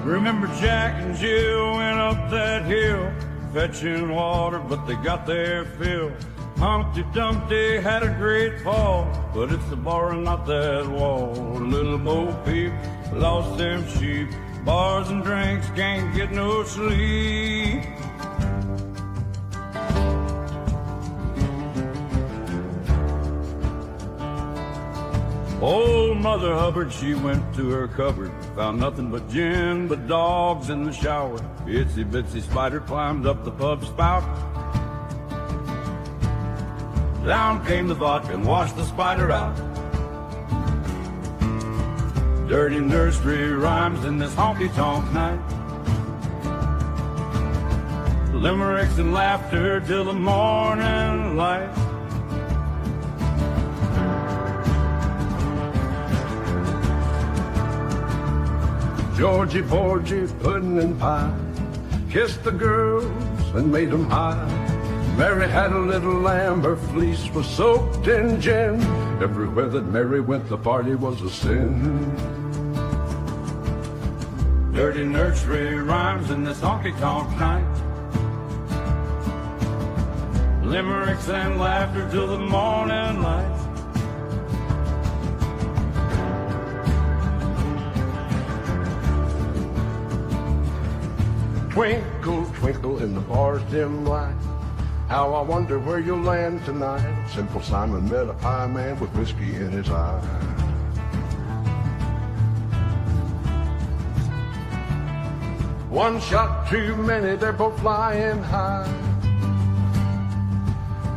Remember Jack and Jill went up that hill fetching water, but they got their fill. Humpty Dumpty had a great fall, but it's the bar and not that wall. Little Bo Peep lost them sheep, bars and drinks, can't get no sleep. Old Mother Hubbard, she went to her cupboard, found nothing but gin, but dogs in the shower. Itsy bitsy spider climbed up the pub spout. Down came the vodka and washed the spider out. Dirty nursery rhymes in this honky-tonk night. Limericks and laughter till the morning light. Georgie Porgy, pudding and pie. Kissed the girls and made them high. Mary had a little lamb, her fleece was soaked in gin. Everywhere that Mary went, the party was a sin. Dirty nursery rhymes in this honky-tonk night. Limericks and laughter till the morning light. Twinkle, twinkle in the bar's dim light. How I wonder where you'll land tonight. Simple Simon met a pie man with whiskey in his eye. One shot too many, they're both flying high.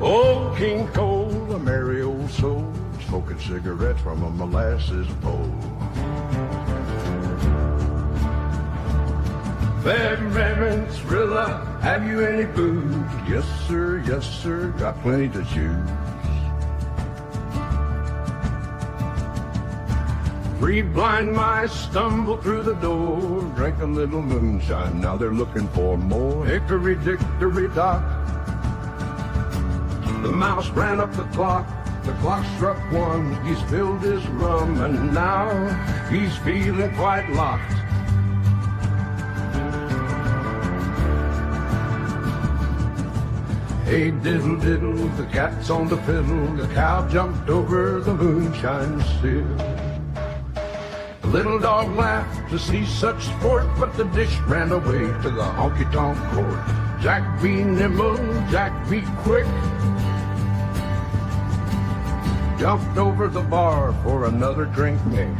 Old King Cole, a merry old soul, smoking cigarettes from a molasses bowl. Reverend Rilla, have you any booze? Yes, sir, got plenty to choose. Three blind mice stumbled through the door, drank a little moonshine, now they're looking for more. Hickory dickory dock, the mouse ran up the clock struck one, he spilled his rum, and now he's feeling quite locked. Hey diddle diddle, the cat's on the fiddle, the cow jumped over the moonshine sill. The little dog laughed to see such sport, but the dish ran away to the honky-tonk court. Jack be nimble, Jack be quick, jumped over the bar for another drink mix.